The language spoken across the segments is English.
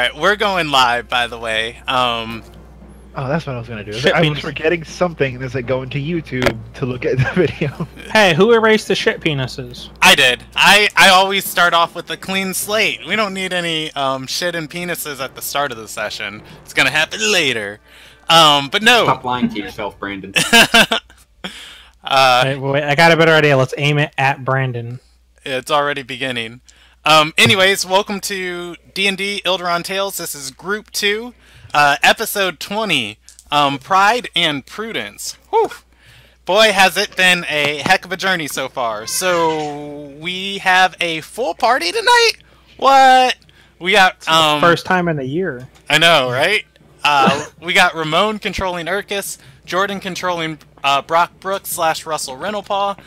Alright, we're going live, by the way. Oh, that's what I was gonna do. I was forgetting something, and it's like going to YouTube to look at the video. Hey, who erased the shit penises? I did. I always start off with a clean slate. We don't need any shit and penises at the start of the session. It's gonna happen later. But no. Stop lying to yourself, Brandon. Wait, I got a better idea. Let's aim it at Brandon. It's already beginning. Anyways, welcome to D&D Ilderon Tales. This is Group 2, Episode 20, Pride and Prudence. Whew. Boy, has it been a heck of a journey so far. So, we have a full party tonight? What? We got, first time in a year. I know, right? We got Ramon controlling Urkus, Jordan controlling Brock Brooks / Russell Rentlepaw,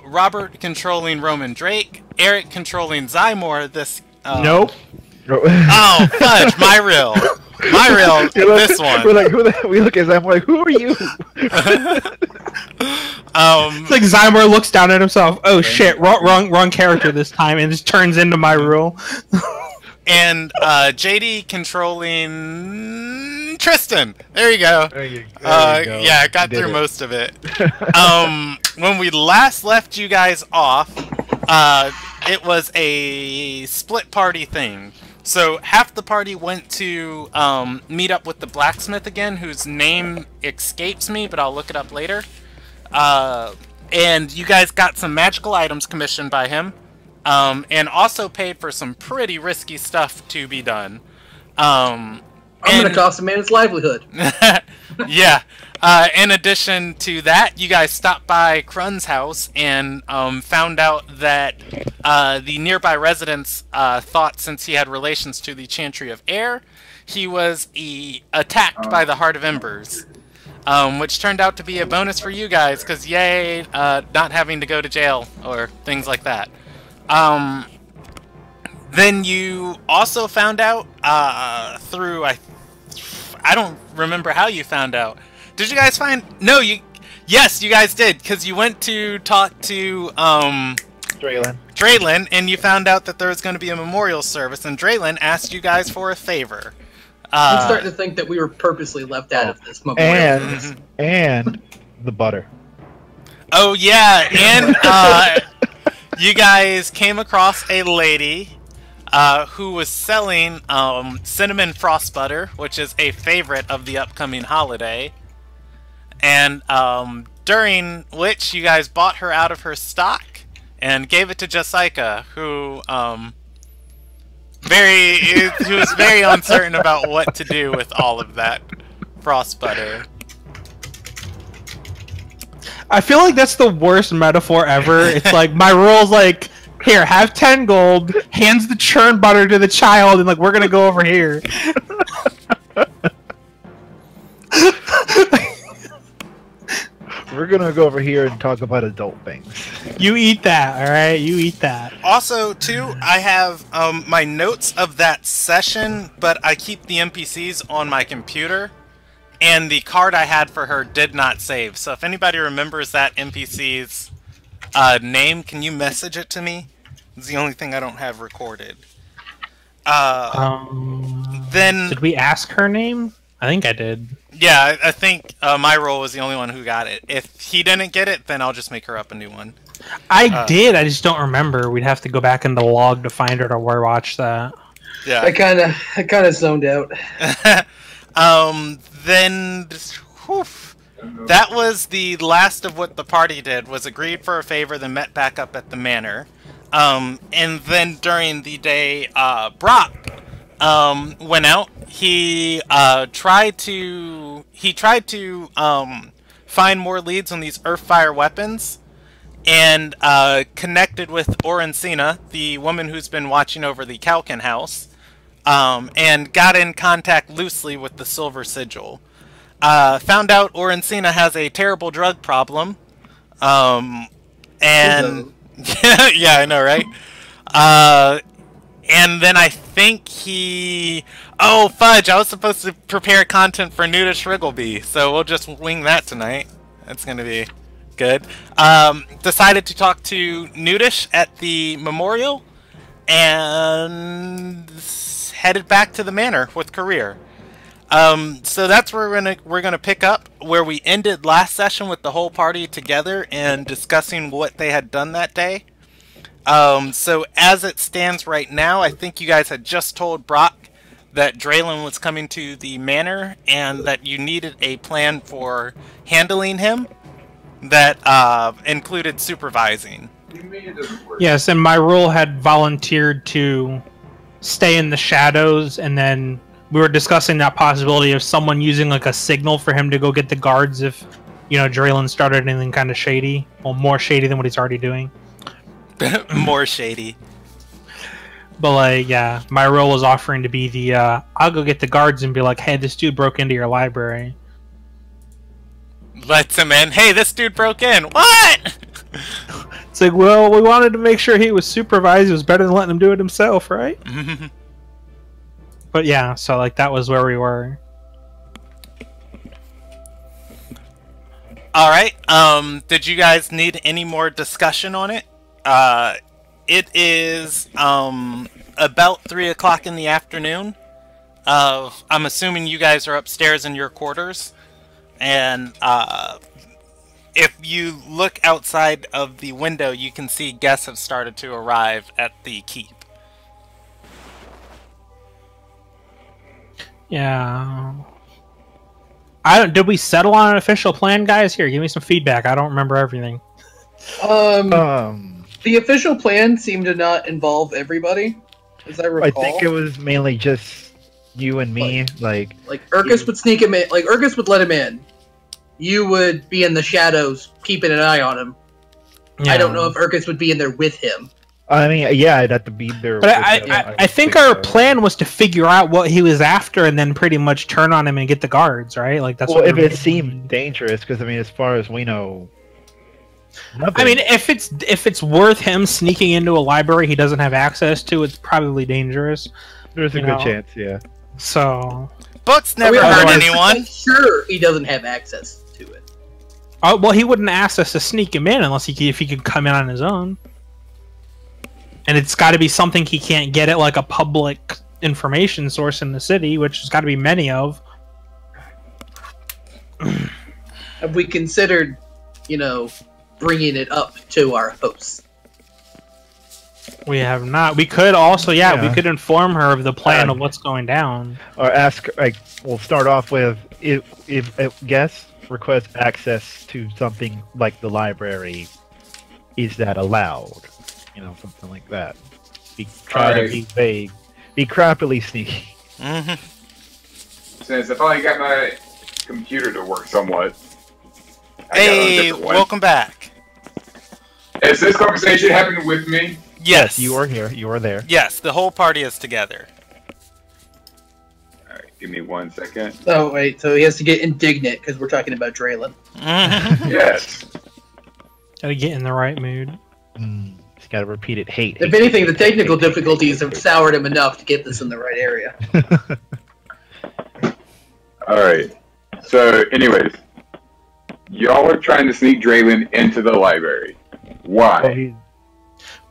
Robert controlling Roman Drake, Eric controlling Zymor. This nope. Oh fudge, my real, this one. We're like, we look at Zymor like, who are you? It's like Zymor looks down at himself. Oh shit, wrong character this time, and just turns into my rule. And JD controlling Tristan. There you go. There you go. Yeah, I got through most of it. When we last left you guys off, it was a split party thing. So half the party went to meet up with the blacksmith again, whose name escapes me, but I'll look it up later. And you guys got some magical items commissioned by him. And also paid for some pretty risky stuff to be done. I'm gonna cost a man his livelihood. Yeah. In addition to that, you guys stopped by Krun's house and found out that the nearby residents thought since he had relations to the Chantry of Air, he was attacked by the Heart of Embers. Which turned out to be a bonus for you guys, because yay, not having to go to jail or things like that. Then you also found out through I don't remember how you found out. Did you guys find? No, yes, you guys did, because you went to talk to Draylin, and you found out that there was going to be a memorial service, and Draylin asked you guys for a favor. I'm starting to think that we were purposely left out of this memorial. And the butter. Oh yeah, and you guys came across a lady who was selling cinnamon frost butter, which is a favorite of the upcoming holiday. And during which you guys bought her out of her stock and gave it to Jessica, who was very uncertain about what to do with all of that frost butter. I feel like that's the worst metaphor ever. It's like, my rule's like, here, have 10 gold, hands the churn butter to the child, and like, we're gonna go over here. We're gonna go over here and talk about adult things. You eat that, alright? You eat that. Also, too, I have my notes of that session, but I keep the NPCs on my computer. And the card I had for her did not save. So if anybody remembers that NPC's name, can you message it to me? It's the only thing I don't have recorded. Then did we ask her name? I think I did. Yeah, I think my role was the only one who got it. If he didn't get it, then I'll just make her up a new one. I did. I just don't remember. We'd have to go back in the log to find her to watch that. Yeah. I kind of zoned out. Then, whew, that was the last of what the party did, was agreed for a favor, then met back up at the manor. And then during the day, Brock, went out. He tried to find more leads on these Earthfire weapons, and connected with Orancina, the woman who's been watching over the Kalkin house. And got in contact loosely with the Silver Sigil. Found out Orancina has a terrible drug problem. And yeah, I know, right? And then I think oh fudge! I was supposed to prepare content for Nudish Wriggleby, so we'll just wing that tonight. That's gonna be good. Decided to talk to Nudish at the memorial, and headed back to the manor with Career. So that's where we're gonna pick up where we ended last session with the whole party together and discussing what they had done that day. So as it stands right now, I think you guys had just told Brock that Draylin was coming to the manor and that you needed a plan for handling him that included supervising. Yes, and my role had volunteered to stay in the shadows, and then we were discussing that possibility of someone using like a signal for him to go get the guards if, Draylin started anything kind of shady. Well, more shady than what he's already doing. More shady. But yeah, my role was offering to be the, I'll go get the guards and be like, hey, this dude broke into your library. Lets him in. Hey, this dude broke in. What? It's like, well, we wanted to make sure he was supervised. It was better than letting him do it himself, right? But yeah, so like that was where we were. All right. Did you guys need any more discussion on it? It is about 3 o'clock in the afternoon. I'm assuming you guys are upstairs in your quarters, and if you look outside of the window, you can see guests have started to arrive at the keep. Yeah. Did we settle on an official plan, guys? Here, give me some feedback. I don't remember everything. The official plan seemed to not involve everybody, as I recall. I think it was mainly just you and me. Like Urkus would sneak him in. Like Urkus would let him in. You would be in the shadows, keeping an eye on him. Yeah. I don't know if Urkus would be in there with him. I mean, yeah, I'd have to be there. But I think our plan was to figure out what he was after and then pretty much turn on him and get the guards, right? Like that's. Well, if it seemed dangerous, because I mean, as far as we know, nothing. I mean, if it's worth him sneaking into a library he doesn't have access to, it's probably dangerous. There's a good chance, yeah. So books never hurt anyone. Sure, he doesn't have access to it. Oh well, he wouldn't ask us to sneak him in unless if he could come in on his own. And it's got to be something he can't get at like a public information source in the city, which there's got to be many of. Have we considered, bringing it up to our hosts? We have not. We could also, we could inform her of the plan of what's going down. Or ask, we'll start off with, if guests request access to something like the library, is that allowed? Something like that. Try to be vague. Be crappily sneaky. Since I finally got my computer to work somewhat. Hey, welcome back. Is this conversation happening with me? Yes. You are here. You are there. Yes, the whole party is together. Alright, give me 1 second. Oh, wait, so he has to get indignant because we're talking about Draylin. Yes. Gotta get in the right mood. Just gotta repeat it. Hate. If anything, the technical difficulties have soured him enough to get this in the right area. Alright. So, anyways. Y'all are trying to sneak Draylin into the library. Why?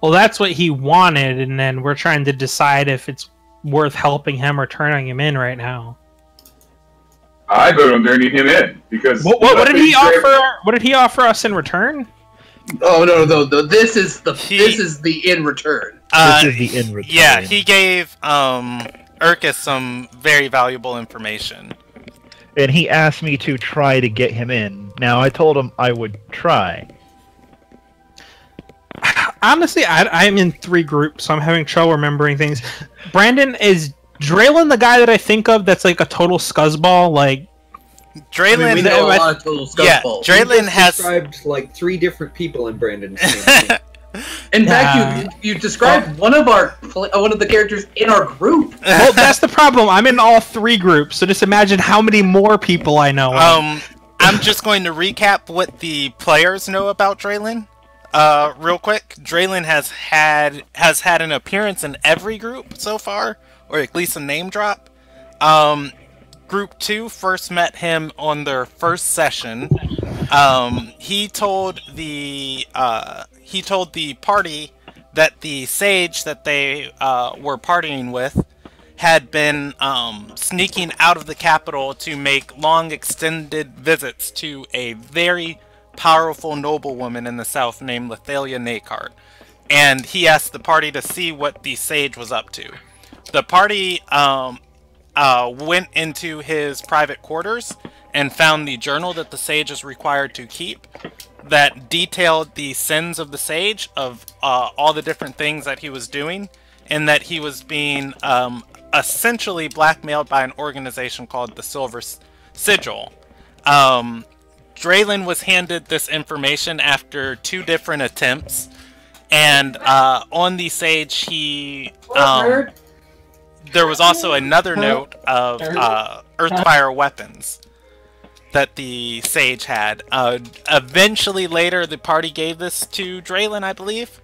Well, that's what he wanted, and then we're trying to decide if it's worth helping him or turning him in right now. I vote on turning him in because what did he offer? What did he offer us in return? Oh no! This is the in return. This is the in return. Yeah, he gave Urkus some very valuable information. And he asked me to try to get him in. Now, I told him I would try. Honestly, I'm in 3 groups, so I'm having trouble remembering things. Brandon, is Draylin the guy that I think of that's like a total scuzzball? Like, Draylin, we know a lot of total scuzzballs. Draylin has described like 3 different people in Brandon's name. In fact, you described one of the characters in our group. Well, that's the problem. I'm in all 3 groups, so just imagine how many more people I know. I'm just going to recap what the players know about Draylin. Real quick, Draylin has had an appearance in every group so far, or at least a name drop. Group 2 first met him on their first session. He told the party that the sage that they were partying with had been sneaking out of the capital to make long extended visits to a very powerful noblewoman in the south named Lethalia Nakart. And he asked the party to see what the sage was up to. The party went into his private quarters and found the journal that the sage is required to keep that detailed the sins of the sage, of all the different things that he was doing, and that he was being essentially blackmailed by an organization called the Silver Sigil. Draylin was handed this information after 2 different attempts, and on the sage he... there was also another note of Earthfire weapons that the sage had. Eventually later the party gave this to Draylin, I believe.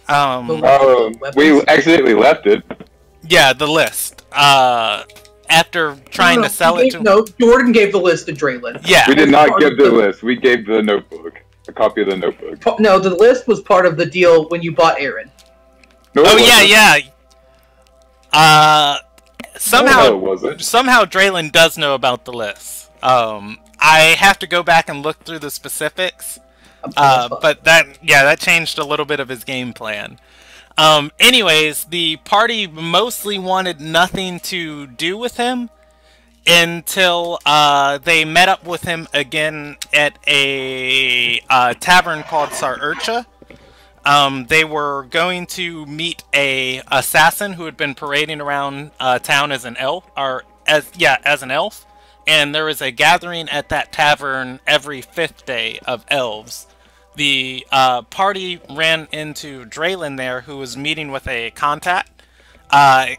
We accidentally left it. Yeah, the list. After trying to sell it to... No, Jordan gave the list to Draylin. Yeah. We did not give the list. We gave the notebook. A copy of the notebook. No, the list was part of the deal when you bought Aaron. No, oh, yeah. Somehow Draylin does know about the list. I have to go back and look through the specifics. But that changed a little bit of his game plan. Anyways, the party mostly wanted nothing to do with him until they met up with him again at a tavern called Sarurcha. They were going to meet a assassin who had been parading around town as an elf, as an elf. And there was a gathering at that tavern every 5th day of elves. The party ran into Draylin there, who was meeting with a contact,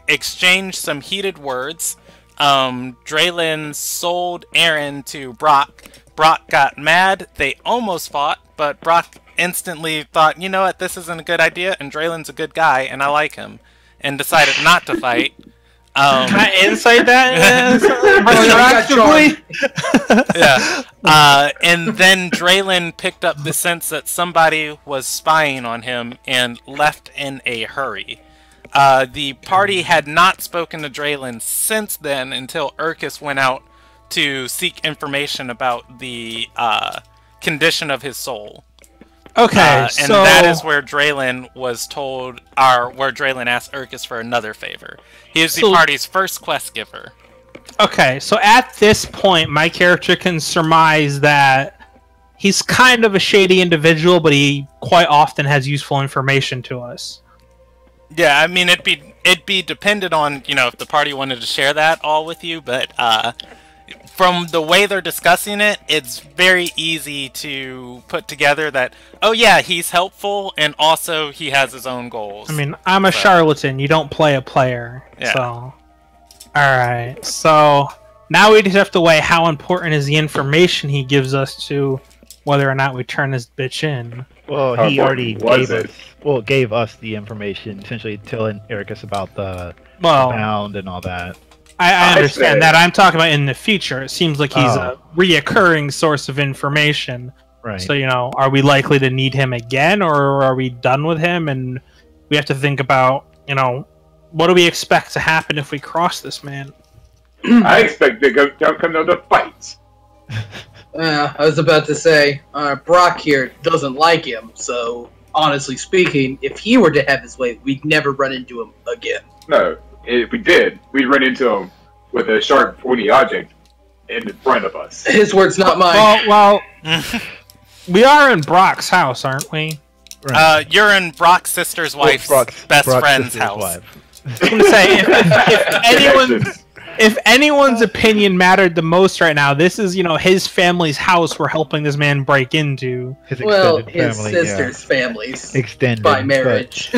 exchanged some heated words. Draylin sold Aaron to Brock. Brock got mad. They almost fought, but Brock instantly thought, you know what, this isn't a good idea, and Draylin's a good guy, and I like him, and decided not to fight. Can I insight that? Yeah. And then Draylin picked up the sense that somebody was spying on him and left in a hurry. The party had not spoken to Draylin since then until Urkus went out to seek information about the condition of his soul. Okay, and that is where Draylin was told, where Draylin asked Urkus for another favor. He is the party's first quest giver. Okay, so at this point, my character can surmise that he's kind of a shady individual, but he quite often has useful information to us. Yeah, I mean, it'd be dependent on, if the party wanted to share that all with you, but from the way they're discussing it, it's very easy to put together that, oh yeah, he's helpful, and also he has his own goals. I mean, I'm a charlatan. You don't play a player. Yeah. So, alright. So, now we just have to weigh how important is the information he gives us to whether or not we turn this bitch in. Well, he already gave us the information, essentially telling Ericus about the bound and all that. I understand that. I'm talking about in the future. It seems like he's a reoccurring source of information. Right. So, are we likely to need him again, or are we done with him? And we have to think about, what do we expect to happen if we cross this man? I expect to come down to fights. I was about to say, Brock here doesn't like him, so honestly speaking, if he were to have his way, we'd never run into him again. No. If we did, we'd run into him with a sharp, pointy object in front of us. His words, not mine. Well, we are in Brock's house, aren't we? Right. You're in Brock's sister's wife's best friend's house. I was going to say, if anyone's opinion mattered the most right now, this is, his family's house we're helping this man break into. His his sister's family's extended by marriage.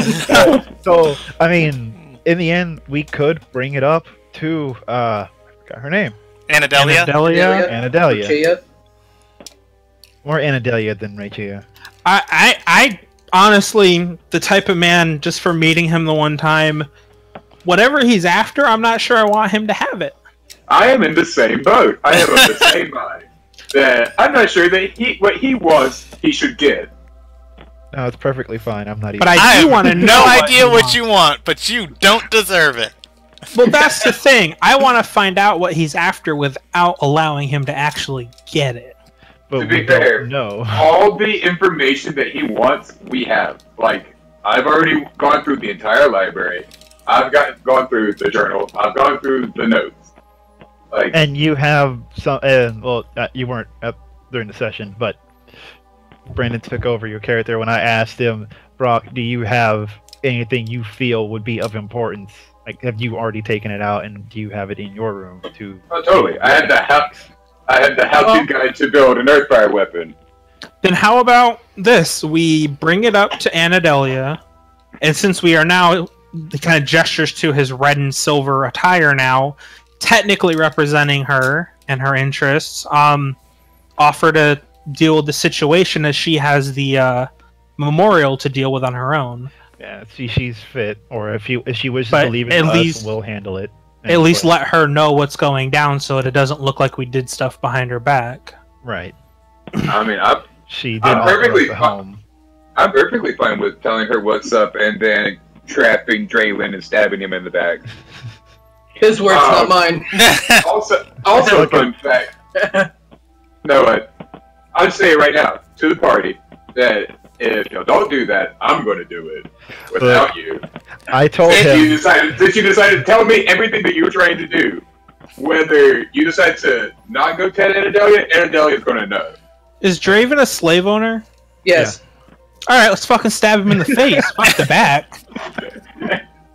So, I mean, in the end, we could bring it up to, I forgot her name. Anadelia? Anadelia. More Anadelia than Rachia. I honestly, the type of man, just for meeting him the one time, whatever he's after, I'm not sure I want him to have it. I am in the same boat. I am of the same mind. That I'm not sure that what he wants, he should get. No, it's perfectly fine. I'm not even. But I do want to know. No idea what you want, but you don't deserve it. Well, that's the thing. I want to find out what he's after without allowing him to actually get it. But To we be fair, don't know. all the information that he wants, we have. Like, I've already gone through the entire library. I've gone through the journal. I've gone through the notes. Like, And you have some. You weren't up during the session, but Brandon took over your character when I asked him, Brock, do you have anything you feel would be of importance? Like, have you already taken it out, and do you have it in your room to? oh, totally. I had the how-to guide to build an Earthfire weapon. Then how about this? We bring it up to Anadelia, and since we are now the kind of gestures to his red and silver attire now, technically representing her and her interests, offer to deal with the situation as she has the memorial to deal with on her own. Yeah, see, she's fit, or if she wishes But to leave it at to least- us, we'll handle it. At least let her know what's going down so that it doesn't look like we did stuff behind her back. Right. I mean, She did I'm offer us perfectly a fine. home. I'm perfectly fine with telling her what's up and then trapping Draylin and stabbing him in the back. His words, not mine. Also a fun fact. No, I'll just say it right now to the party that if you don't do that, I'm going to do it without you. I told Since him. you decided to tell me everything that you were trying to do, whether you decide to not go tell Anadelia, Anadelia's going to know. Is Draven a slave owner? Yes. Alright, let's fucking stab him in the face. Fuck the back.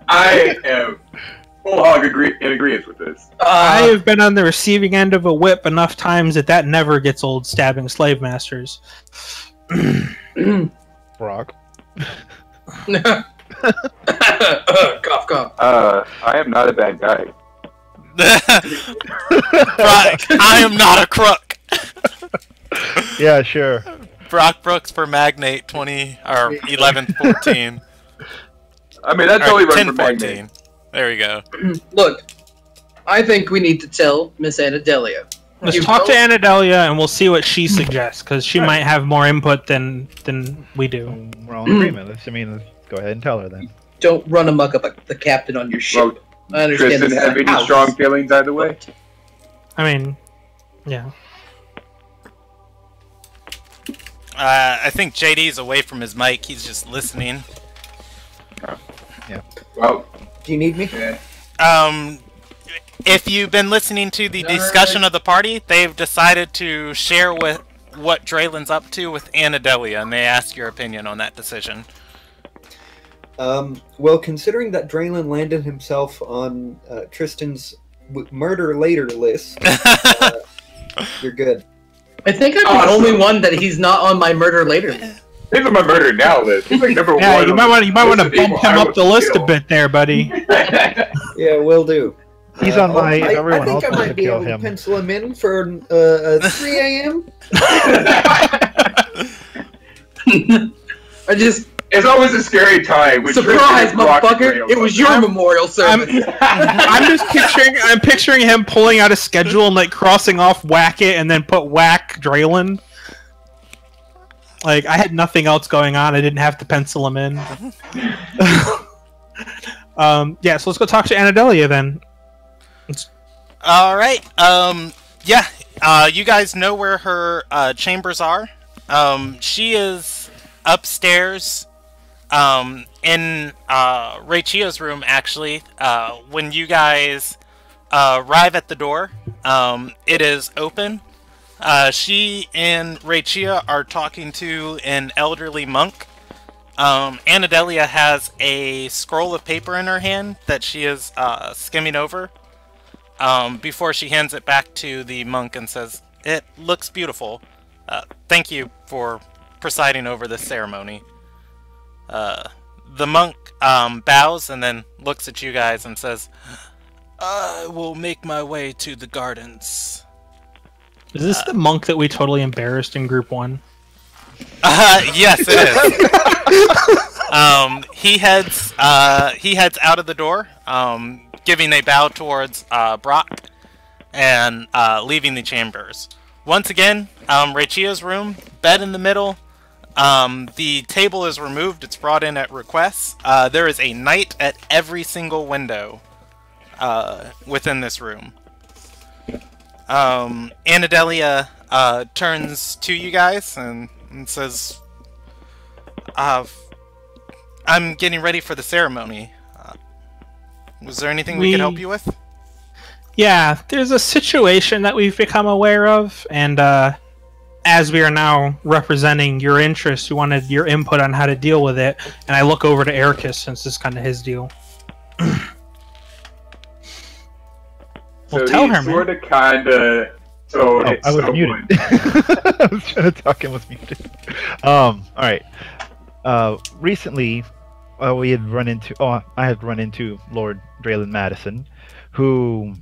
I am full hog in agreement with this. I have been on the receiving end of a whip enough times that never gets old stabbing slave masters. Brock. Cough, cough. I am not a bad guy. Brock, I am not a crook. Yeah, sure. Brock Brooks for Magnate 20 or 11-14. I mean, that's Or only run for Magnate. 10-14. There we go. Look, I think we need to tell Miss Anadelia. Let's You talk to don't- Anadelia and we'll see what she suggests, because she might have more input than we do. We're all in agreement. Let's go ahead and tell her then. Don't run amok up the captain on your ship. Well, I understand Tristan this is have a any house. strong feelings either way? I mean, yeah. I think JD's away from his mic. He's just listening. Well, Do you need me? yeah. If you've been listening to the discussion of the party, they've decided to share with what Draylin's up to with Anadelia, and they ask your opinion on that decision. Well, considering that Draylin landed himself on Tristan's murder later list, you're good. I think I'm Awesome. the only one that he's not on my murder later list. He's on my murder now list. He's like number Yeah, one. you might want to bump him up the list a bit there, buddy. Yeah, will do. He's on my. I Everyone think else I wants to might be kill able to him. pencil him in for 3 a.m. I just It's always a scary time. When surprise, Tristan and Brock motherfucker! agree It was on your something. memorial service. I'm picturing him pulling out a schedule and like crossing off Whack It and then put Whack Draylin. Like I had nothing else going on. I didn't have to pencil him in. Yeah, so let's go talk to Anadelia then. All right. Yeah. You guys know where her chambers are. She is upstairs, in Raichia's room. Actually, when you guys arrive at the door, it is open. She and Raichia are talking to an elderly monk. Anadelia has a scroll of paper in her hand that she is skimming over. Before she hands it back to the monk and says, "It looks beautiful. Thank you for presiding over this ceremony." The monk bows and then looks at you guys and says, "I will make my way to the gardens." Is this the monk that we totally embarrassed in group 1? Yes, it is. He heads out of the door, giving a bow towards Brock, and leaving the chambers. Once again, Raichia's room, bed in the middle. The table is removed. It's brought in at request. There is a knight at every single window. within this room. Anadelia turns to you guys and says, I'm getting ready for the ceremony. Was there anything we could help you with? Yeah, there's a situation that we've become aware of, and as we are now representing your interests, we wanted your input on how to deal with it. And I look over to Ericus since it's kind of his deal. So tell her, sort of, kind of. So I was muted. I was trying to talk and was muted. All right. Recently, we had run into. I had run into Lord Draylen Madison, who,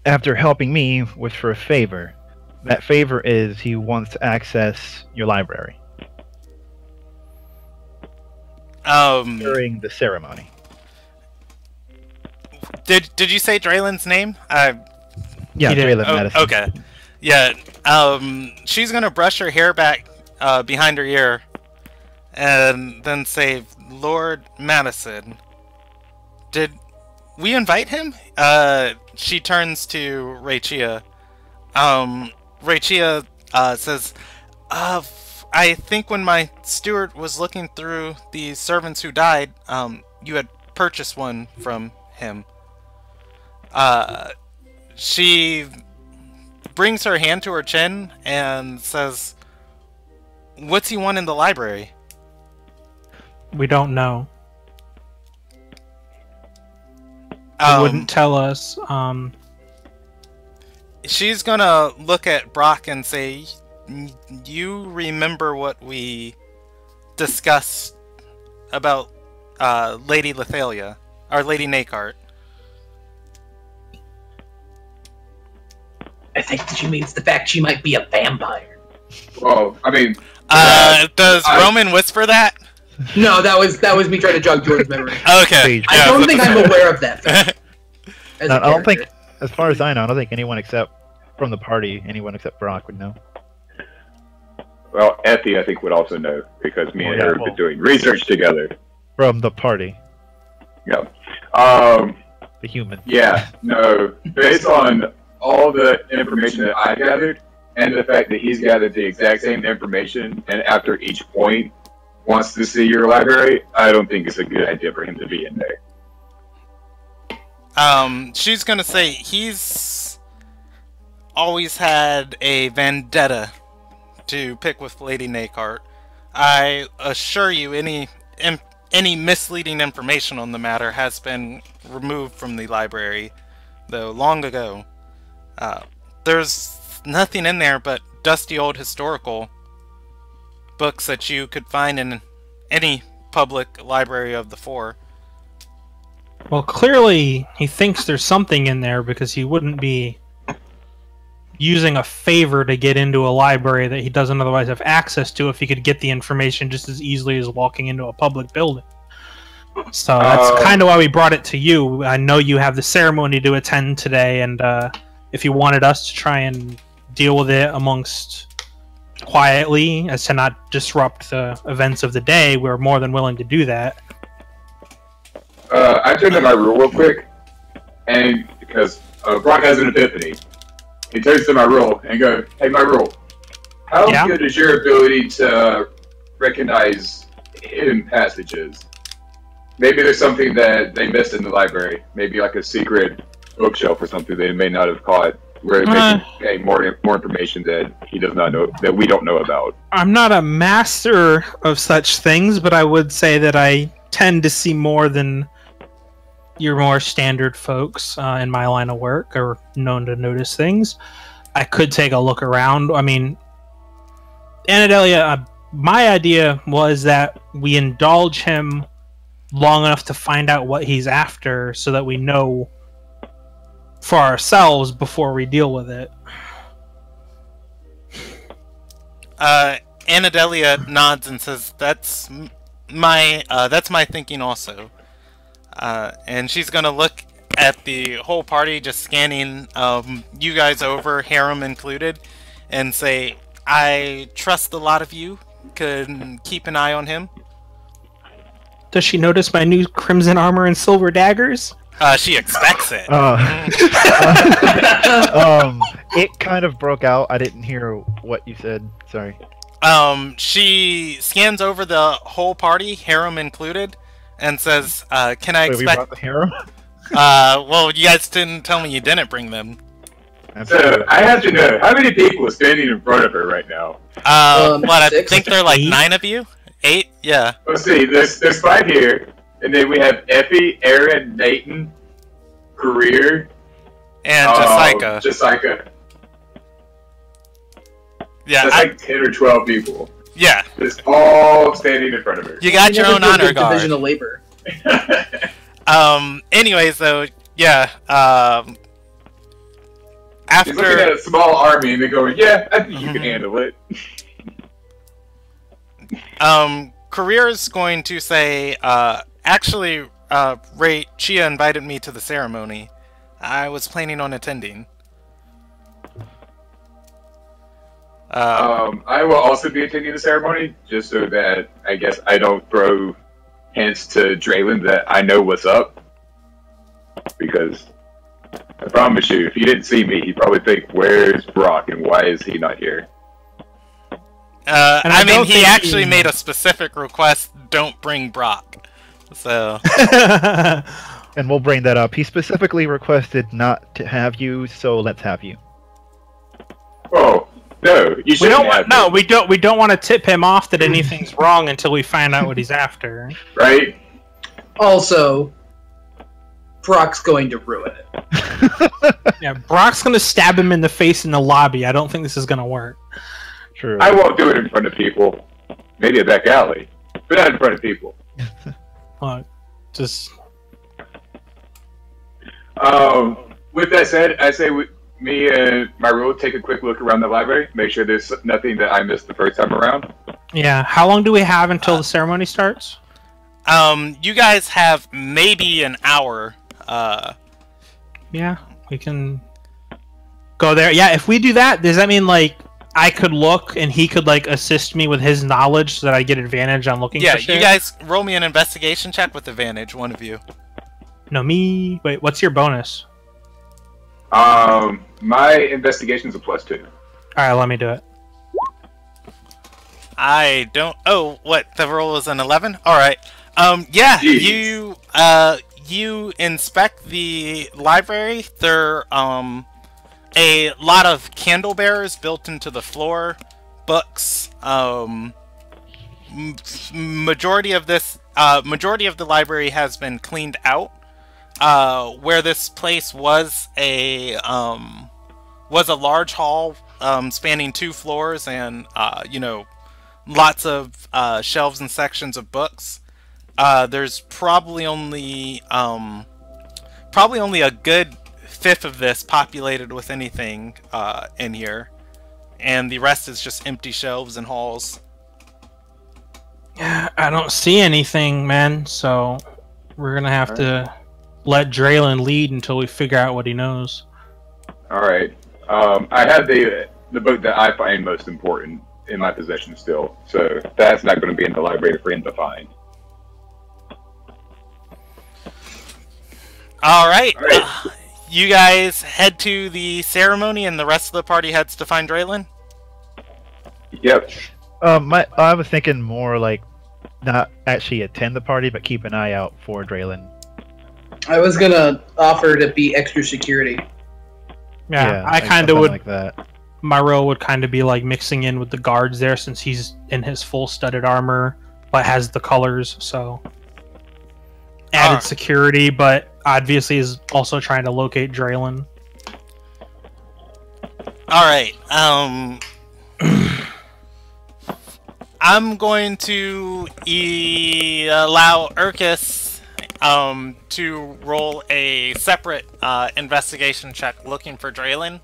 after helping me, was for a favor. That favor is he wants to access your library during the ceremony. Did you say Draylen's name? Yeah, Draylen Madison. Okay. Yeah. She's gonna brush her hair back behind her ear, and then say, "Lord Madison, did we invite him?" She turns to Rachia. Rachia says, I think when my steward was looking through the servants who died, you had purchased one from him. She brings her hand to her chin and says, "What's he want in the library?" We don't know. He wouldn't tell us. She's gonna look at Brock and say, "You remember what we discussed about Lady Lethalia, or Lady Nakart?" I think she means the fact she might be a vampire. Well, I mean... does Roman whisper that? No, that was me trying to jog Jordan's memory. Okay. I don't think I'm aware of that fact. No, I don't think, as far as I know, I don't think anyone except from the party, anyone except Brock would know. Well, Effie, I think, would also know, because me and her have been doing research together. From the party. Yeah. The human. Yeah, no. Based on all the information that I gathered, and the fact that he's gathered the exact same information, and after each point wants to see your library, I don't think it's a good idea for him to be in there. She's gonna say he's always had a vendetta to pick with Lady Nakart. I assure you, any misleading information on the matter has been removed from the library, though long ago. There's nothing in there but dusty old historical books that you could find in any public library of the four. Well, clearly he thinks there's something in there, because he wouldn't be using a favor to get into a library that he doesn't otherwise have access to if he could get the information just as easily as walking into a public building. So that's kind of why we brought it to you. I know you have the ceremony to attend today, and if you wanted us to try and deal with it amongst quietly as to not disrupt the events of the day, we're more than willing to do that. I turned to my rule real quick, and because Brock has an epiphany, he turns to my rule and goes, "Hey, my rule, how good is your ability to recognize hidden passages? Maybe there's something that they missed in the library, maybe like a secret bookshelf or something they may not have caught, where they can gain more information that he does not know, that we don't know about." I'm not a master of such things, but I would say that I tend to see more than your more standard folks in my line of work are known to notice things. I could take a look around. I mean, Anadelia, my idea was that we indulge him long enough to find out what he's after so that we know for ourselves before we deal with it. Anadelia nods and says, that's my thinking also. And she's gonna look at the whole party, just scanning you guys over, harem included, and say, "I trust a lot of you could keep an eye on him." Does she notice my new crimson armor and silver daggers? She expects it. It kind of broke out. I didn't hear what you said. Sorry. She scans over the whole party, harem included, and says, "Can I Wait, we expect?" brought the harem? Well, you guys didn't tell me you didn't bring them. So I have to know how many people are standing in front of her right now. What? I 6? think there are like 8? 9 of you. 8? Yeah. Let's see. There's 5 here, and then we have Effie, Aaron, Nathan, Career, And Jessica. Jessica. Yeah. That's like 10 or 12 people. Yeah. Just all standing in front of her. You got your own honor guard. Division of labor. Anyways, though, yeah. She's looking at After a small army and they're going, yeah, I think you can handle it. Career is going to say, actually, Ray, Chia invited me to the ceremony. I was planning on attending. I will also be attending the ceremony, just so that I guess I don't throw hints to Draylen that I know what's up. Because I promise you, if he didn't see me, he'd probably think, where's Brock and why is he not here? I mean, don't he think actually made a specific request, don't bring Brock. So... And we'll bring that up. He specifically requested not to have you, so let's have you. Oh, no, you we shouldn't don't want have no. me, We don't want to tip him off that anything's wrong until we find out what he's after. right? Also, Brock's going to ruin it. Yeah, Brock's gonna stab him in the face in the lobby. I don't think this is gonna work. True. I won't do it in front of people. Maybe a back alley, but not in front of people. Just With that said, I say me and my rule take a quick look around the library, make sure there's nothing that I missed the first time around. yeah. How long do we have until the ceremony starts? you guys have maybe an hour. Yeah, we can go there. Yeah, if we do that, does that mean like I could look and he could like assist me with his knowledge so that I get advantage on looking Yeah, for shit? you guys roll me an investigation check with advantage, one of you. No, me. Wait, what's your bonus? My investigation's a +2. Alright, let me do it. I don't... Oh, what? The roll is an 11? Alright. Yeah, Jeez. you inspect the library. There a lot of candle bearers built into the floor, books. Majority of the library has been cleaned out. Where this place was a large hall spanning 2 floors and lots of shelves and sections of books. There's probably only a good fifth of this populated with anything in here, and the rest is just empty shelves and halls. I don't see anything, man, so we're gonna have to let Draylen lead until we figure out what he knows. Alright. I have the book that I find most important in my possession still, so that's not going to be in the library for him to find. Alright. You guys head to the ceremony and the rest of the party heads to find Draylen? Yep. I was thinking more like not actually attend the party, but keep an eye out for Draylen. I was gonna offer to be extra security. Yeah, I like kind of something would. like that. My role would kind of be like mixing in with the guards there, since he's in his full studded armor, but has the colors, so added security. But obviously, is also trying to locate Draylen. All right. I'm going to allow Urkus to roll a separate investigation check looking for Draylen.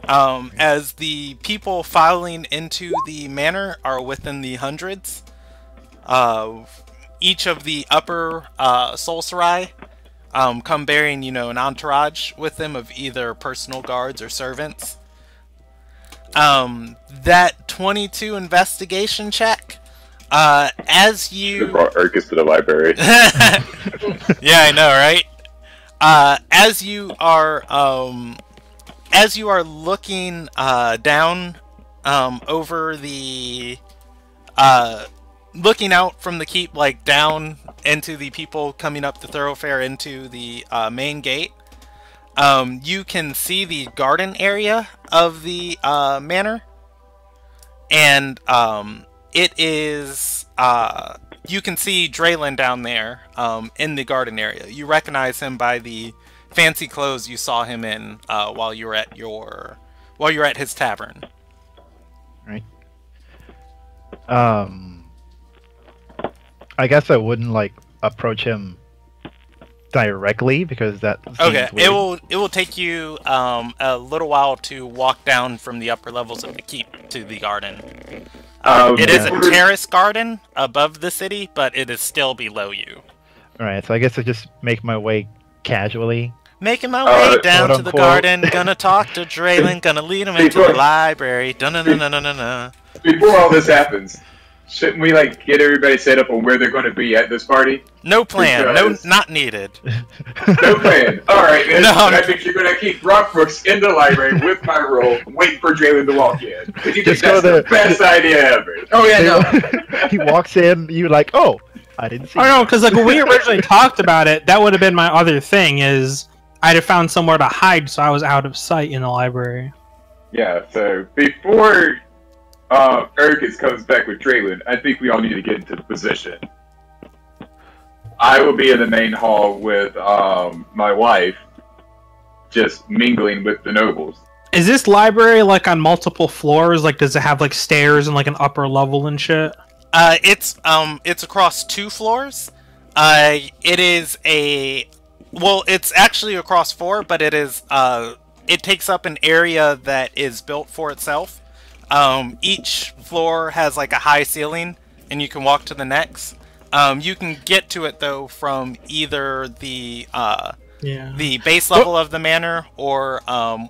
As the people filing into the manor are within the hundreds. Each of the upper Solsarai come bearing, an entourage with them of either personal guards or servants. That 22 investigation check, as you Brought Urkus to the library. yeah, I know, right? as you are looking down over the looking out from the keep, like down into the people coming up the thoroughfare into the main gate, you can see the garden area of the manor, and it is you can see Draylin down there in the garden area. You recognize him by the fancy clothes you saw him in while you were at his tavern. Right. I guess I wouldn't like approach him directly because that seems Okay, weird. it will take you a little while to walk down from the upper levels of the keep to the garden. It is a terrace garden above the city, but it is still below you. Alright, so I guess I just make my way casually. Making my way down to the quote-unquote. garden, gonna talk to Draylin, gonna lead him into the library. Dun-dun-dun-dun-dun-dun. Before all this happens, shouldn't we like get everybody set up on where they're going to be at this party? No plan. Because- No, not needed. No plan. All right, then. No. I think you're going to keep Brock Brooks in the library with my role, waiting for Jalen to walk in. Because you think Just go that's the there. best idea ever. Oh yeah, no. He walks in, you're like, oh, I didn't see I know, because like when we originally talked about it, that would have been my other thing. Is I'd have found somewhere to hide, so I was out of sight in the library. Yeah, so before Ericus comes back with Draylin, I think we all need to get into position. I will be in the main hall with my wife, just mingling with the nobles. Is this library like on multiple floors? Like, does it have like stairs and like an upper level and shit? It's across 2 floors. It's actually across 4, but it takes up an area that is built for itself. Each floor has like a high ceiling, and you can walk to the next. You can get to it though from either the base level of the manor or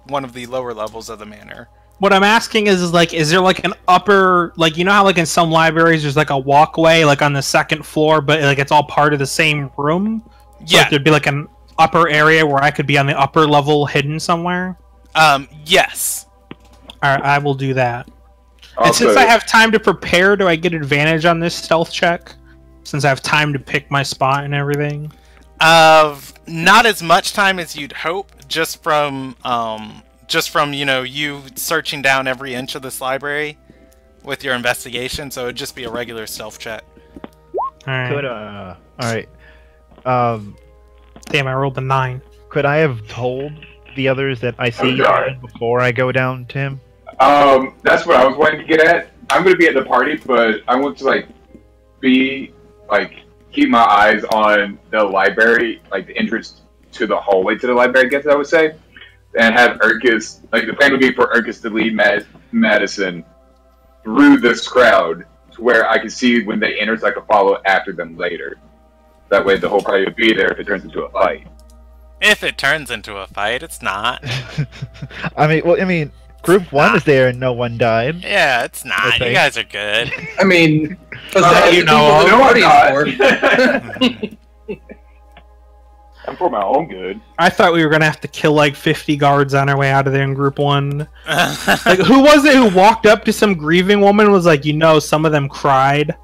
one of the lower levels of the manor. What I'm asking is like, is there like an upper, like, you know how like in some libraries there's like a walkway like on the 2nd floor, but like it's all part of the same room? So Yeah. like, there'd be like an upper area where I could be on the upper level hidden somewhere? Yes. Alright, I will do that. And Also, since I have time to prepare, do I get advantage on this stealth check? Since I have time to pick my spot and everything? Not as much time as you'd hope, just from you searching down every inch of this library with your investigation, so it'd just be a regular stealth check. Could Alright. alright. Damn, I rolled a 9. Could I have told the others that I see sorry. before I go down to him? that's what I was wanting to get at. I'm going to be at the party, but I want to keep my eyes on the library, like the entrance to the hallway to the library, I guess I would say, and have Ercus, like the plan would be for Ercus to lead Madison through this crowd to where I can see when they enter so I can follow after them later. That way the whole party would be there if it turns into a fight. If it turns into a fight, it's not. I mean, Group 1 is there and no one died. Yeah, it's not. Okay. You guys are good. I mean, was that you know, the no, party's I'm for? I'm for my own good. I thought we were gonna have to kill like 50 guards on our way out of there in Group 1. Like, who was it who walked up to some grieving woman and was like, some of them cried?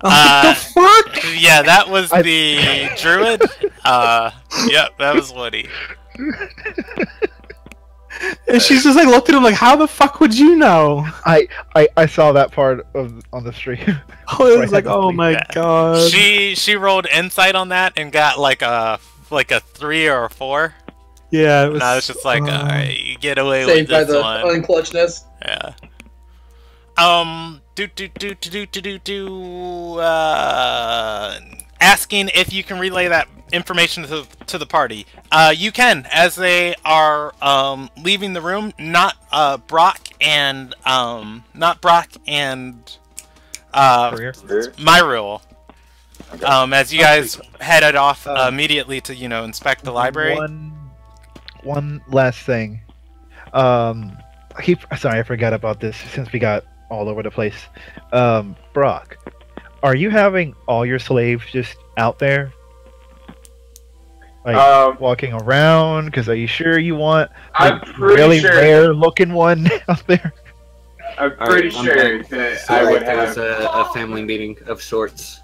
I was like, the fuck? Yeah, that was the druid. Yep, that was Woody. And she's just like looked at him like, how the fuck would you know? I saw that part on the stream. Oh, it was like, oh my god. She rolled insight on that and got like a 3 or a 4. Yeah, it was. And I was just like, alright, you get away Saved with by this the one. unclutchness. Yeah. Asking if you can relay that information to the party. You can, as they are leaving the room. Not Brock and Myrule. As you guys headed off immediately to inspect the library. One last thing. Sorry, I forgot about this since we got all over the place. Brock, are you having all your slaves just out there? Like walking around? Because are you sure you want I'm a pretty really sure. rare looking one out there? I'm pretty sure that So I would there have. was a family meeting of sorts.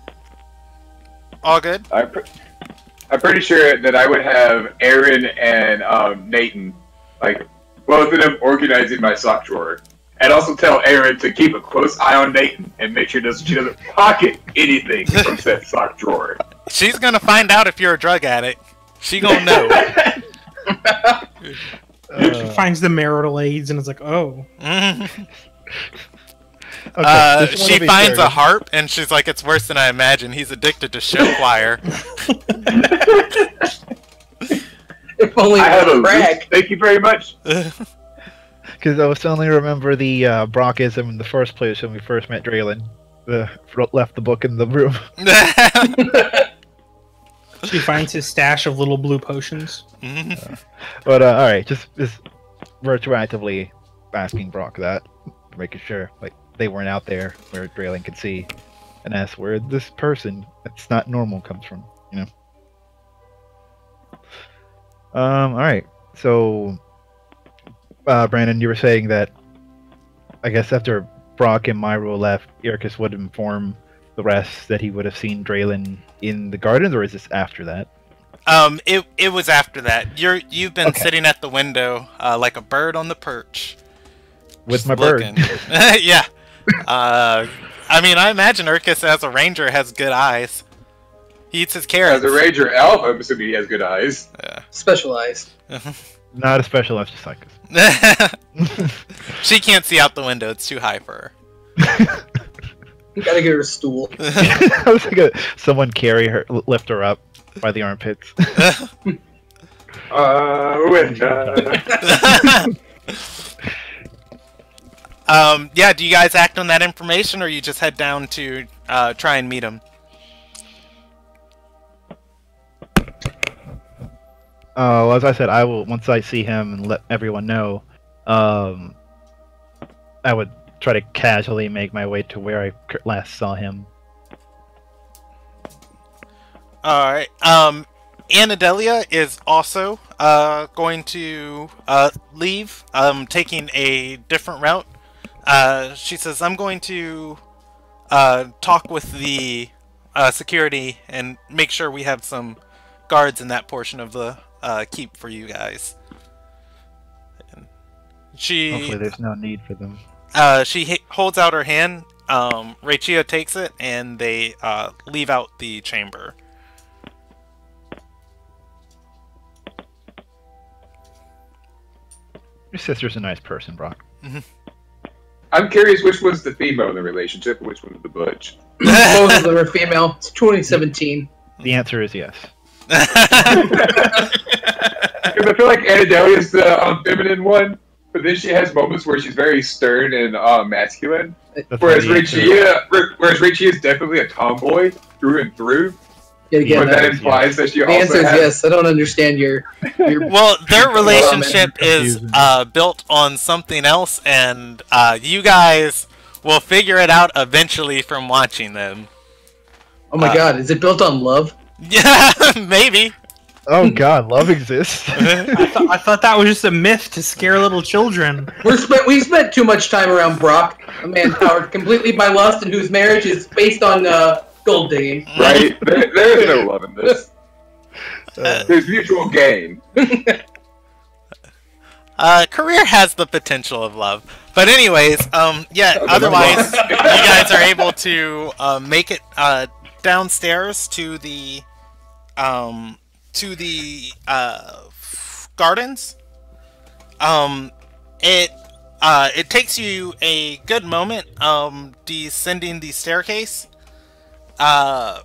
All good? I'm pretty sure that I would have Aaron and Nathan, like both of them, organizing my sock drawer, and also tell Aaron to keep a close eye on Nathan and make sure she doesn't pocket anything from said sock drawer. She's gonna find out if you're a drug addict. She gonna know. She finds the marital aids and is like, oh. Okay, She finds a harp and she's like, it's worse than I imagined. He's addicted to show choir. If only I have a brag. thank you very much. Because I was only remember the Brockism in the first place when we first met Draylen. Left the book in the room. She finds his stash of little blue potions. But alright, just retroactively asking Brock that, making sure like they weren't out there where Draylen could see, and ask where this person that's not normal comes from, you know. Alright, so Brandon, you were saying that I guess after Brock and Myro left, Irkus would inform the rest that he would have seen Draylen in the gardens, or is this after that? It was after that. You've been Okay. sitting at the window like a bird on the perch. With just my looking. bird. Yeah. I mean, I imagine Irkus as a ranger has good eyes. He eats his carrots. As a Ranger Elf, I'm assuming he has good eyes. Specialized. Not a special just like us. She can't see out the window. It's too high for You gotta get her a stool. I was like, someone carry her, lift her up by the armpits. her. Yeah, do you guys act on that information, or you just head down to try and meet him? Well, as I said, I will once I see him and let everyone know. I would try to casually make my way to where I last saw him. All right. Anadelia is also going to leave, taking a different route. She says, "I'm going to talk with the security and make sure we have some guards in that portion of the keep for you guys." And Hopefully, there's no need for them. she holds out her hand. Rachia takes it, and they leave out the chamber. Your sister's a nice person, Brock. I'm curious which was the female in the relationship and which one was the butch. Both of them are female. It's 2017. The answer is yes. Because I feel like Anadelia is the feminine one, but then she has moments where she's very stern and masculine. That's Whereas not the answer. Richie is definitely a tomboy through and through. Yet again, But that is implies that she the also answer is has... yes. I don't understand your Well, their relationship is confusing. built on something else, and you guys will figure it out eventually from watching them. Oh my god, is it built on love? Yeah, maybe. Oh God, love exists. I thought that was just a myth to scare little children. We spent too much time around Brock, a man powered completely by lust and whose marriage is based on gold digging. Right? There is no love in this. There's mutual gain. Career has the potential of love, but anyways, yeah. Otherwise, you guys are able to make it downstairs to the gardens. It takes you a good moment descending the staircase. No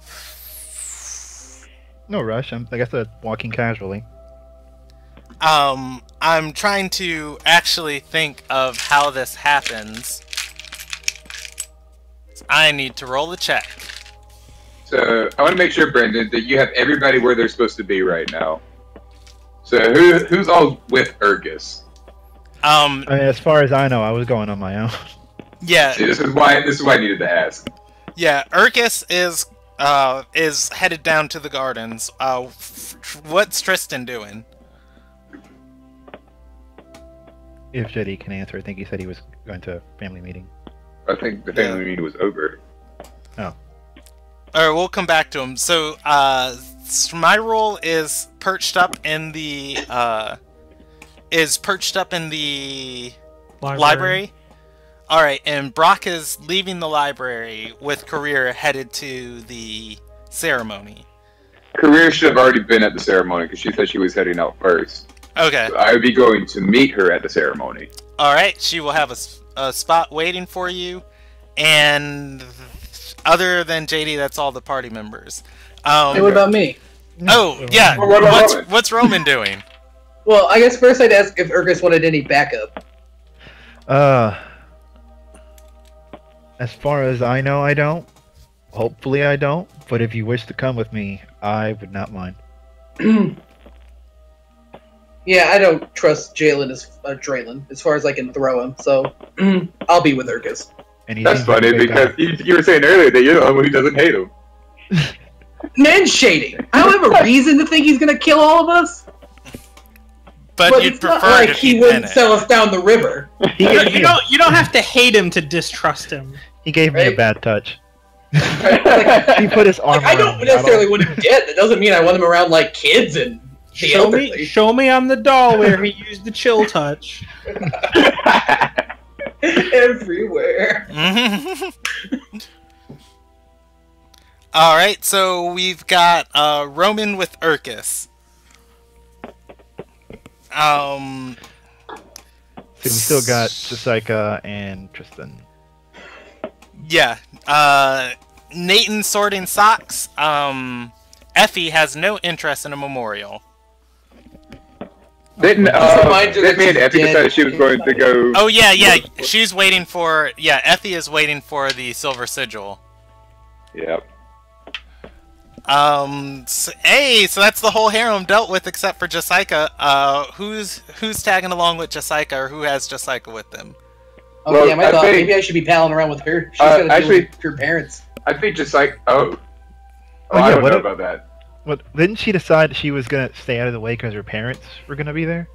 rush. I guess I'm walking casually. I'm trying to actually think of how this happens. I need to roll a check. So I want to make sure, Brendan, that you have everybody where they're supposed to be right now. So who's all with Ergus? I mean, as far as I know, I was going on my own. Yeah, See, this is why I needed to ask. yeah. Urkus is headed down to the gardens. what's Tristan doing? If JD can answer, I think he said he was going to a family meeting. I think the family meeting was over. Oh. Alright, we'll come back to him. So, my role is perched up in the, library. Alright, and Brock is leaving the library with Career headed to the ceremony. Career should have already been at the ceremony because she said she was heading out first. Okay. So I would be going to meet her at the ceremony. Alright, she will have a spot waiting for you, and other than JD, that's all the party members. Hey, what about me? Oh, yeah, Well, what about Roman? what's Roman doing? Well, I guess first I'd ask if Urgus wanted any backup. As far as I know, I don't. Hopefully I don't, but if you wish to come with me, I would not mind. Yeah, I don't trust Jalen as far as I can throw him, so I'll be with Urgus. And he That's seems like a funny good guy. because you were saying earlier that you're the only one who doesn't hate him. Man shading! I don't have a reason to think he's gonna kill all of us. But you'd it's not prefer like to he keep wouldn't in it. sell us down the river. He gave me You don't have to hate him to distrust him. He gave me a Right? bad touch. Like, He put his arm I around don't me. necessarily want him dead. That doesn't mean I want him around like kids and the Show elderly. me on the doll where he used the chill touch. Everywhere. Alright, so we've got Roman with Urkus. So we still got Jessica and Tristan. Yeah. Nathan sorting socks. Effie has no interest in a memorial. Didn't Remind her that me and she's Effie dead. decided she was going to go... Oh yeah. She's waiting for Effie is waiting for the silver sigil. Yep. So that's the whole harem dealt with except for Jessica. Who's tagging along with Jessica, or who has Jessica with them? Oh Well, damn! I I thought think- maybe I should be palling around with her. She's got to deal actually- with her parents. I think just like... Oh, Oh, I yeah, don't what know if- about that. What? Didn't she decide she was gonna stay out of the way because her parents were gonna be there?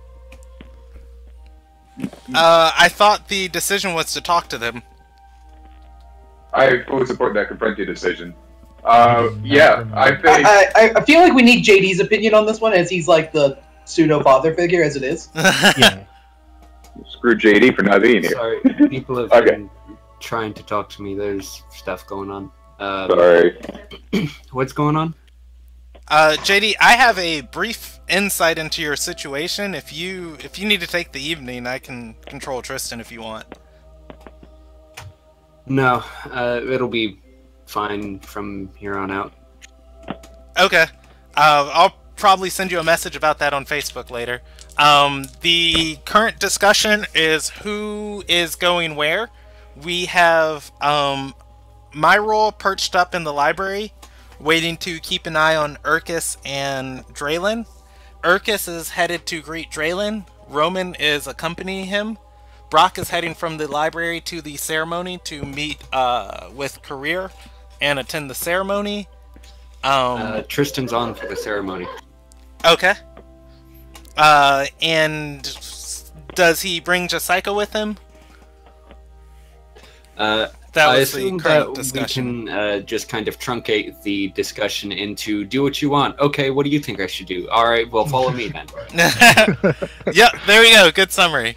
I thought the decision was to talk to them. I fully support that confronting decision. Yeah, I think... I feel like we need JD's opinion on this one, as he's like the pseudo father figure, as it is. Yeah. Screw JD for not being here. Sorry, people have Okay. been trying to talk to me. There's stuff going on. Sorry. What's going on? JD, I have a brief insight into your situation. If you need to take the evening, I can control Tristan if you want. No, it'll be fine from here on out. Okay. I'll probably send you a message about that on Facebook later. The current discussion is who is going where. We have my role perched up in the library, waiting to keep an eye on Urkus and Draylin. Urkus is headed to greet Draylin. Roman is accompanying him. Brock is heading from the library to the ceremony to meet with Career and attend the ceremony. Tristan's on for the ceremony. Okay. And does he bring Jessica with him? That I was the assume current that discussion. we can just kind of truncate the discussion into do what you want. Okay, what do you think I should do? All right, well, follow me then. Yep, there we go. Good summary.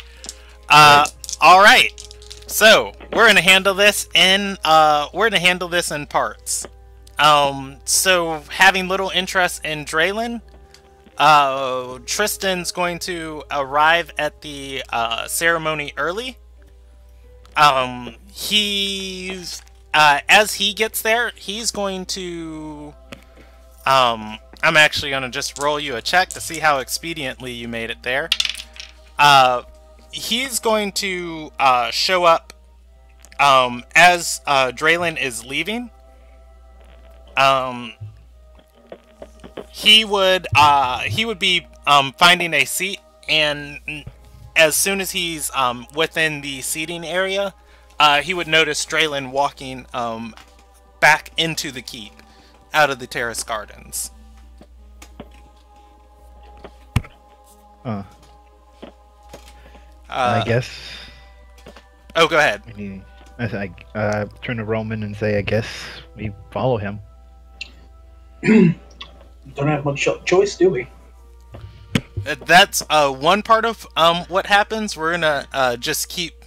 All right. So we're gonna handle this in parts. So having little interest in Draylin, Tristan's going to arrive at the ceremony early. As he gets there, he's going to I'm actually going to just roll you a check to see how expediently you made it there. He's going to show up as Draylin is leaving. He would be finding a seat, and as soon as he's within the seating area, he would notice Draylin walking back into the keep, out of the terrace gardens. I guess. Oh, go ahead. I turn to Roman and say, I guess we follow him. Don't have much choice, do we? That's one part of what happens. We're gonna just keep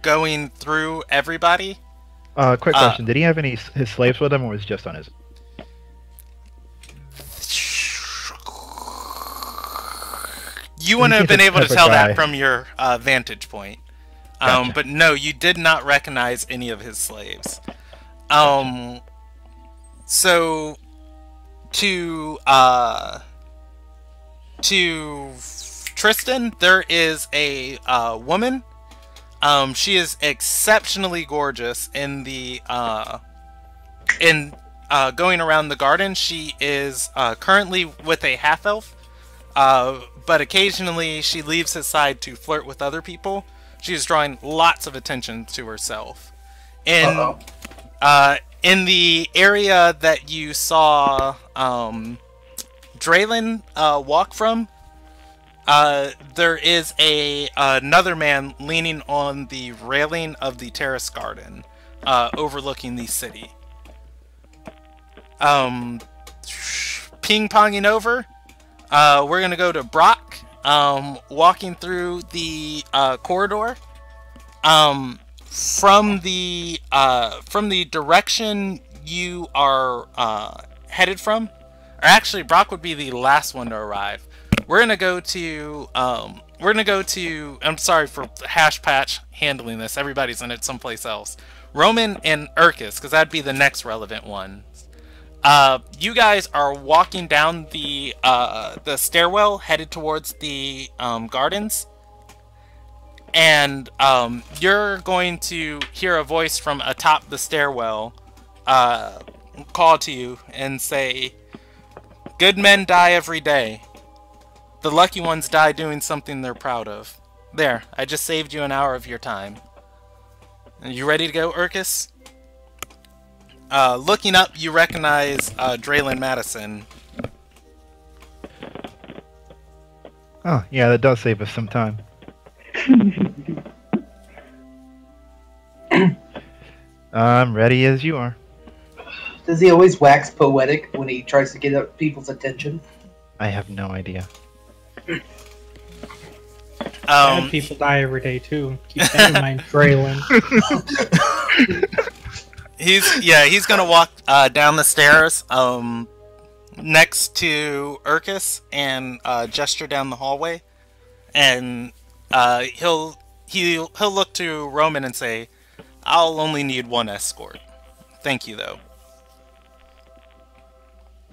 going through everybody. Quick question: did he have any his slaves with him, or was he just on his? You wouldn't have been able to tell that from your vantage point. Gotcha. But no, you did not recognize any of his slaves. So to Tristan, there is a woman. She is exceptionally gorgeous in the going around the garden. She is currently with a half-elf, but occasionally she leaves his side to flirt with other people. She is drawing lots of attention to herself. In the area that you saw Draylin walk from, there is another man leaning on the railing of the terrace garden, overlooking the city. Ping-ponging over, we're gonna go to Brock, walking through the corridor. From the direction you are headed from, or actually Brock would be the last one to arrive. We're gonna go to I'm sorry for Hash Patch handling this. Everybody's in it someplace else. Roman and Urkus, because that'd be the next relevant one. You guys are walking down the stairwell headed towards the gardens, and you're going to hear a voice from atop the stairwell call to you and say, "Good men die every day. The lucky ones die doing something they're proud of." There, I just saved you an hour of your time. Are you ready to go, Urkus? Looking up, you recognize Draylin Madison. Oh, yeah, that does save us some time. I'm ready as you are. Does he always wax poetic when he tries to get people's attention? I have no idea. People die every day too. Keep that in mind, Draylin. He's gonna walk down the stairs next to Urkus and gesture down the hallway, and he'll look to Roman and say, "I'll only need one escort. Thank you, though."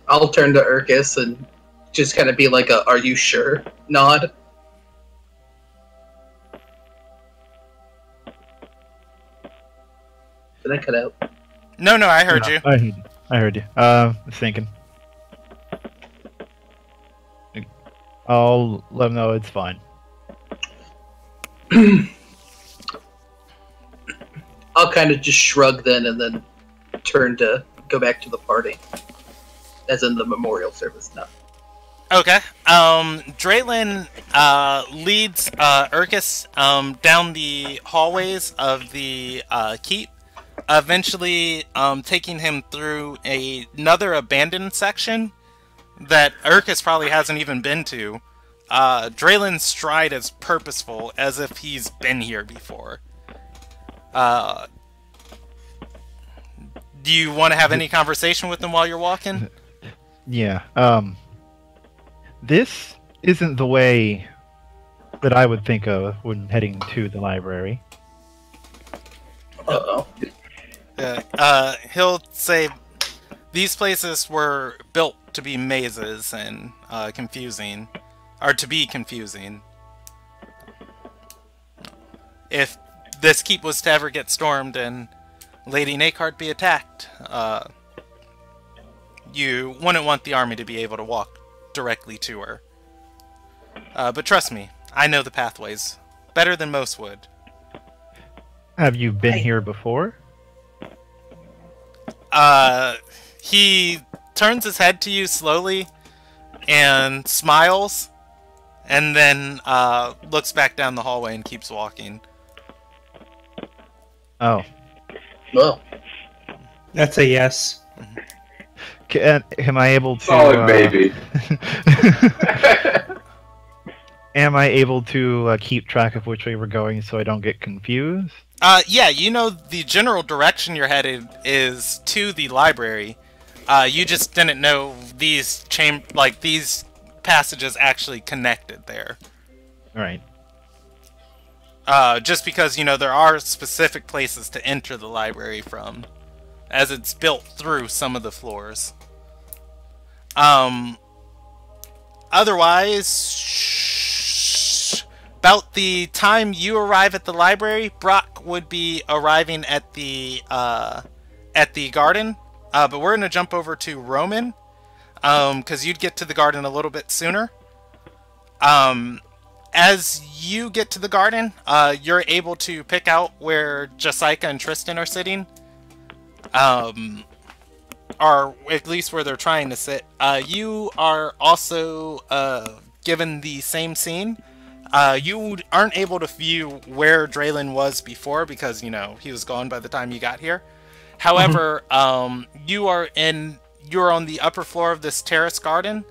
I'll turn to Urkus and just kind of be like a "Are you sure?" nod. Did I cut out? No, I heard you. I heard you. I was thinking. I'll let him know it's fine. I'll kind of just shrug then, and then turn to go back to the party, as in the memorial service now. Okay. Draylin leads Urkus down the hallways of the keep, eventually taking him through another abandoned section that Urkus probably hasn't even been to. Draylin's stride is purposeful, as if he's been here before. Do you want to have any conversation with him while you're walking? Yeah. This isn't the way that I would think of when heading to the library. Uh-oh. He'll say, "These places were built to be mazes and confusing, or to be confusing. If this keep was to ever get stormed and Lady Nakart be attacked, you wouldn't want the army to be able to walk directly to her. But trust me, I know the pathways better than most would." Have you been here before? He turns his head to you slowly and smiles and then looks back down the hallway and keeps walking. Oh. Well, That's a yes. Am I able to... Solid baby. Am I able to keep track of which way we're going so I don't get confused? Yeah, you know the general direction you're headed is to the library. You just didn't know these these passages actually connected there. Alright. Just because, you know, there are specific places to enter the library from, as it's built through some of the floors. Otherwise, about the time you arrive at the library, Brock would be arriving at the garden. But we're going to jump over to Roman, because you'd get to the garden a little bit sooner. As you get to the garden, you're able to pick out where Jessica and Tristan are sitting. Or at least where they're trying to sit. You are also given the same scene. You aren't able to view where Draylin was before because, you know, he was gone by the time you got here. However, you're on the upper floor of this terrace garden.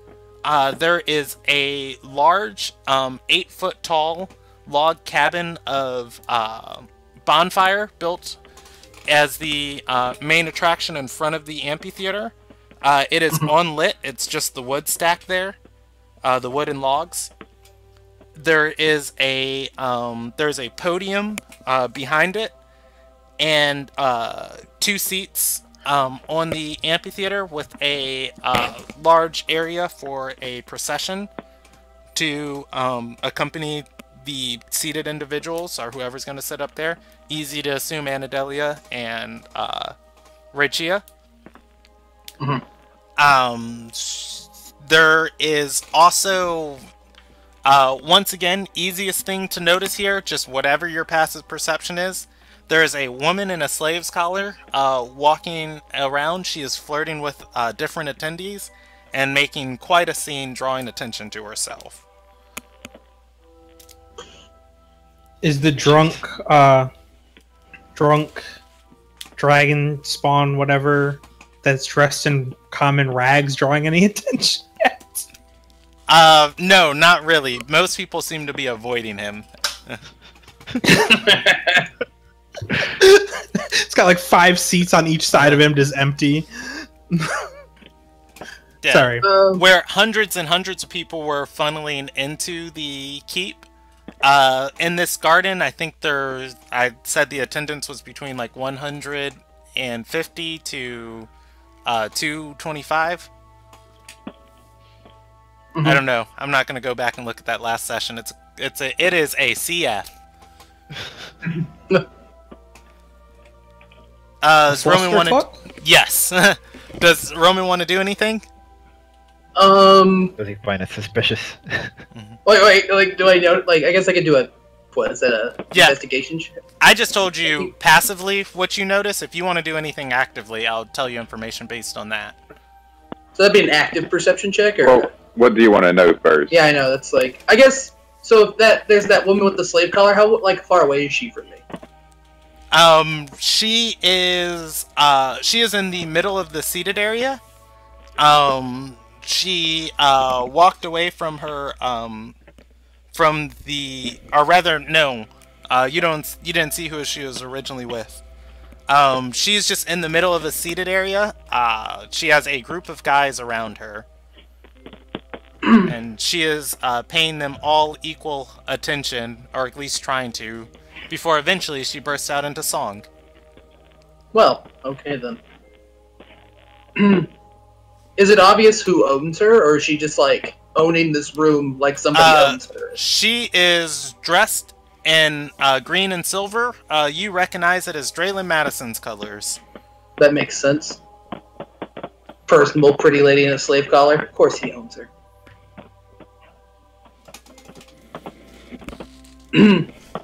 There is a large 8-foot tall log cabin of bonfire built as the main attraction in front of the amphitheater. It is unlit. It's just the wood stacked there, the wood and logs. There is there's a podium behind it, and 2 seats on the amphitheater with a large area for a procession to accompany the seated individuals or whoever's going to sit up there. Easy to assume Anadelia and Rachia. There is also, once again, easiest thing to notice here, just whatever your passive perception is, there is a woman in a slave's collar walking around. She is flirting with different attendees and making quite a scene, drawing attention to herself. Is the drunk dragon spawn, whatever, that's dressed in common rags, drawing any attention yet? No, not really. Most people seem to be avoiding him. It's got like 5 seats on each side of him, just empty. Yeah. Sorry. Where hundreds and hundreds of people were funneling into the keep, in this garden, I think I said the attendance was between like 150 to 225. I don't know. I'm not going to go back and look at that last session. It is a CF. Does Roman want to? Yes. Does Roman want to do anything? Does he find it suspicious? Wait, like, do I know? Like, I guess I could do a, what is that, investigation check? I just told you passively what you notice. If you want to do anything actively, I'll tell you information based on that. So that'd be an active perception check, or? Well, what do you want to know first? Yeah, I know. That's like, I guess. So if there's that woman with the slave collar. How far away is she from me? She is in the middle of the seated area. She walked away from her from the, or rather, no, you didn't see who she was originally with. She's just in the middle of a seated area. She has a group of guys around her, and she is paying them all equal attention, or at least trying to, before eventually she bursts out into song. Well, okay then. Is it obvious who owns her, or is she just like owning this room like somebody owns her? She is dressed in green and silver. You recognize it as Draylin Madison's colors. That makes sense. Personable, pretty lady in a slave collar. Of course he owns her.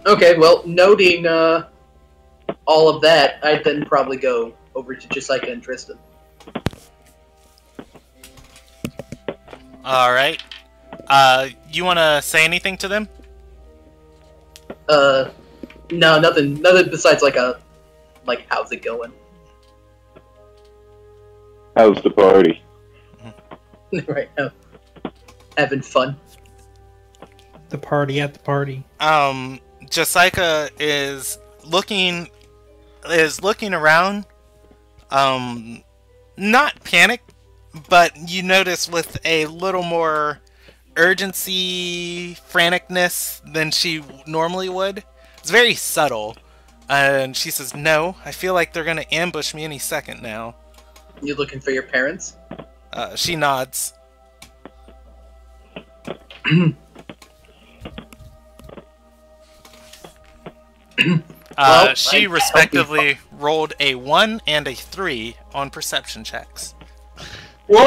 Okay, well, noting all of that, I'd then probably go over to Jessica and Tristan. Alright. You want to say anything to them? No, nothing besides like how's it going? How's the party? Right now, having fun. The party at the party. Jessica is looking around. Not panicked, but you notice with a little more urgency, franticness than she normally would. It's very subtle. And she says, "No, I feel like they're gonna ambush me any second now." You looking for your parents? She nods. Well, she respectively rolled a 1 and a 3 on perception checks. What?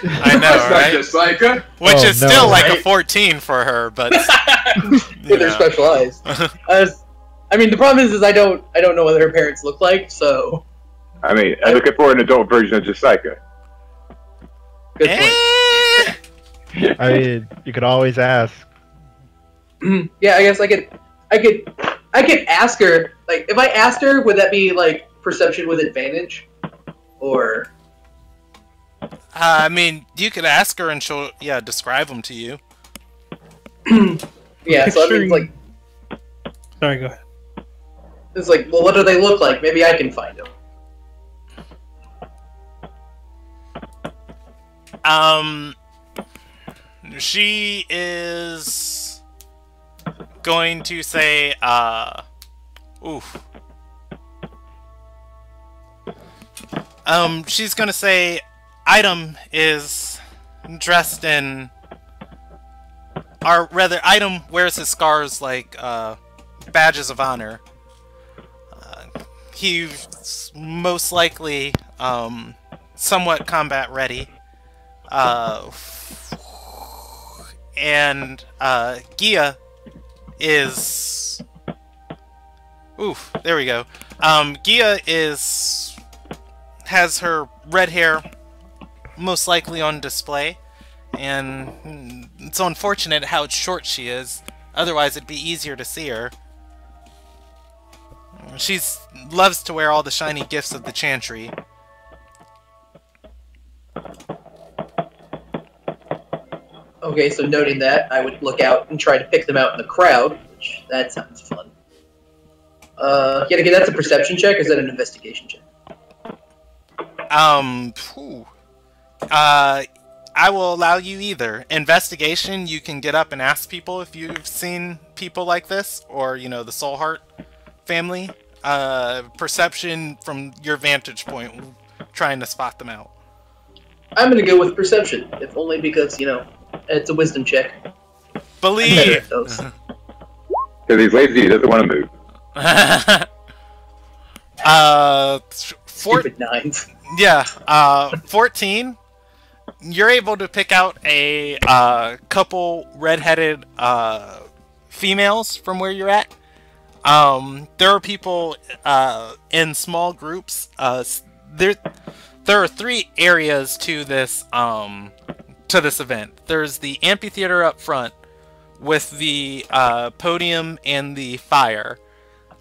I know, That's right? not just like a... Which is no, still like a right? 14 for her, but With their special eyes. I mean, the problem is I don't know what her parents look like, so I mean, I'm looking for an adult version of Jessica. good point. I mean, you could always ask. Yeah, I guess I could ask her. Like, if I asked her, would that be like perception with advantage, or? I mean, you could ask her and she'll describe them to you. Yeah, so I mean, it's like, Sorry, go ahead. it's like, well, what do they look like? Maybe I can find them. She is going to say, oof. She's gonna say, item is dressed in, or rather, item wears his scars like, badges of honor. He's most likely, somewhat combat ready. And Gia is... Oof, there we go. Gia has her red hair most likely on display, and it's unfortunate how short she is. Otherwise, it'd be easier to see her. She loves to wear all the shiny gifts of the Chantry. Okay, so noting that, I would look out and try to pick them out in the crowd, which, that sounds fun. Yet again, that's a perception check, or is that an investigation check? I will allow you either. Investigation, you can get up and ask people if you've seen people like this, or, you know, the Soul Heart family. Perception, from your vantage point, trying to spot them out. I'm gonna go with perception, if only because, you know, it's a wisdom check. Believe! Because he's lazy, he doesn't want to move. Stupid nines. Yeah, 14. You're able to pick out a couple redheaded females from where you're at. There are people in small groups. There are 3 areas to this event. There's the amphitheater up front with the podium and the fire.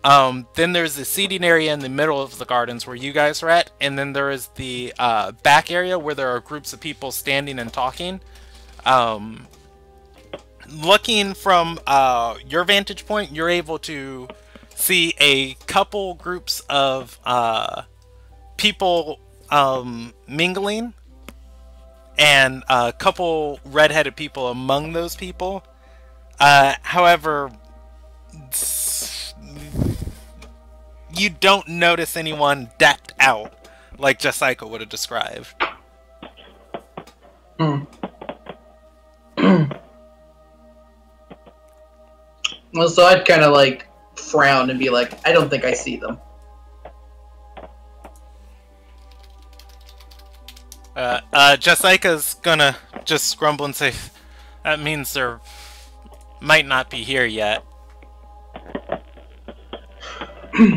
Then there's the seating area in the middle of the gardens where you guys are at, and then there is the back area where there are groups of people standing and talking. Looking from your vantage point, you're able to see a couple groups of people mingling, and a couple redheaded people among those people. However, you don't notice anyone decked out like Jessica would have described. Well, so I'd kind of like frown and be like, I don't think I see them. Jessica's gonna just grumble and say, that means they're might not be here yet.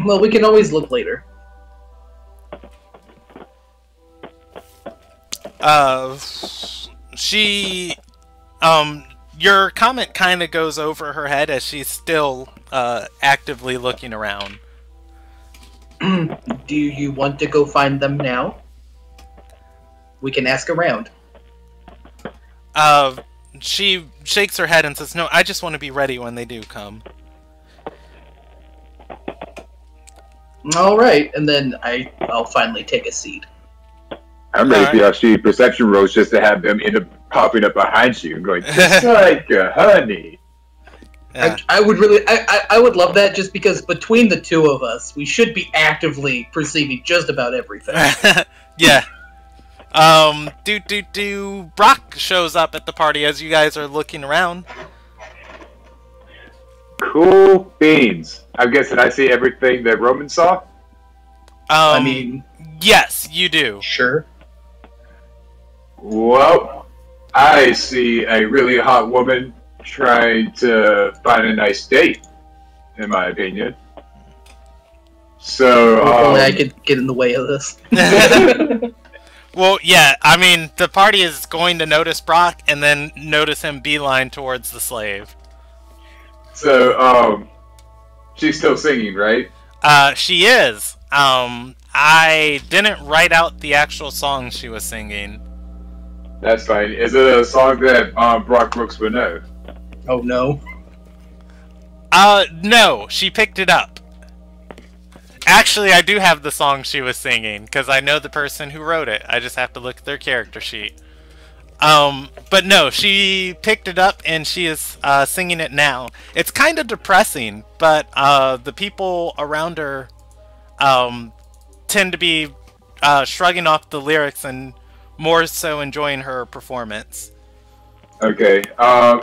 Well, we can always look later. She Your comment kind of goes over her head as she's still actively looking around. Do you want to go find them now? We can ask around. She shakes her head and says, "No, I just want to be ready when they do come." All right, and then I'll finally take a seat. I'm ready for y'all perception rolls just to have them end up popping up behind you and going, just like honey. Yeah. I would really, I would love that just because between the two of us, we should be actively perceiving just about everything. Yeah. Brock shows up at the party as you guys are looking around. Cool beans. I'm guessing I see everything that Roman saw? I mean... Yes, you do. Sure. Well, I see a really hot woman trying to find a nice date, in my opinion. So, only I could get in the way of this. Well, yeah, I mean, the party is going to notice Brock and then notice him beeline towards the slave. So, she's still singing, right? She is. I didn't write out the actual song she was singing. That's fine. Is it a song that Brock Brooks would know? Oh, no. No, she picked it up. Actually, I do have the song she was singing, because I know the person who wrote it. I just have to look at their character sheet. But no, she picked it up and she is singing it now. It's kind of depressing, but the people around her tend to be shrugging off the lyrics and more so enjoying her performance. Okay.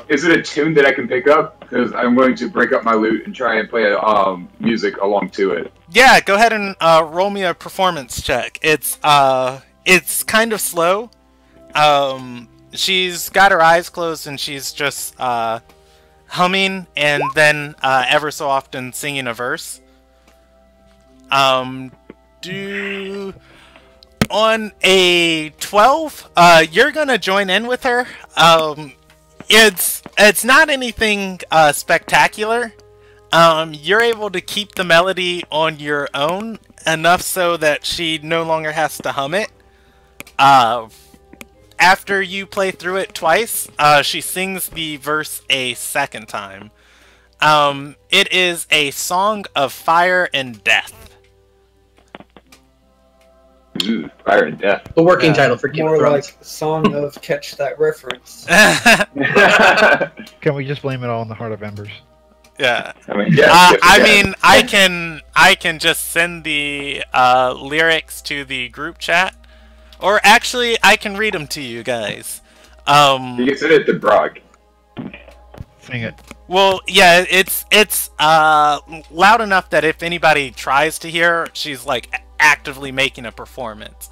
Is it a tune that I can pick up? Because I'm going to break up my lute and try and play music along to it. Yeah, go ahead and roll me a performance check. It's kind of slow. She's got her eyes closed and she's just humming and then ever so often singing a verse. On a 12, you're gonna join in with her. It's not anything spectacular. You're able to keep the melody on your own enough so that she no longer has to hum it. After you play through it twice, she sings the verse a second time. It is a song of fire and death. Ooh, fire and death. The working title for Game of More Thrones. like Song of Catch That Reference. Can we just blame it all on the Heart of Embers? Yeah. I mean, yeah, I mean, I can just send the lyrics to the group chat, or actually, I can read them to you guys. You can send it to Brock. Sing it. Well, yeah, it's loud enough that if anybody tries to hear, she's like actively making a performance.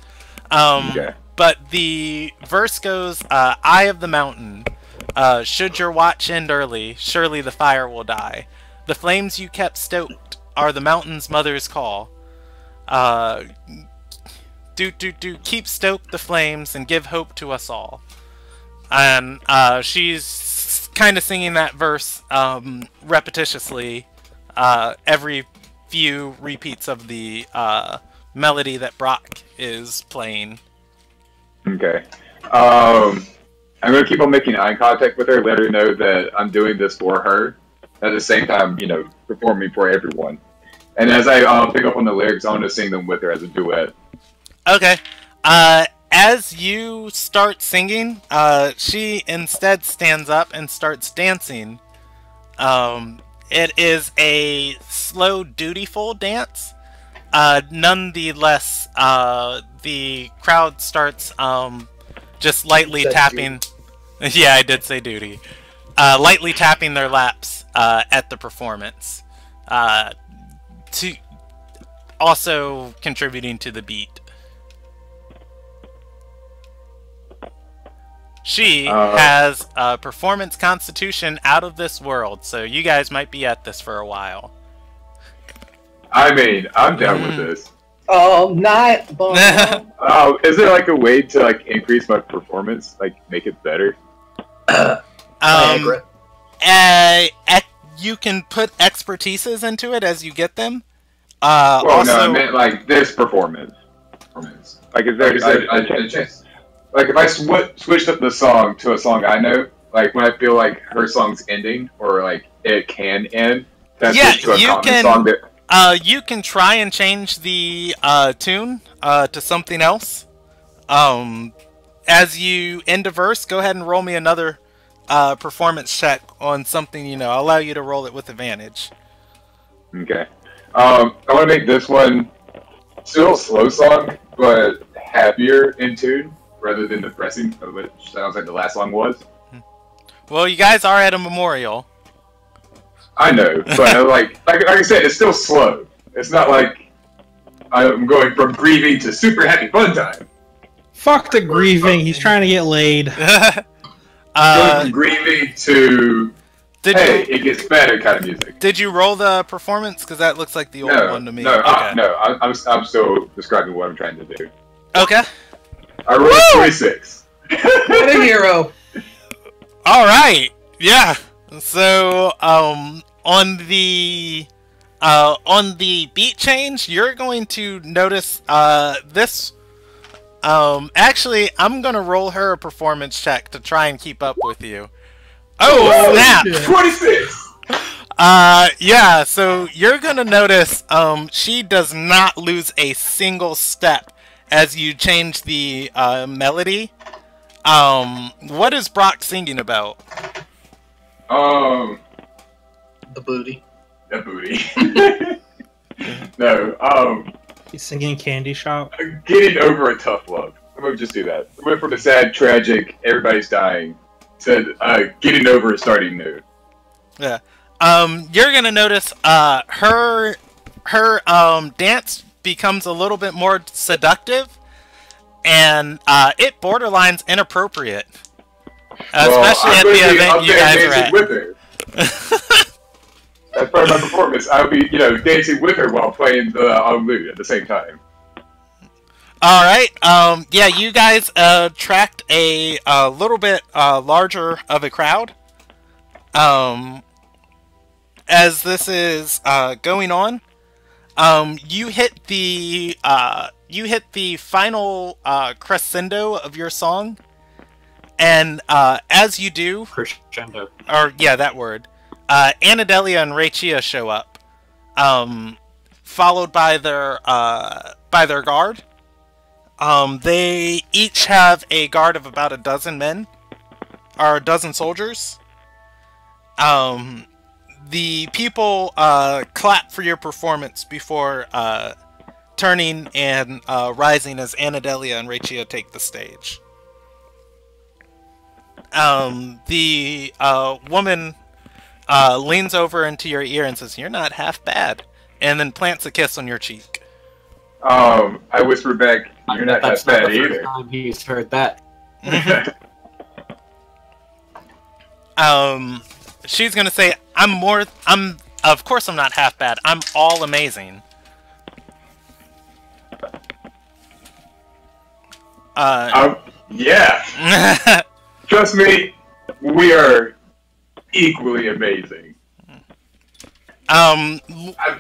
Okay. But the verse goes, "Eye of the mountain, should your watch end early, surely the fire will die. The flames you kept stoked are the mountain's mother's call. Keep stoked the flames and give hope to us all." And she's kind of singing that verse repetitiously every few repeats of the melody that Brock is playing. Okay. I'm going to keep on making eye contact with her, let her know that I'm doing this for her. At the same time, you know, performing for everyone. And as I pick up on the lyrics, I want to sing them with her as a duet. Okay. As you start singing, she instead stands up and starts dancing. It is a slow, dutiful dance. Nonetheless, the crowd starts just lightly tapping. Yeah, I did say duty. Lightly tapping their laps at the performance, to also contributing to the beat. She has a performance constitution out of this world, so you guys might be at this for a while. I mean, I'm down with this. All night long. Is there like a way to like increase my performance, like make it better? Viagra. You can put expertises into it as you get them. Well, also, no, I meant like this performance. Like, is there a chance? Like, if I switched up the song to a song I know, like when I feel like her song's ending or like it can end, that's to a common song that. You can try and change the tune to something else. As you end a verse, go ahead and roll me another performance check on something you know. I'll allow you to roll it with advantage. Okay. I want to make this one still a slow song, but happier in tune rather than depressing, which sounds like the last song was. Well, you guys are at a memorial. I know, but like I said, it's still slow. It's not like I'm going from grieving to super happy fun time. Fuck the grieving. He's trying to get laid. Going from grieving to it gets better kind of music. Did you roll the performance? Because that looks like the old one to me. No, okay. I'm still describing what I'm trying to do. Okay. I rolled 26. What a hero! All right. Yeah. So, on the beat change, you're going to notice this. Actually, I'm gonna roll her a performance check to try and keep up with you. Oh snap! 26. Yeah. So you're gonna notice, she does not lose a single step as you change the melody. What is Brock singing about? The booty. The booty. No, He's singing Candy Shop. getting over a tough love. I'm gonna just do that. I went from the sad, tragic, everybody's dying, to getting over and starting new. Yeah. You're gonna notice her dance becomes a little bit more seductive, and it borderlines inappropriate. Especially at the event you guys are at. With her. As part of my performance, I'll be, dancing with her while playing the lute at the same time. All right. Yeah, you guys attract a little bit larger of a crowd. As this is going on, you hit the final crescendo of your song, and as you do, Crescendo. or yeah, that word. Anadelia and Rachia show up, followed by their guard. They each have a guard of about a dozen men, or a dozen soldiers. The people clap for your performance before turning and rising as Anadelia and Rachia take the stage. The woman leans over into your ear and says, "You're not half bad," and then plants a kiss on your cheek. I whisper back, "You're not half bad either." Time he's heard that. She's gonna say, of course I'm not half bad. I'm all amazing." Yeah. Trust me, we are equally amazing. I'm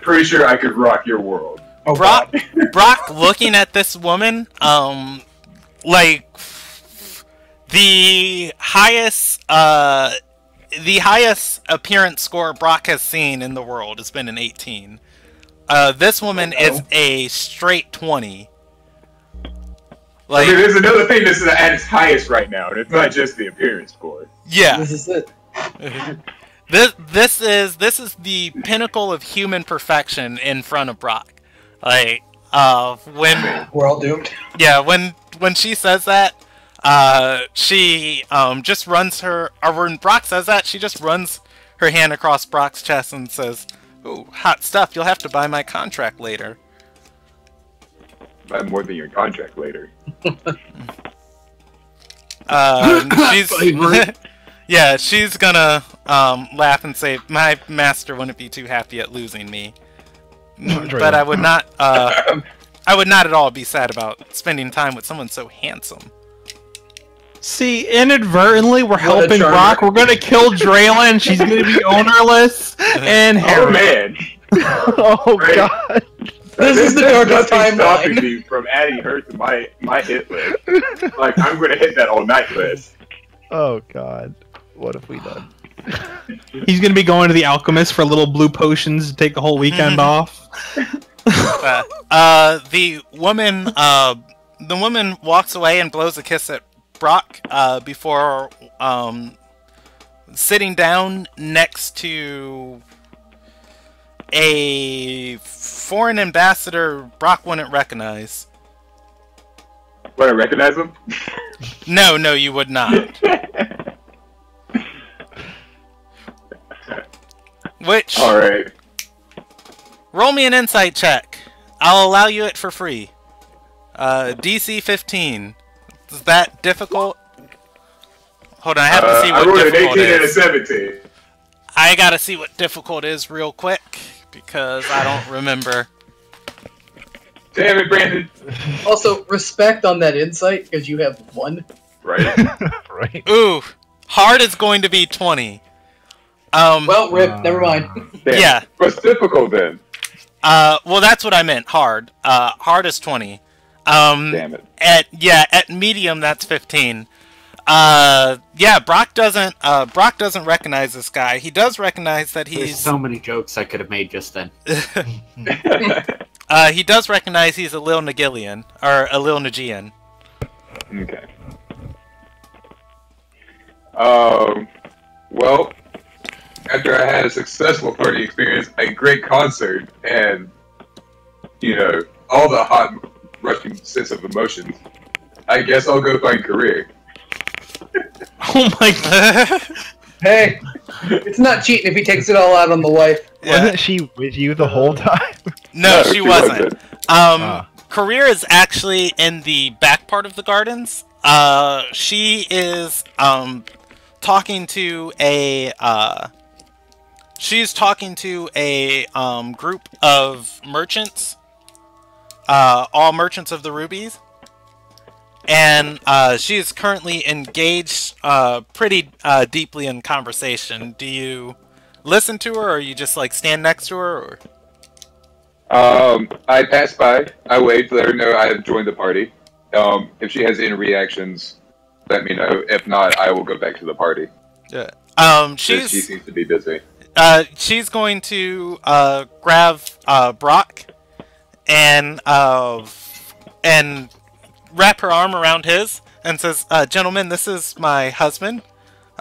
pretty sure I could rock your world. Oh, Brock looking at this woman, like the highest appearance score Brock has seen in the world has been an 18. This woman is a straight 20. Like, I mean, there's another thing that's at its highest right now, and it's not just the appearance score. Yeah. This is it. This is the pinnacle of human perfection in front of Brock. Like, when we're all doomed. Yeah, when she says that, she just runs her. Or when Brock says that, she just runs her hand across Brock's chest and says, "Ooh, hot stuff! You'll have to buy my contract later." Buy more than your contract later. She's gonna laugh and say, "My master wouldn't be too happy at losing me, but I would not at all be sad about spending time with someone so handsome." See, inadvertently, we're What a helping charmer. Brock. We're gonna kill Draylen. She's gonna be ownerless. And Oh Harry. man! Oh Right. god. This is the There's darkest nothing stopping timeline. me from adding her to my hit list. Like I'm gonna hit that all night list. Oh god. What have we done? He's gonna be going to the alchemist for little blue potions to take the whole weekend off. The woman walks away and blows a kiss at Brock before sitting down next to a foreign ambassador Brock wouldn't recognize. Would I recognize him? No, you would not. Which, All right. roll me an insight check. I'll allow you it for free. DC 15. Is that difficult? Hold on, I have to see I what rolled an difficult 18 and a is. 17. I gotta see what difficult is real quick, because I don't remember. Damn it, Brandon. Also, respect on that insight, because you have 1. Right. Right. Ooh, hard is going to be 20. Well, rip, never mind. Damn. Yeah. What's difficult then? Well, that's what I meant. Hard. Hard is 20. Damn it. At medium, that's 15. Brock doesn't recognize this guy. He does recognize that There's he's. so many jokes I could have made just then. He does recognize he's a Lil Nagillian or a Lil Nagian. Okay. Well, after I had a successful party experience, a great concert, and all the hot rushing sense of emotions, I guess I'll go find career. Oh my god. Hey, it's not cheating if he takes it all out on the wife. Wasn't she with you the whole time? No, she wasn't. Ah. Career is actually in the back part of the gardens. She is talking to a group of merchants, all merchants of the rubies, and she is currently engaged pretty deeply in conversation. Do you listen to her, or you just like stand next to her? Or? I pass by. I wave to let her know I have joined the party. If she has any reactions, let me know. If not, I will go back to the party. Yeah. 'Cause She's she seems to be busy. she's going to grab Brock and wrap her arm around his and says, "Gentlemen, this is my husband,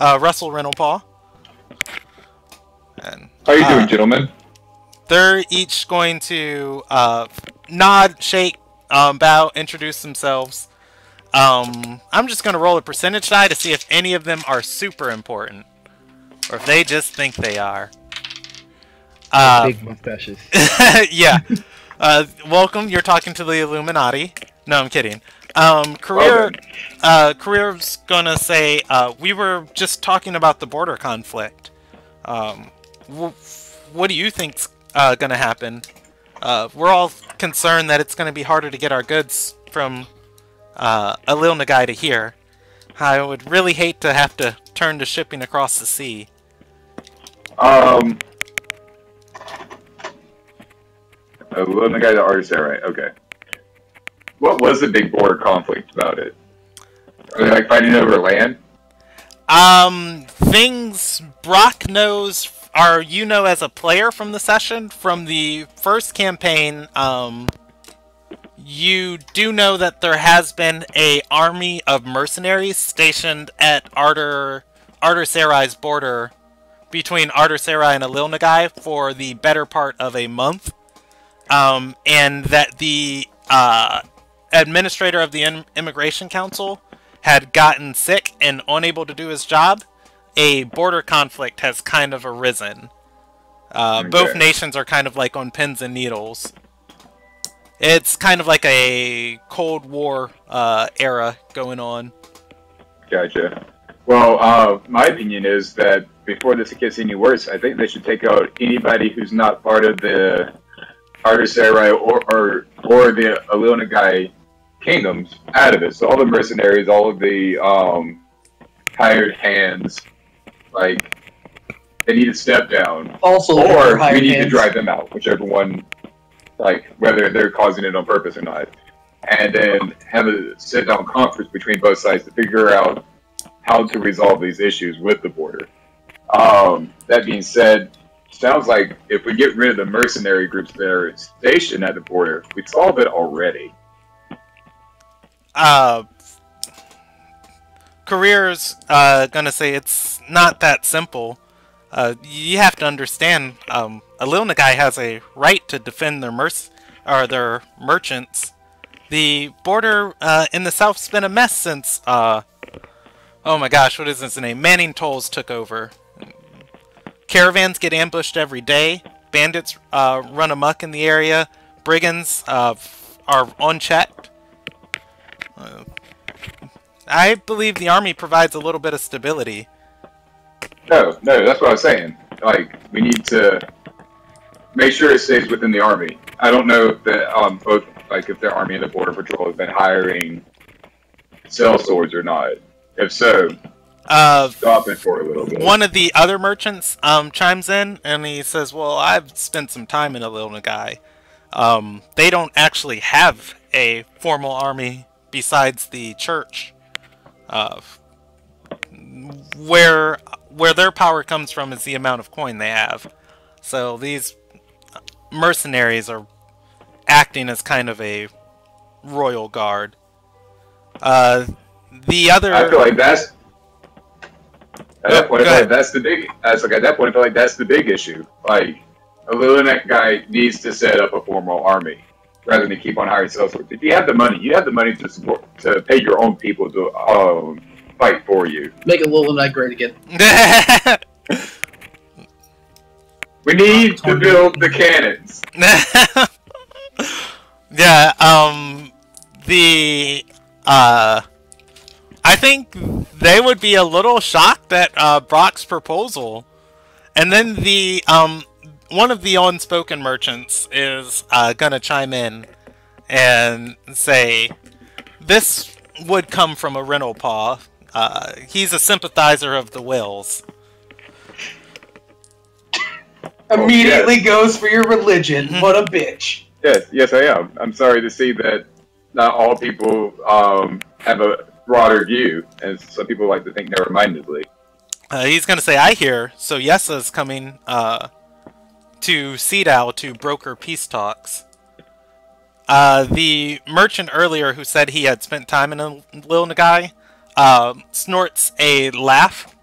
Russell Reynoldpaw." And How are you doing, gentlemen? they're each going to nod, shake, bow, introduce themselves. I'm just going to roll a percentage die to see if any of them are super important, or if they just think they are. Big mustaches. Yeah. Welcome. You're talking to the Illuminati. No, I'm kidding. Career's gonna say, we were just talking about the border conflict. What do you think's gonna happen? We're all concerned that it's gonna be harder to get our goods from a Lil Nagai to here. I would really hate to have to turn to shipping across the sea. The guy, the artist there, right? Okay. What was the big border conflict about it? Are they like fighting over land? Things Brock knows, or you know as a player from the session, from the first campaign, you do know that there has been a army of mercenaries stationed at Artur Sarai's border between Artur Sarai and Alil Nagai for the better part of a month. And that the administrator of the Immigration Council had gotten sick and unable to do his job. A border conflict has kind of arisen. Both nations are kind of like on pins and needles. It's kind of like a Cold War era going on. Gotcha. Well, my opinion is that before this gets any worse, I think they should take out anybody who's not part of the Artur Sarai or the Alil Nagai kingdoms out of it. So all the mercenaries, all of the hired hands, like they need to step down. Also, Or we hired need to hands. drive them out, whichever one, like whether they're causing it on purpose or not. And then have a sit-down conference between both sides to figure out how to resolve these issues with the border. That being said, sounds like if we get rid of the mercenary groups that are stationed at the border, we'd solve it already. Career's gonna say it's not that simple. You have to understand, a Lilnagai has a right to defend their their merchants. The border in the south's been a mess since oh my gosh, what is his name? Manning Tolls took over. Caravans get ambushed every day. Bandits run amok in the area. Brigands are unchecked. I believe the army provides a little bit of stability. No, that's what I was saying. Like, we need to make sure it stays within the army. I don't know if the both, like, if the army and the border patrol have been hiring sellswords or not. If so, stop it for a little bit. One of the other merchants chimes in and he says, "Well, I've spent some time in Ilderon. They don't actually have a formal army besides the church. Where their power comes from is the amount of coin they have. So these mercenaries are acting as kind of a royal guard." The other, I feel like that's at that point. That's the big. At that point, I feel like that's the big issue. Like, a Lilanek guy needs to set up a formal army rather than keep on hiring sellswords. If you have the money, to pay your own people to fight for you. Make a Lilanek great again. We need to build the cannons. Yeah. I think they would be a little shocked at Brock's proposal, and then the one of the unspoken merchants is gonna chime in and say, "This would come from a rental paw. He's a sympathizer of the Wills." Immediately goes for your religion. What a bitch. Yes, I am. I'm sorry to see that not all people have a broader view, and some people like to think narrow-mindedly. He's going to say, "I hear, so Yessa's coming to Cedal to broker peace talks." The merchant earlier who said he had spent time in Lilnagai snorts a laugh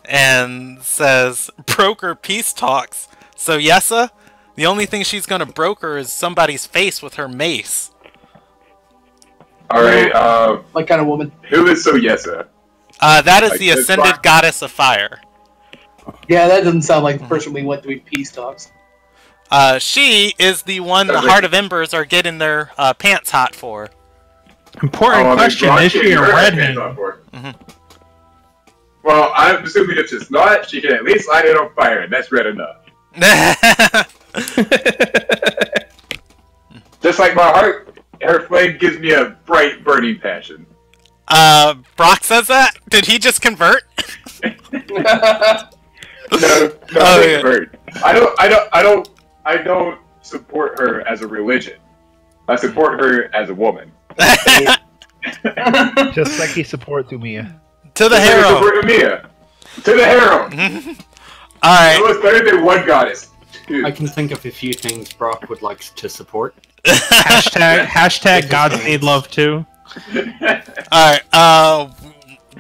and says, "Broker peace talks? So Yessa, the only thing she's going to broker is somebody's face with her mace." Alright, What kind of woman? who is so Yessa? That is the Ascended Goddess of Fire. Yeah, that doesn't sound like the person we went to peace talks. She is the one the Heart of Embers are getting their pants hot for. Important question, is she a redman? Well, I'm assuming if she's not, she can at least light it on fire, and that's red enough. Just like my heart, her flame gives me a bright, burning passion. Brock says that? Did he just convert? No, yeah. convert. I don't support her as a religion. I support her as a woman. Just like he supports Umiya. To the I harem. support Umiya. To the harem. Alright. It was better than one goddess. Dude. I can think of a few things Brock would like to support. Hashtag God need love too. Alright,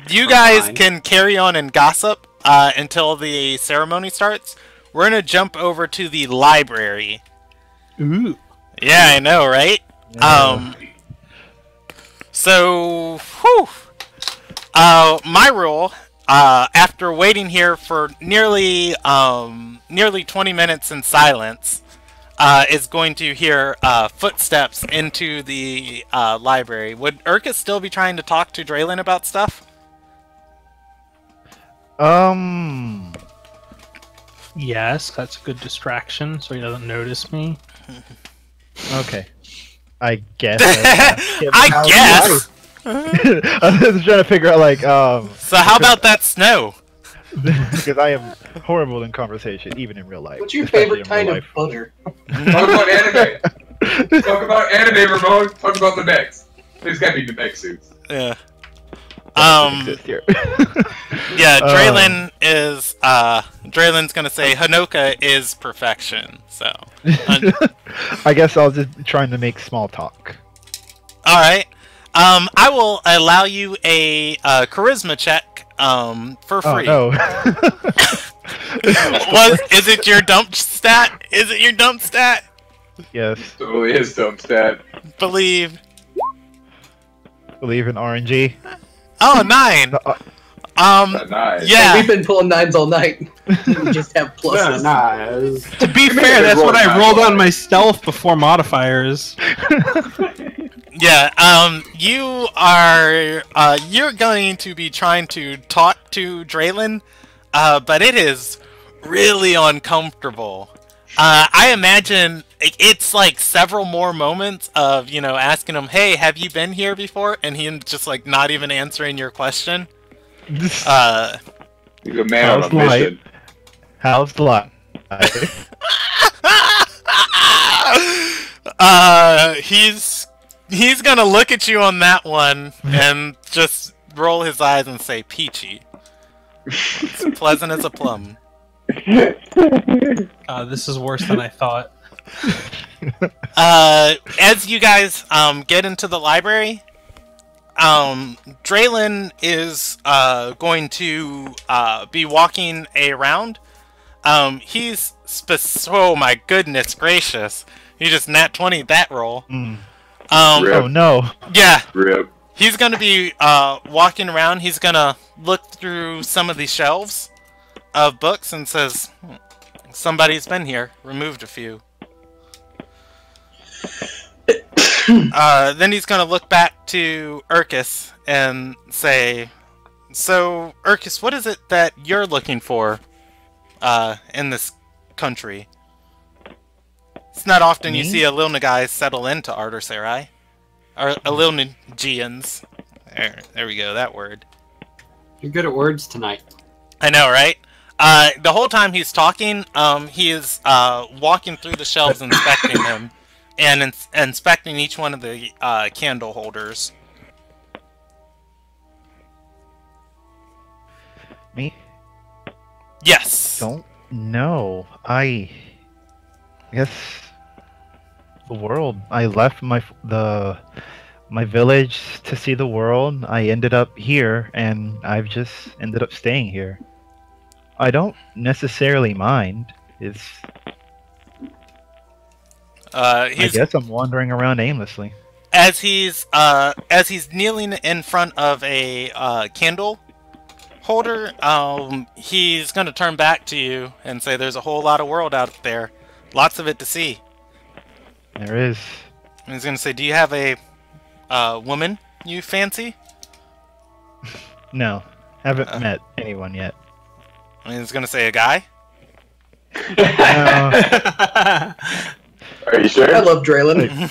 you guys can carry on and gossip until the ceremony starts. We're gonna jump over to the library. Ooh. Yeah, I know, right? Yeah. So, whew. My rule, after waiting here for nearly 20 minutes in silence, is going to hear footsteps into the library. Would Urkus still be trying to talk to Draylin about stuff? Yes, that's a good distraction, so he doesn't notice me. Okay. I guess. I guess. I'm just trying to figure out, like, So how about that snow? because I am horrible in conversation, even in real life. What's your especially favorite in real kind of life. butter? Talk about anime. Talk about anime, Ramon. Talk about the mechs. There's gotta be the mech suits. Yeah. Doesn't exist here. Yeah, Draylen's gonna say Hanoka is perfection. So. I guess I'll just trying to make small talk. All right. I will allow you a charisma check. For free. Oh no. Is it your dump stat? Is it your dump stat? Yes. Totally is dumb stat. Believe. Believe in RNG. Oh, 9. Nice. Yeah. We've been pulling 9s all night. We just have pluses. Nice. To be Come fair, here, that's roll what I nine, rolled roll on nine. my stealth before modifiers. Yeah. You are. You're going to be trying to talk to Draylen, but it is really uncomfortable. I imagine it's like several more moments of asking him, "Hey, have you been here before?" and he just like not even answering your question. He's a man on a How's life? mission. How's life? He's gonna look at you on that one and just roll his eyes and say, "Peachy." It's pleasant as a plum. This is worse than I thought. As you guys get into the library, Draylen is going to be walking around. Oh my goodness gracious! You just nat 20 that roll. Mm. Rip. Oh no. Yeah, Rip. he's gonna be walking around. He's gonna look through some of the shelves of books and says, "Somebody's been here. Removed a few." Then he's gonna look back to Urkus and say, "So, Urkus, what is it that you're looking for in this country? It's not often you Me? see Ililna guys settle into Ardersarai. Or Ililnagians. There we go, that word. You're good at words tonight. I know, right? The whole time he's talking, he is walking through the shelves, inspecting them, and inspecting each one of the candle holders. Me? Yes. Don't know. I guess the world. I left my village to see the world. I ended up here, and I've just ended up staying here. I don't necessarily mind. I guess I'm wandering around aimlessly. As he's kneeling in front of a candle holder, he's gonna turn back to you and say, "There's a whole lot of world out there, lots of it to see." There is. And he's gonna say, "Do you have a woman you fancy?" No, haven't met anyone yet. And he's gonna say, "A guy?" No, Are you sure? I love Draylen.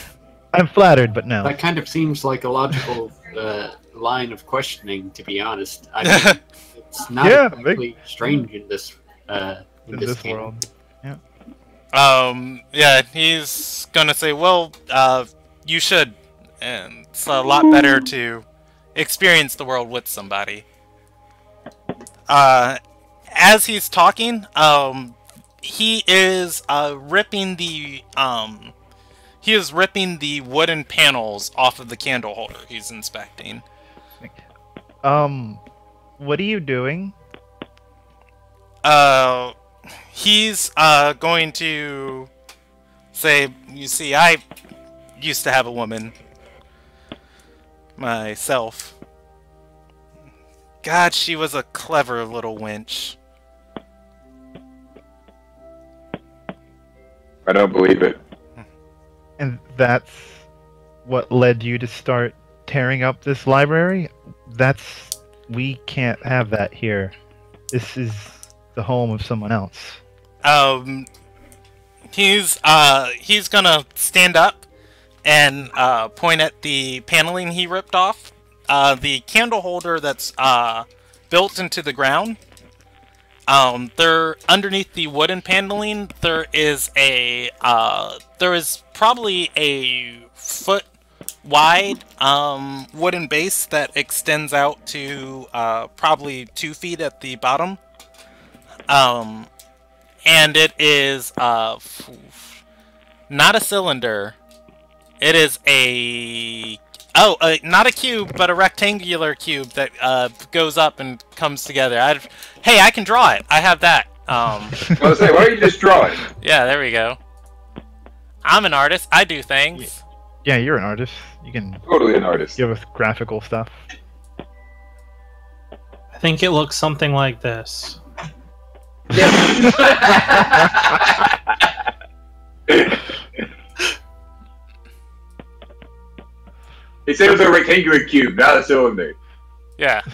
I'm flattered, but no. That kind of seems like a logical line of questioning, to be honest. I mean, it's not Yeah, exactly strange in this In this canon. world. Yeah, he's gonna say, "Well, you should. And it's a lot better to experience the world with somebody." As he's talking, he is ripping the wooden panels off of the candle holder he's inspecting. What are you doing? He's going to say, "You see, I used to have a woman myself. God, she was a clever little wench." I don't believe it. And that's what led you to start tearing up this library? We can't have that here. This is the home of someone else. He's gonna stand up and point at the paneling he ripped off. The candle holder that's built into the ground. There underneath the wooden paneling, there is probably a foot wide wooden base that extends out to probably 2 feet at the bottom. And it is not a cylinder. It is not a cube, but a rectangular cube that goes up and comes together. Hey, I can draw it. I have that. I was saying, why don't you just draw it? Yeah, there we go. I'm an artist. I do things. Yeah, you're an artist. You can Totally an artist. give us graphical stuff. I think it looks something like this. He said it was a rectangular cube, not a cylinder. Yeah. So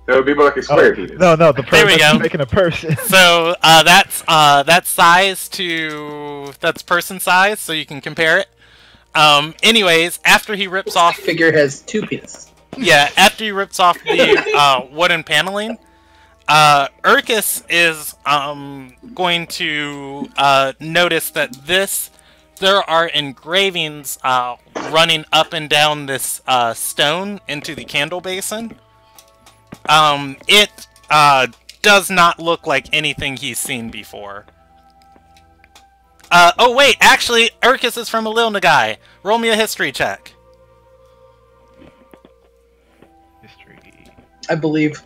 it would be more like a square penis. No, the There we person go. making a person. So that's size that's person size, so you can compare it. Anyways, after he rips off, Figure has 2 penises. yeah, after he rips off the wooden paneling, Urkus is going to notice that there are engravings running up and down this stone into the candle basin. It does not look like anything he's seen before. Oh wait, actually, Urkus is from Ililnagai. Roll me a history check. History. I believe.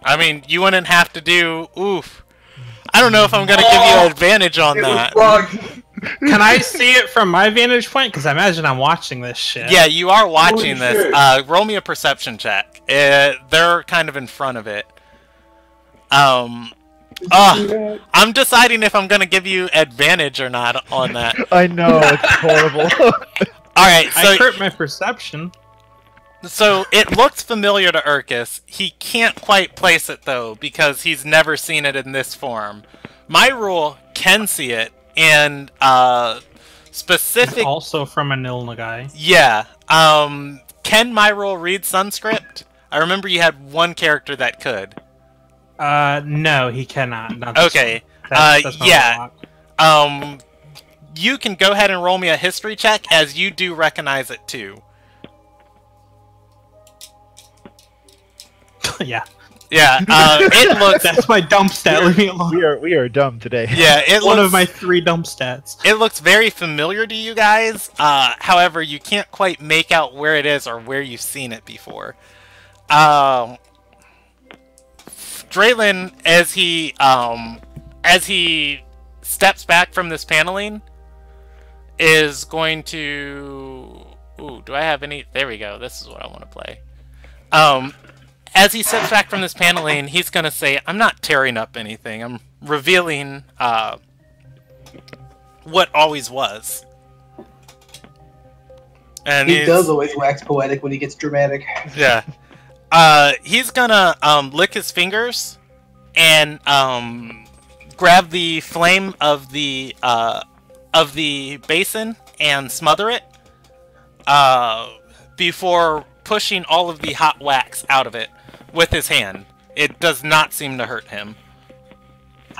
I mean, you wouldn't have to do... Oof. I don't know if I'm going to give you advantage on that. Can I see it from my vantage point? Because I imagine I'm watching this shit. Yeah, you are watching Holy this. shit. Roll me a perception check. They're kind of in front of it. I'm deciding if I'm going to give you advantage or not on that. I know, it's horrible. Alright, so... I hurt my perception. So, it looks familiar to Urkus. He can't quite place it, though, because he's never seen it in this form. My rule can see it, and, specific... It's also from a Ilderon. Yeah. Can my rule read Sunscript? I remember you had one character that could. No, he cannot. Not this Okay. one. That's not Yeah. unlocked. You can go ahead and roll me a history check, as you do recognize it, too. Yeah. Yeah, it looks... That's my dump stat. Leave me alone. we are dumb today. Yeah, it One looks... of my 3 dump stats. It looks very familiar to you guys. However, you can't quite make out where it is or where you've seen it before. Draylin, as he steps back from this paneling, is going to... Ooh, do I have any... There we go. This is what I want to play. As he steps back from this paneling, he's going to say, I'm not tearing up anything. I'm revealing what always was. And He does always wax poetic when he gets dramatic. Yeah. He's gonna lick his fingers and grab the flame of the basin and smother it before pushing all of the hot wax out of it with his hand. It does not seem to hurt him.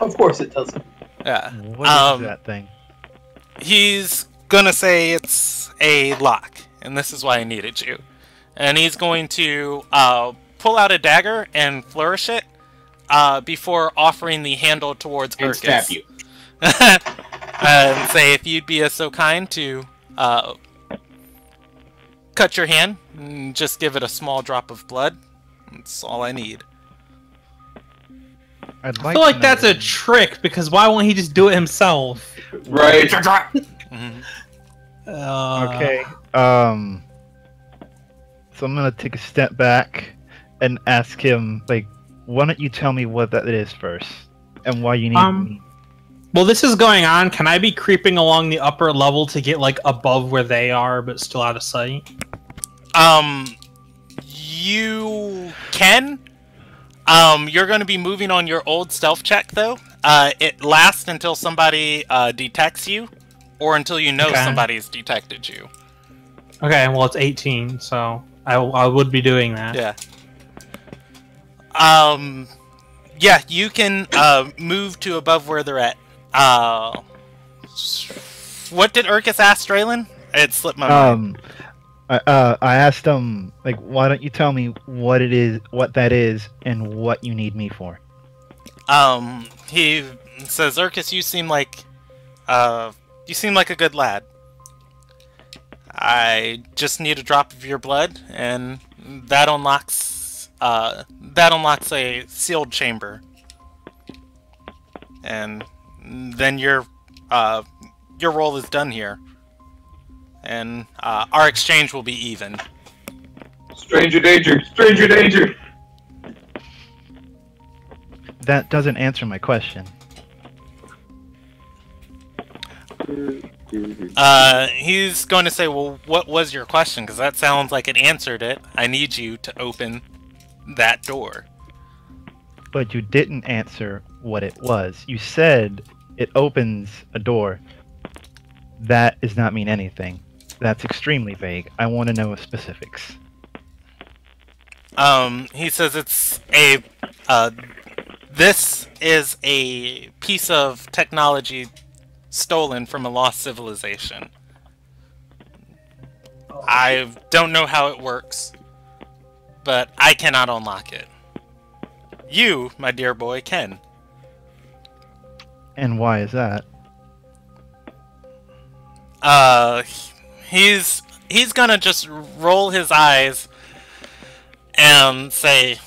Of course it doesn't. Yeah. What is that thing? He's gonna say it's a lock, and this is why I needed you. And he's going to pull out a dagger and flourish it before offering the handle towards And Urkus. stab you. And say, if you'd be so kind to cut your hand and just give it a small drop of blood. That's all I need. I'd I feel like that's a trick, because why won't he just do it himself? Right. Mhm. Okay. So I'm gonna take a step back and ask him, like, why don't you tell me what that is first, and why you need me? Well, this is going on. Can I be creeping along the upper level to get, like, above where they are, but still out of sight? You can. You're going to be moving on your old stealth check, though. It lasts until somebody detects you, or until you know Okay. somebody's detected you. Okay, well it's 18, so I would be doing that. Yeah. Yeah, you can move to above where they're at. What did Urkus ask Draylen? It slipped my mind. I asked him, like, why don't you tell me what it is, what that is, and what you need me for? He says, Urkus, you seem like a good lad. I just need a drop of your blood, and that unlocks a sealed chamber. And then your role is done here. And our exchange will be even. Stranger danger! Stranger danger! That doesn't answer my question. He's going to say, well, what was your question? Because that sounds like it answered it. I need you to open that door. But you didn't answer what it was. You said it opens a door. That does not mean anything. That's extremely vague. I want to know specifics. He says it's this is a piece of technology stolen from a lost civilization. I don't know how it works, but I cannot unlock it. You, my dear boy, can. And why is that? He's gonna just roll his eyes and say,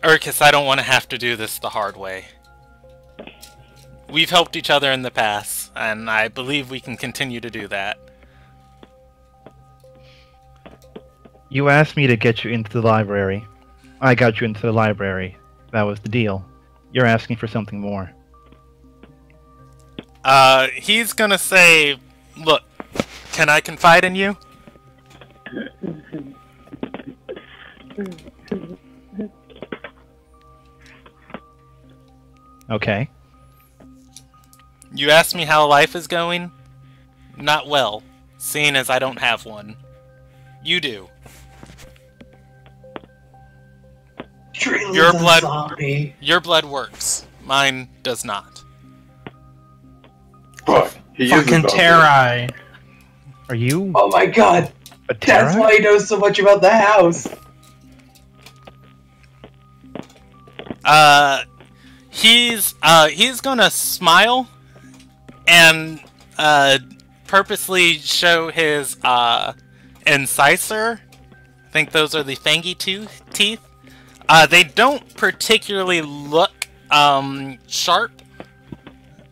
Urkus, I don't want to have to do this the hard way. We've helped each other in the past, and I believe we can continue to do that. You asked me to get you into the library. I got you into the library. That was the deal. You're asking for something more. He's gonna say, look, can I confide in you? Okay. You asked me how life is going? Not well, seeing as I don't have one. You do. Your blood works. Mine does not. Fuck. He is a Fucking zombie. Terrai. Are you Oh my god! a That's Terra? why he knows so much about the house! He's gonna smile and purposely show his incisor. I think those are the fangy teeth. They don't particularly look sharp.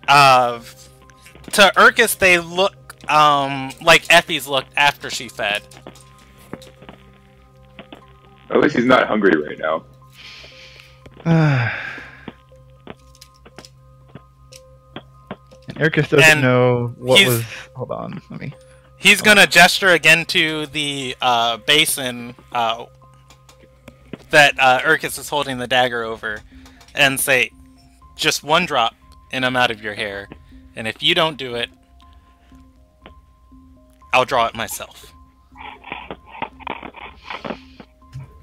To Urkus, they look like Effie's looked after she fed. At least he's not hungry right now. And Erkus doesn't And know what he's- was. Hold on, let me. He's gonna gesture again to the basin that Urkus is holding the dagger over, and say, "Just one drop, and I'm out of your hair. And if you don't do it, I'll draw it myself."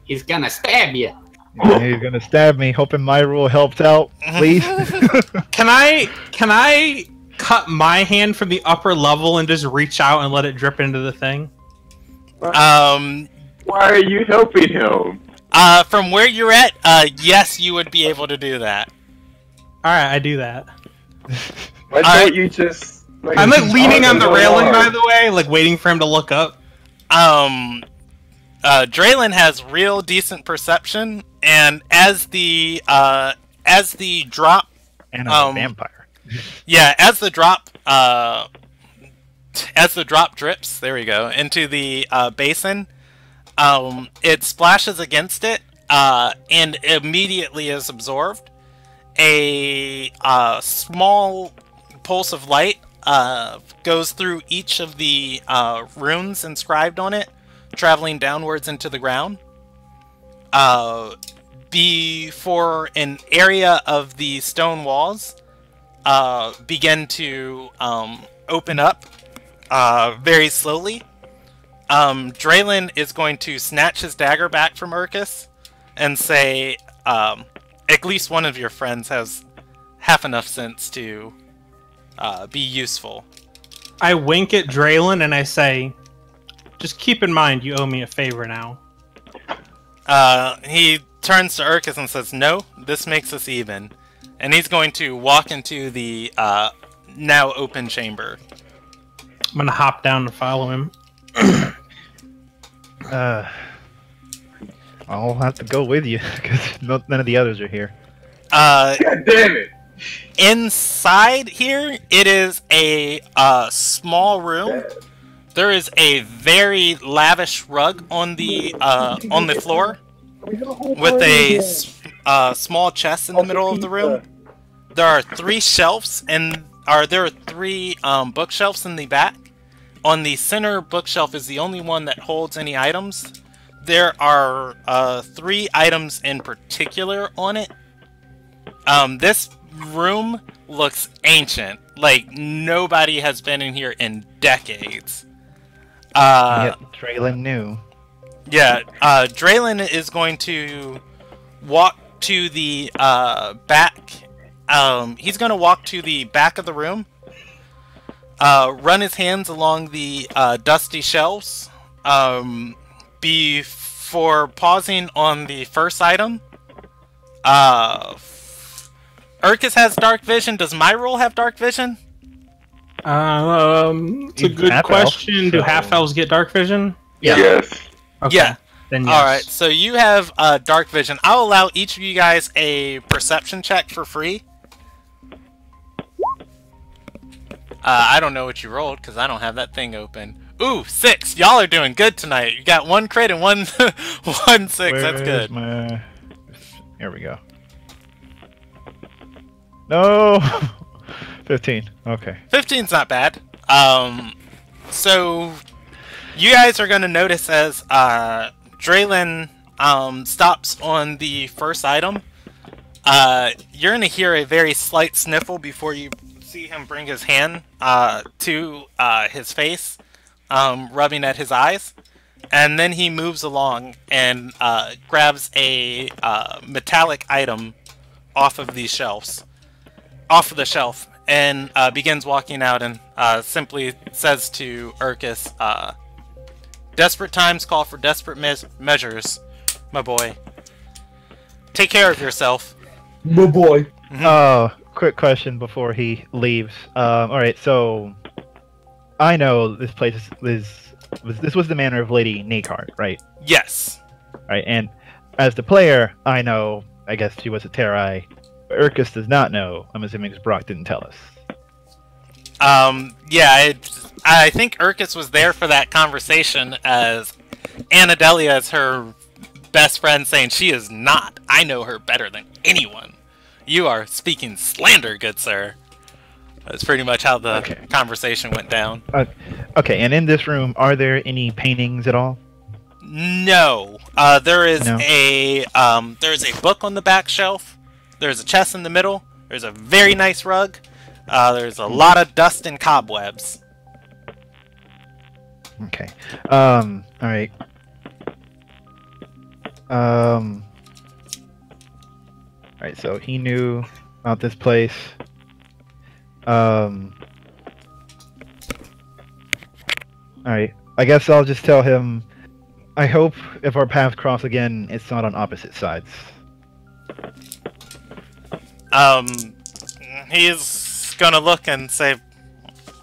He's gonna stab you. Yeah, he's gonna stab me. Hoping my rule helps out, please. Can I cut my hand from the upper level and just reach out and let it drip into the thing? Um, Why are you helping him? from where you're at, yes, you would be able to do that. Alright, I do that. Why don't you just... Like, I'm like leaning on the railing, by way. the way, like waiting for him to look up. Draylen has real decent perception, and as the drop, And I'm a vampire. yeah, as the drop drips, there we go, into the basin, it splashes against it, and immediately is absorbed. A small pulse of light goes through each of the runes inscribed on it, traveling downwards into the ground. Before an area of the stone walls begin to open up, very slowly. Draylin is going to snatch his dagger back from Urkus and say, at least one of your friends has half enough sense to be useful. I wink at Draylin and I say, just keep in mind you owe me a favor now. He turns to Urkus and says, no, this makes us even. And he's going to walk into the now open chamber. I'm going to hop down and follow him. I'll have to go with you because none of the others are here. God damn it! Inside here, it is a small room. There is a very lavish rug on the floor, with a small chest in the middle of the room. There are 3 shelves, and there are 3 bookshelves in the back. On the center bookshelf is the only one that holds any items. There are 3 items in particular on it. This room looks ancient. Like, nobody has been in here in decades. Yep, Draylin knew. Yeah, Draylin is going to walk to the back. He's going to walk to the back of the room. Run his hands along the dusty shelves. Before pausing on the first item. Urkus has dark vision. Does my role have dark vision? It's a good question. Do half-elves get dark vision? Yeah. Yes. Okay. Yeah. Then yes. Alright, so you have dark vision. I'll allow each of you guys a perception check for free. I don't know what you rolled, because I don't have that thing open. Ooh, 6! Y'all are doing good tonight. You got 1 crit and 1 6. That's good. Here we go. No! 15. Okay. 15's not bad. So you guys are going to notice as Draylin stops on the first item, you're going to hear a very slight sniffle before you see him bring his hand to his face, rubbing at his eyes, and then he moves along and grabs a metallic item off of the shelf, and begins walking out and simply says to Urkus, "Desperate times call for desperate measures, my boy. Take care of yourself." My boy. Quick question before he leaves. Alright, so I know this place this was the manor of Lady Nakart, right? Yes. Right, and as the player, I know, I guess she was a Terai, but Urkus does not know. I'm assuming because Brock didn't tell us. Yeah, I think Urkus was there for that conversation as Anadelia is her best friend saying she is not. I know her better than anyone. You are speaking slander, good sir. That's pretty much how the conversation went down. Okay, and in this room, are there any paintings at all? No. There is a book on the back shelf. There's a chest in the middle. There's a very nice rug. There's a lot of dust and cobwebs. Okay. Alright. Alright, so he knew about this place. Alright. I guess I'll just tell him, I hope if our paths cross again, it's not on opposite sides. He's gonna look and say,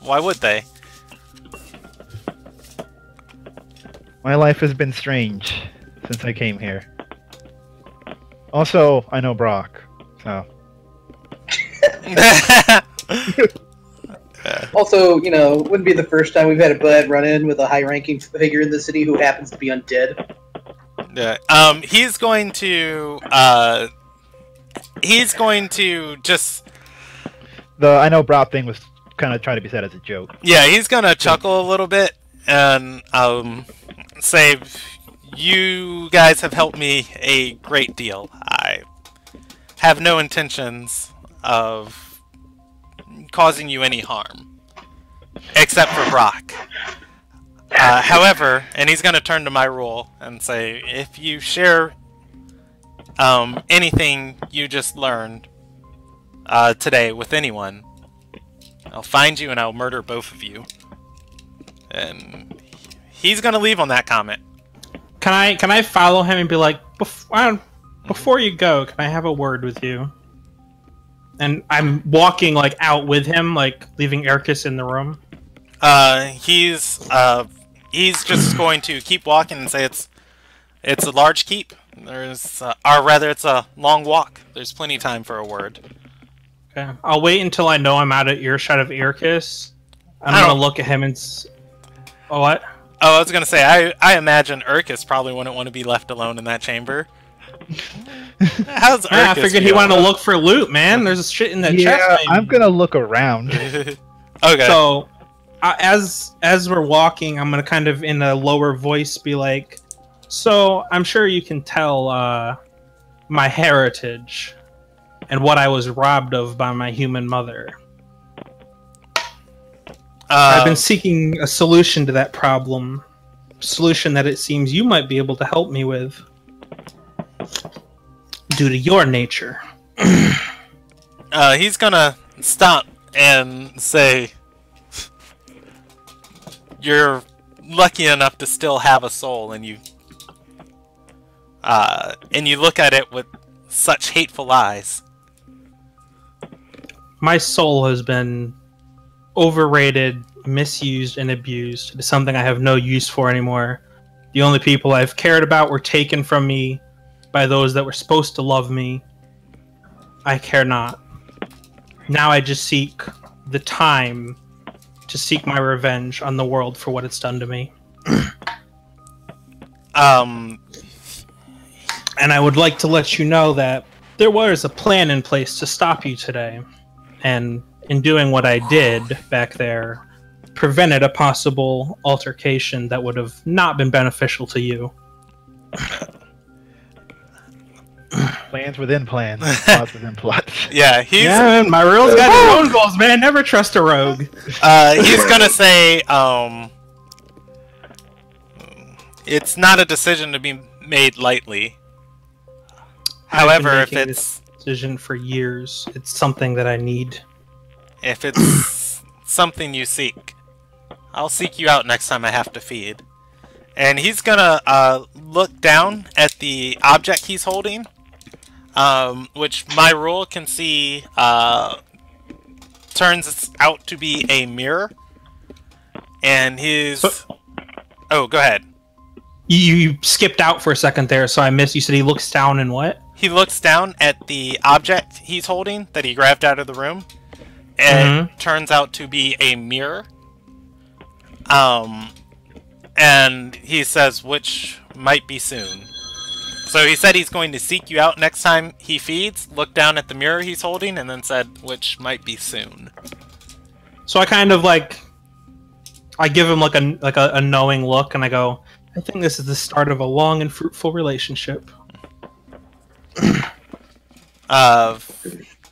why would they? My life has been strange since I came here. Also, I know Brock, so... Also, you know, wouldn't be the first time we've had a bad run-in with a high-ranking figure in the city who happens to be undead. Yeah. He's going to just... The I know Brock thing was kind of trying to be said as a joke. Yeah, he's gonna chuckle a little bit and say, you guys have helped me a great deal. I have no intentions of causing you any harm. except for Brock. However, and he's going to turn to my rule and say, if you share anything you just learned today with anyone, I'll find you and I'll murder both of you. And he's going to leave on that comment. Can I follow him and be like, before you go, can I have a word with you? And I'm walking like out with him, like leaving Ericus in the room. He's just going to keep walking and say it's a large keep. There's, or rather, it's a long walk. There's plenty of time for a word. Okay, I'll wait until I know I'm out of earshot of Ericus. I'm gonna look at him and. Oh, what? Oh, I was gonna say, I imagine Ericus probably wouldn't want to be left alone in that chamber. How's Ericus I figured he wanted to look for loot, man. There's shit in that chest. Yeah, Maybe. I'm gonna look around. Okay. So, as we're walking, I'm gonna kind of in a lower voice be like, "So I'm sure you can tell my heritage and what I was robbed of by my human mother. I've been seeking a solution to that problem, a solution that it seems you might be able to help me with, due to your nature." He's gonna stop and say, "You're lucky enough to still have a soul, and you look at it with such hateful eyes." My soul has been overrated, misused, and abused. It is something I have no use for anymore. The only people I've cared about were taken from me by those that were supposed to love me. I care not. Now I just seek the time to seek my revenge on the world for what it's done to me. And I would like to let you know that there was a plan in place to stop you today. And in doing what I did back there, prevented a possible altercation that would have not been beneficial to you. Plans within plans, plots within plots. Yeah, man, my rules got their own goals, man. Never trust a rogue. He's gonna say, it's not a decision to be made lightly. However, if it's decision for years, it's something that I need. If it's something you seek, I'll seek you out next time I have to feed. And he's gonna look down at the object he's holding, which my rule can see turns out to be a mirror. And his... Oh, go ahead. You skipped out for a second there, so I missed. You said he looks down and what? He looks down at the object he's holding that he grabbed out of the room, and it turns out to be a mirror. And he says, which might be soon. So he said he's going to seek you out next time he feeds, look down at the mirror he's holding, and then said, which might be soon. So I kind of like... I give him like a knowing look, and I go, I think this is the start of a long and fruitful relationship.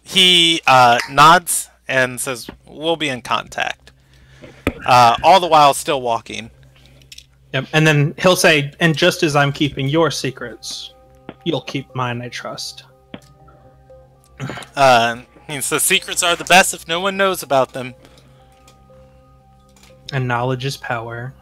He nods and says, we'll be in contact. All the while still walking. Yep. And then he'll say, and just as I'm keeping your secrets, you'll keep mine, I trust. He says, secrets are the best if no one knows about them. And knowledge is power.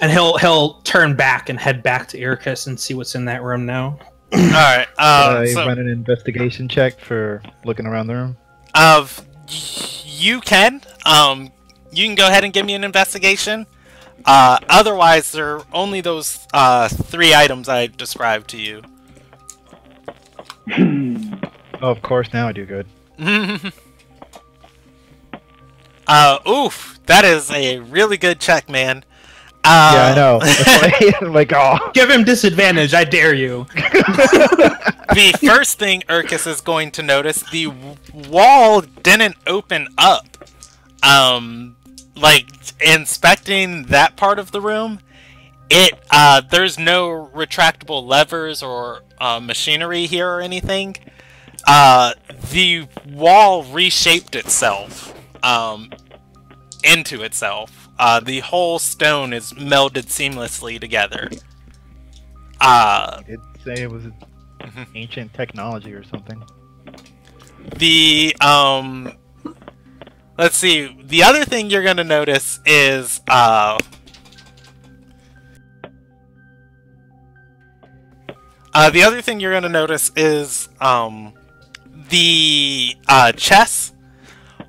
And he'll turn back and head back to Ericus and see what's in that room now. Alright, so run an investigation check for looking around the room. You can. You can go ahead and give me an investigation. Otherwise, there are only those 3 items I described to you. Oh, of course, now I do good. Oof, that is a really good check, man. Yeah, I know. I'm like, oh. Give him disadvantage, I dare you. The first thing Ericus is going to notice, the wall didn't open up. Like, inspecting that part of the room, there's no retractable levers or machinery here or anything. The wall reshaped itself into itself. The whole stone is melded seamlessly together. I did say it was ancient technology or something. Let's see. The other thing you're gonna notice is the chess.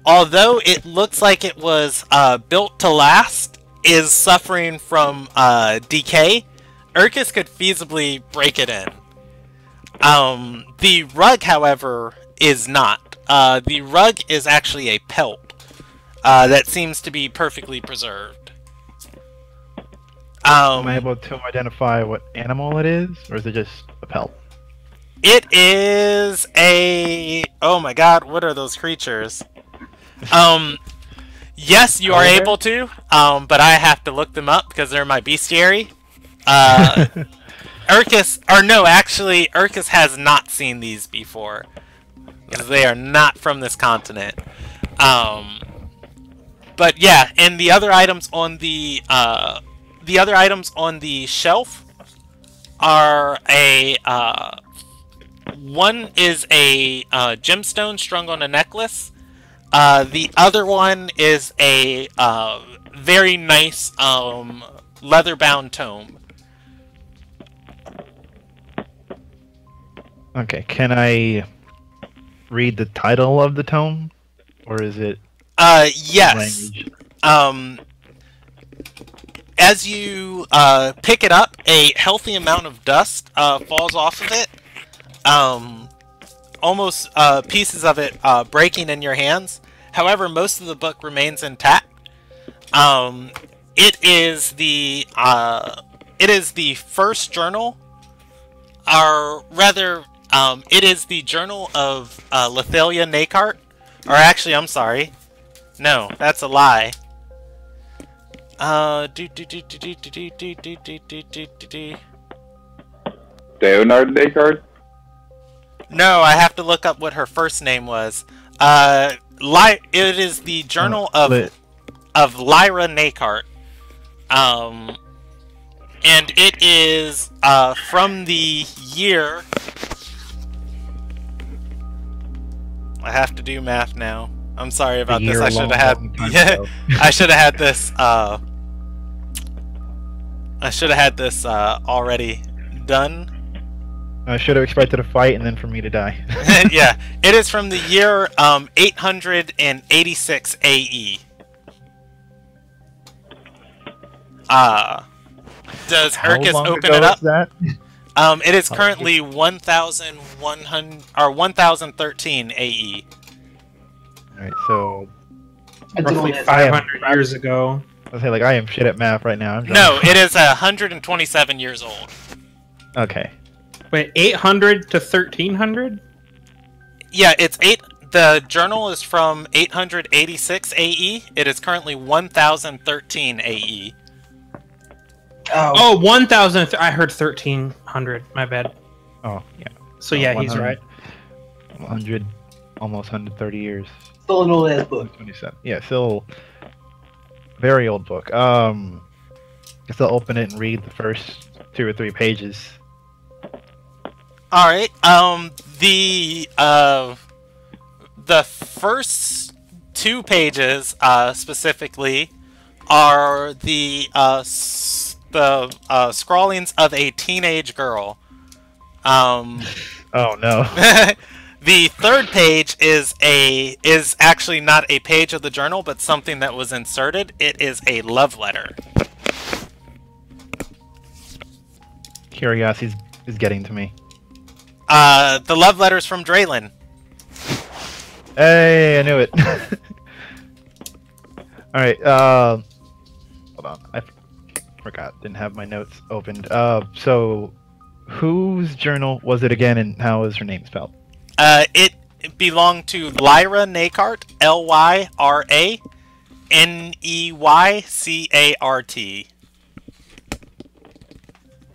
Although it looks like it was built to last, is suffering from decay. Urkus could feasibly break it in. The rug, however, is not. The rug is actually a pelt that seems to be perfectly preserved. Am I able to identify what animal it is, or is it just a pelt? It is a... Oh my god, what are those creatures? Yes, you are able to, but I have to look them up because they're my bestiary. Urkus, or no, actually, Urkus has not seen these before. Because they are not from this continent. But yeah, and the other items on the shelf are a, one is a gemstone strung on a necklace. The other one is a very nice leather-bound tome. Okay, can I read the title of the tome, or is it? Yes. Language? As you pick it up, a healthy amount of dust falls off of it. Almost pieces of it breaking in your hands. However, most of the book remains intact. It is the first journal, or rather, it is the journal of Lethalia Nakart. Or actually, I'm sorry. No, that's a lie. Leonard Descartes? No, I have to look up what her first name was. It is the journal of Lyra Nakart. And it is from the year... I have to do math now. I'm sorry about this. I should have had. Yeah, I should have had this. I should have had this already done. I should have expected a fight and then for me to die. Yeah, it is from the year 886 AE. Does Urkus open it up? That? It is currently 1,100 or 1,013 AE. Alright, so Roughly 500 years ago. I was like, I am shit at math right now. No, it is 127 years old. Okay. Wait, 800 to 1300? Yeah, it's the journal is from 886 AE. It is currently 1,013 AE. Oh, 1,000. I heard 1,300. My bad. Oh, yeah. So yeah, he's right. 100, almost 130 years. Still an old ass book. 27. Yeah, still very old book. Guess I'll open it and read the first 2 or 3 pages. All right. The first 2 pages specifically are the scrawlings of a teenage girl. Oh no. The third page is actually not a page of the journal, but something that was inserted. It is a love letter. Curiosity is getting to me. The love letter's from Draylin. Hey, I knew it. Alright, hold on. I forgot. Didn't have my notes opened. So, whose journal was it again, and how is her name spelled? It belonged to Lyra Nakart, Lyra-Neycart.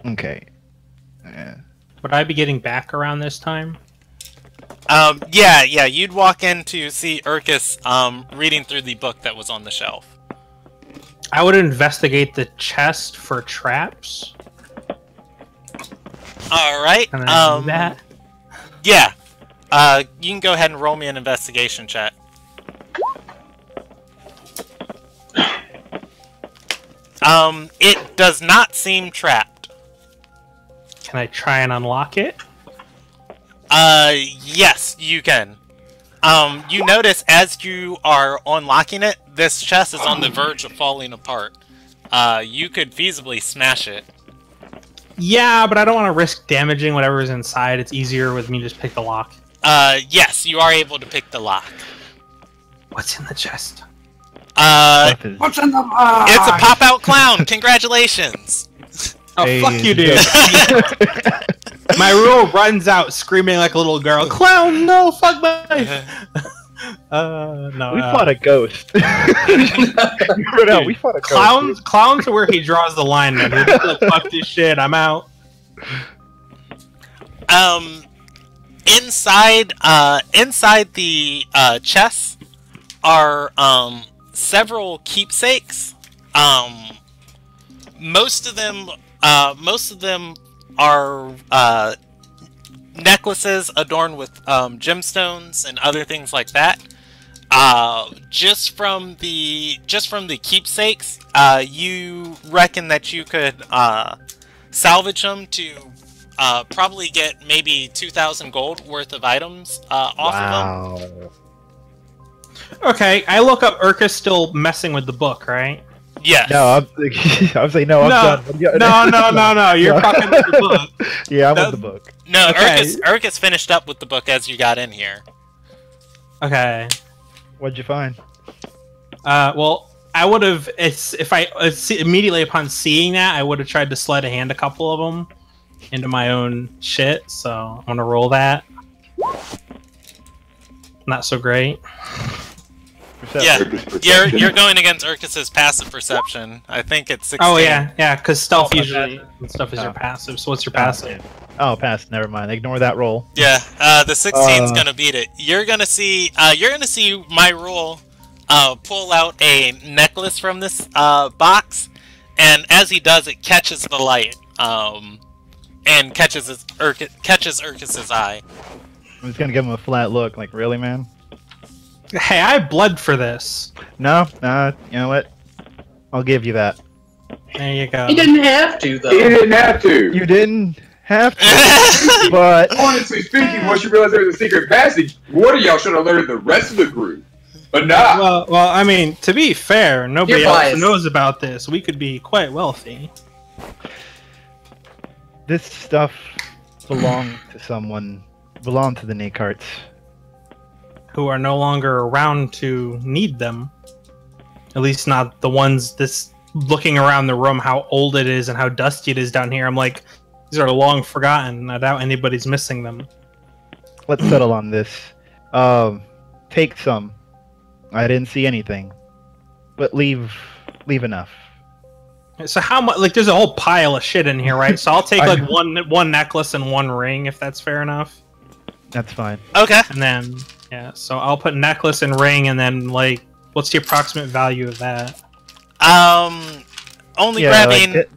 Okay. Would I be getting back around this time? Yeah, you'd walk in to see Urkus reading through the book that was on the shelf. I would investigate the chest for traps. Alright, Can I do that? Yeah. You can go ahead and roll me an investigation check. It does not seem trapped. Can I try and unlock it? Yes, you can. You notice as you are unlocking it, this chest is on the verge of falling apart. You could feasibly smash it. Yeah, but I don't want to risk damaging whatever is inside. It's easier with me just pick the lock. Yes, you are able to pick the lock. What's in the chest? What's in the box? It's a pop-out clown! Congratulations! Oh, Hey, fuck you, dude. My rule runs out screaming like a little girl. Clown, no, fuck my... no. We fought a ghost. We fought a ghost. Clowns are where he draws the line, man. He's like, fuck this shit, I'm out. Inside the chest are several keepsakes. Most of them are necklaces adorned with gemstones and other things like that. Just from the keepsakes, you reckon that you could salvage them to probably get maybe 2,000 gold worth of items off of them. Okay, I look up Urkus still messing with the book, right? Yes. No, I'm saying no. I'm done. No. You're fucking with the book. Yeah, I'm with the book. No, Okay. Urkus finished up with the book as you got in here. Okay. What'd you find? Well, I would have immediately upon seeing that, I would have tried to sleight of hand a couple of them into my own shit. So I'm gonna roll that. Not so great. Perception. Yeah, you're going against Urkus's passive perception. I think it's 16. Oh yeah, because stealth Oh, usually stuff is your passive. So what's your passive? Oh, pass. Never mind. Ignore that roll. Yeah, the 16's gonna beat it. You're gonna see my rule pull out a necklace from this box, and as he does, it catches the light, and catches Urkus's eye. I'm just gonna give him a flat look. Like, really, man? Hey, I bled for this. No, you know what? I'll give you that. There you go. He didn't have to, though. He didn't have to. You didn't have to, but Honestly speaking, once you realize there was a secret passage, one of y'all should have alerted the rest of the group. But nah. Well, I mean, to be fair, nobody You're else biased. knows about this. We could be quite wealthy. this stuff belonged to someone. Belonged to the Nakarts. Who are no longer around to need them. At least not the ones looking around the room, how old it is and how dusty it is down here. I'm like, these are long forgotten. I doubt anybody's missing them. Let's settle on this. Take some. I didn't see anything, but leave enough. So how much? Like, there's a whole pile of shit in here, right? So I'll take I like one necklace and one ring, if that's fair enough. That's fine. Okay. And then so I'll put necklace and ring, and then like, what's the approximate value of that? Only Yeah, grabbing. like,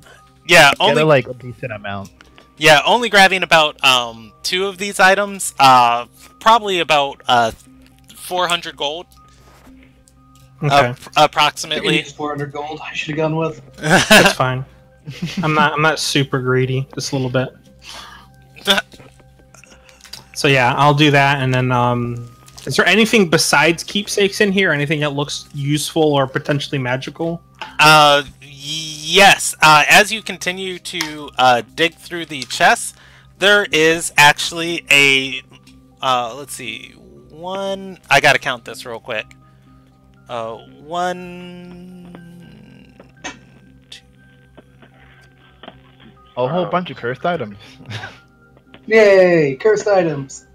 only like a decent amount. Yeah, only grabbing about 2 of these items. Probably about 400 gold, Okay, approximately. 400 gold. I should have gone with. that's fine. I'm not super greedy, just a little bit. So yeah, I'll do that, and then is there anything besides keepsakes in here? Anything that looks useful or potentially magical? Yes. As you continue to dig through the chests, there is actually a. Let's see. One. I gotta count this real quick. 1, 2. A whole bunch of cursed items. Yay! Cursed items.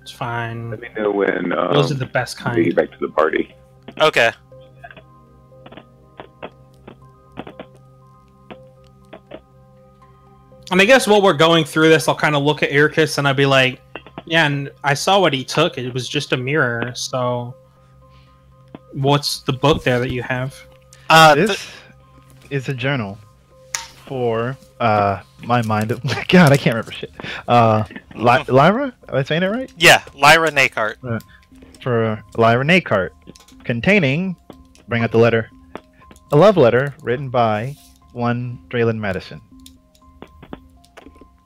It's fine. Let me know when Those are the best we kind. get back to the party. Okay. And I guess while we're going through this, I'll kind of look at Irkus and I'll be like, Yeah, and I saw what he took. It was just a mirror. So, what's the book there that you have? This is a journal for my mind. God, I can't remember shit. Lyra? Am I saying it right? Yeah, Lyra Nakart. For Lyra Nakart, containing, bring out the letter, a love letter written by one Draylen Madison.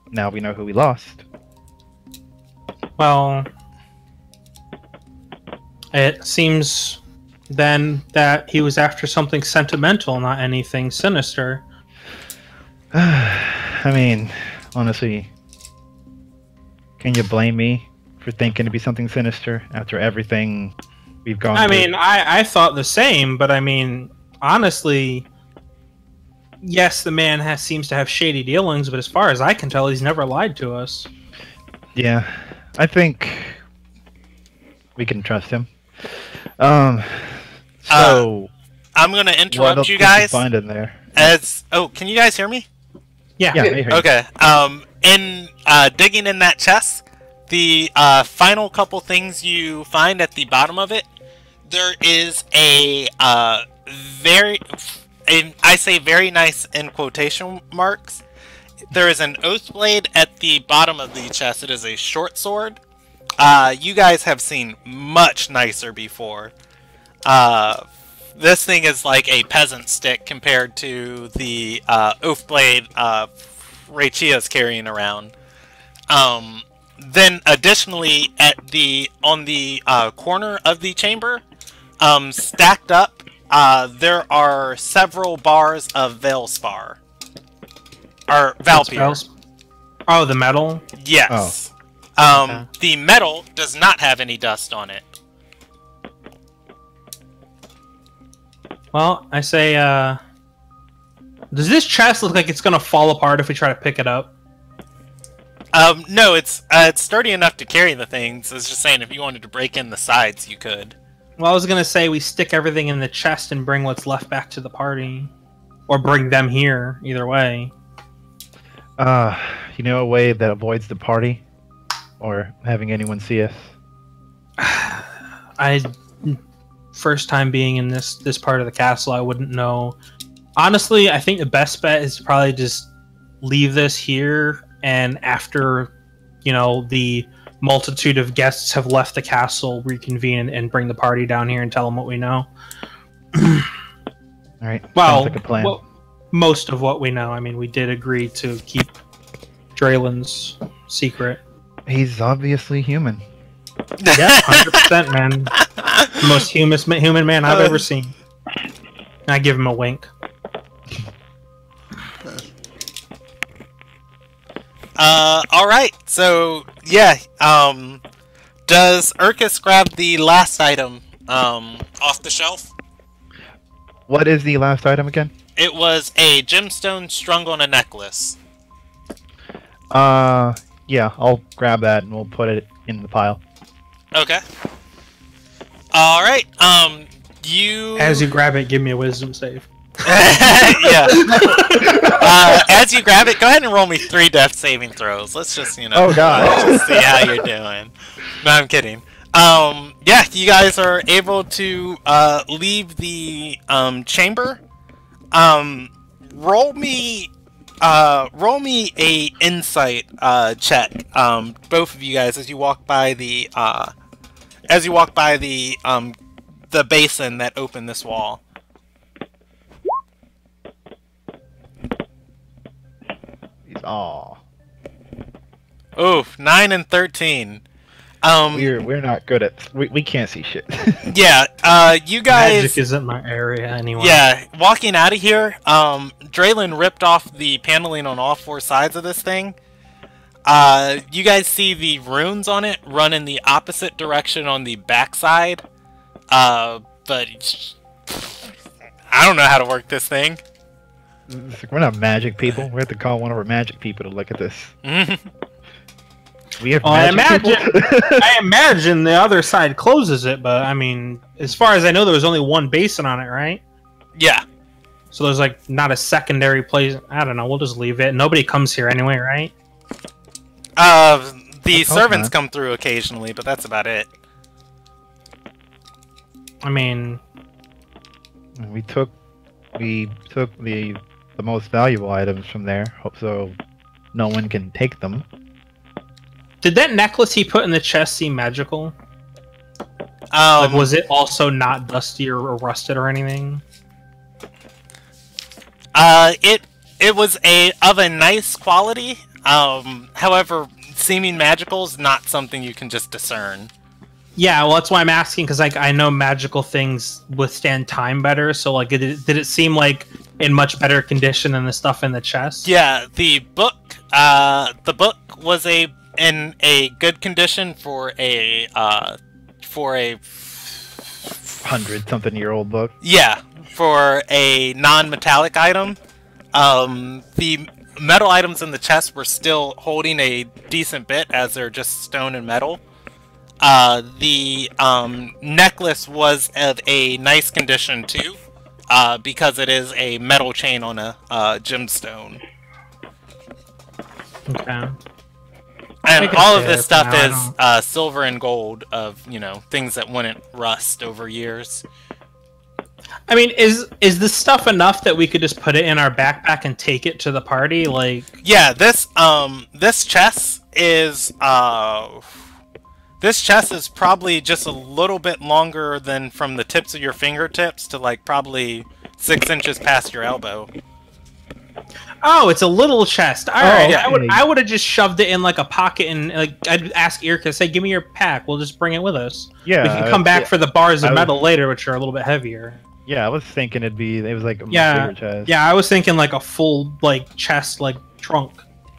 Now we know who we lost. Well, it seems then that he was after something sentimental, not anything sinister. I mean, honestly, can you blame me for thinking to be something sinister after everything we've gone through? I mean, I thought the same, but I mean, honestly, yes, the man seems to have shady dealings, but as far as I can tell, he's never lied to us. Yeah, I think we can trust him. So, I'm gonna what interrupt else you did you guys. find in there? Can you guys hear me? Yeah. Yeah, I hear you. Okay. In digging in that chest, the final couple things you find at the bottom of it, there is a I say very nice in quotation marks. There is an oath blade at the bottom of the chest. It is a short sword. You guys have seen much nicer before. This thing is like a peasant stick compared to the oath blade Raichia's carrying around. Then additionally, on the corner of the chamber, stacked up, there are several bars of Veilspar. Or Valpier. Oh, the metal? Yes. Okay. The metal does not have any dust on it. Well, I say, does this chest look like it's gonna fall apart if we try to pick it up? No, it's sturdy enough to carry the things. I was just saying, if you wanted to break in the sides, you could. Well, I was gonna say we stick everything in the chest and bring what's left back to the party. Or bring them here, either way. You know a way that avoids the party? Or having anyone see us? First time being in this part of the castle, I wouldn't know. Honestly, I think the best bet is to probably just leave this here, and after, the multitude of guests have left the castle, reconvene and bring the party down here and tell them what we know. Alright, Well, sounds like a plan. Most of what we know. I mean, we did agree to keep Draylen's secret. He's obviously human. Yeah, 100%, man. The most human man I've ever seen. And I give him a wink. Alright, so, yeah, does Urkus grab the last item, off the shelf? What is the last item again? It was a gemstone strung on a necklace. Yeah, I'll grab that and we'll put it in the pile. Okay. Alright, you... As you grab it, give me a wisdom save. Yeah. As you grab it, go ahead and roll me 3 death saving throws. Let's just, Oh, God. let's just see how you're doing. No, I'm kidding. Yeah, you guys are able to, leave the, chamber. Roll me a insight, check, both of you guys, as you walk by the basin that opened this wall. Aw. Oof, 9 and 13. We're not good at... We can't see shit. Yeah, you guys... Magic isn't my area anyway. Yeah, walking out of here, Draylen ripped off the paneling on all 4 sides of this thing. You guys see the runes on it run in the opposite direction on the backside. But... I don't know how to work this thing. We're not magic people. We have to call one of our magic people to look at this. We have magic people? I imagine the other side closes it, but I mean, as far as I know, there was only one basin on it, right? Yeah. So there's like not a secondary place. I don't know. We'll just leave it. Nobody comes here anyway, right? The Let's hope servants not. come through occasionally, but that's about it. I mean, We took the most valuable items from there, hope so no one can take them. did that necklace he put in the chest seem magical? Um, Was it also not dusty or rusted or anything? It was of a nice quality. However, seeming magical is not something you can just discern. Yeah, well, that's why I'm asking, because like I know magical things withstand time better. So like, did it seem like in much better condition than the stuff in the chest? Yeah, the book was in a good condition for a 100-something-year-old book. yeah, for a non-metallic item. The metal items in the chest were still holding a decent bit, as they're just stone and metal. The necklace was of a nice condition too, because it is a metal chain on a gemstone. Okay. And I all guess of this yeah, stuff for now, I is silver and gold of, things that wouldn't rust over years. I mean, is this stuff enough that we could just put it in our backpack and take it to the party? Like, Yeah, this chest is probably just a little bit longer than from the tips of your fingertips to like probably 6 inches past your elbow. oh, it's a little chest. All right, yeah. I would have just shoved it in like a pocket and like I'd ask Irka, say, "Give me your pack. We'll just bring it with us. Yeah, we can come back for the bars of I was- metal later, which are a little bit heavier." Yeah, I was thinking it was like a much Yeah, bigger chest. yeah, I was thinking like a full like chest, like trunk.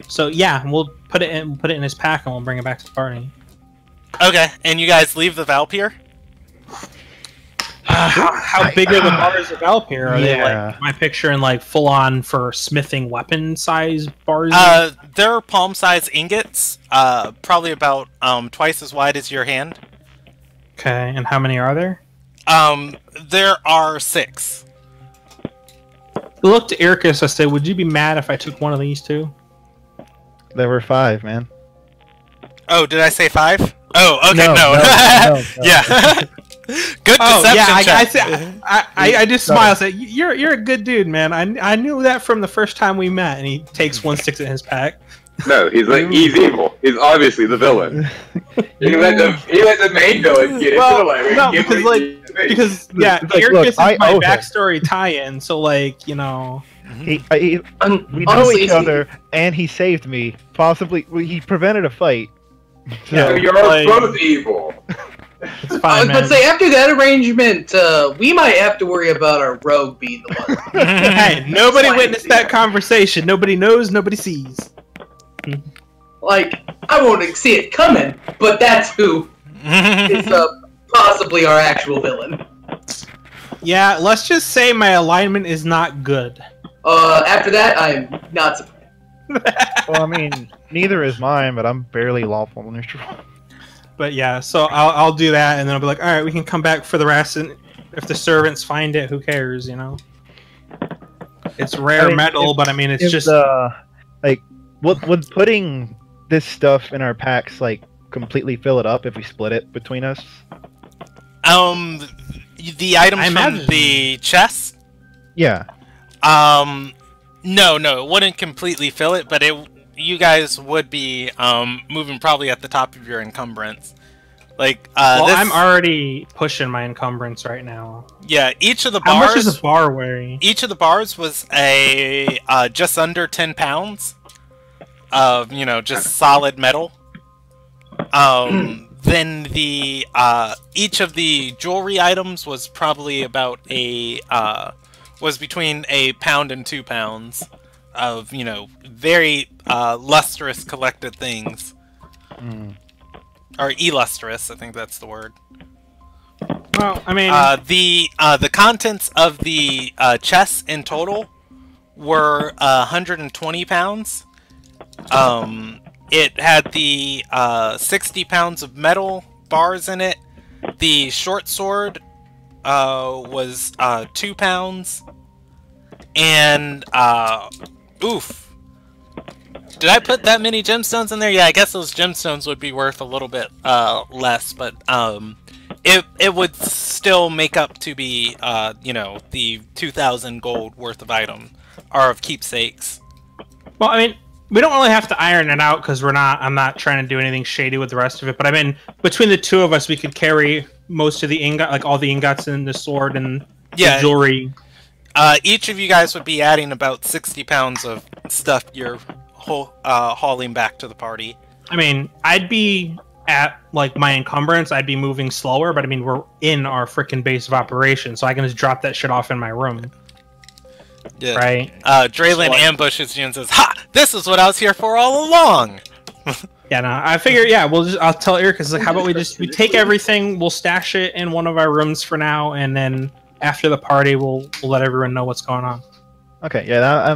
So yeah, we'll put it in his pack and we'll bring it back to the party. Okay, and you guys leave the Valpier? How big are the bars of Alpier? Are they Yeah. like my picture in like full on for smithing weapon size bars? They're palm-sized ingots, probably about twice as wide as your hand. Okay, and how many are there? There are 6. Look to Irkus. I said, "Would you be mad if I took one of these two?" There were 5, man. Oh, did I say 5? Oh, okay, No, no. no, Yeah. Good Oh deception yeah, check. I just smile and say, "You're a good dude, man. I knew that from the first time we met." And he takes one, sticks it in his pack. No, he's evil. He's obviously the villain. He let the main villain get into the library. No, Give because what like he needs to be. because yeah, It's like, Irkus look, is I my owe him. backstory tie-in. So like we know We know Honestly, each other, and he saved me. Possibly, he prevented a fight. So, Yeah. You're like- both evil. it's I fine, was about man. to say, after that arrangement, we might have to worry about our rogue being the one. Hey, nobody witnessed that conversation. Nobody knows. Nobody sees. Like, I won't see it coming, but that's who is possibly our actual villain. Yeah, let's just say my alignment is not good. After that, I'm not surprised. well, I mean, neither is mine, but I'm barely lawful neutral. But yeah, so I'll do that, and then I'll be like, all right, we can come back for the rest, and if the servants find it, who cares, you know? It's rare I mean, metal, but I mean, it's just like, would putting this stuff in our packs like completely fill it up if we split it between us? The items I from imagine. the chest? Yeah. No, it wouldn't completely fill it, but you guys would be moving probably at the top of your encumbrance. Like, well, I'm already pushing my encumbrance right now. yeah, each of the How much is bars, a bar weighing? each of the bars was a just under 10 pounds of just solid metal. Then the each of the jewelry items was probably about was between a pound and 2 pounds of very lustrous collected things, or illustrious. I think that's the word. Well, I mean, The contents of the chests in total were 120 pounds. It had the 60 pounds of metal bars in it. The short sword was 2 pounds. And, Did I put that many gemstones in there? Yeah, I guess those gemstones would be worth a little bit less, but it would still make up to be the 2,000 gold worth of item or of keepsakes. Well, I mean, we don't really have to iron it out because I'm not trying to do anything shady with the rest of it. But I mean, between the two of us, we could carry most of the ingot, like all the ingots and the sword and the jewelry. Each of you guys would be adding about 60 pounds of stuff you're hauling back to the party. I mean, I'd be at like my encumbrance. I'd be moving slower, but I mean, we're in our freaking base of operations, so I can just drop that shit off in my room. Yeah. Right. Draylin ambushes you and says, "Ha! This is what I was here for all along." Yeah, no, I figure. Yeah, I'll tell Eric. Like, how about we take everything, we'll stash it in one of our rooms for now, and then after the party, we'll let everyone know what's going on. Okay. Yeah.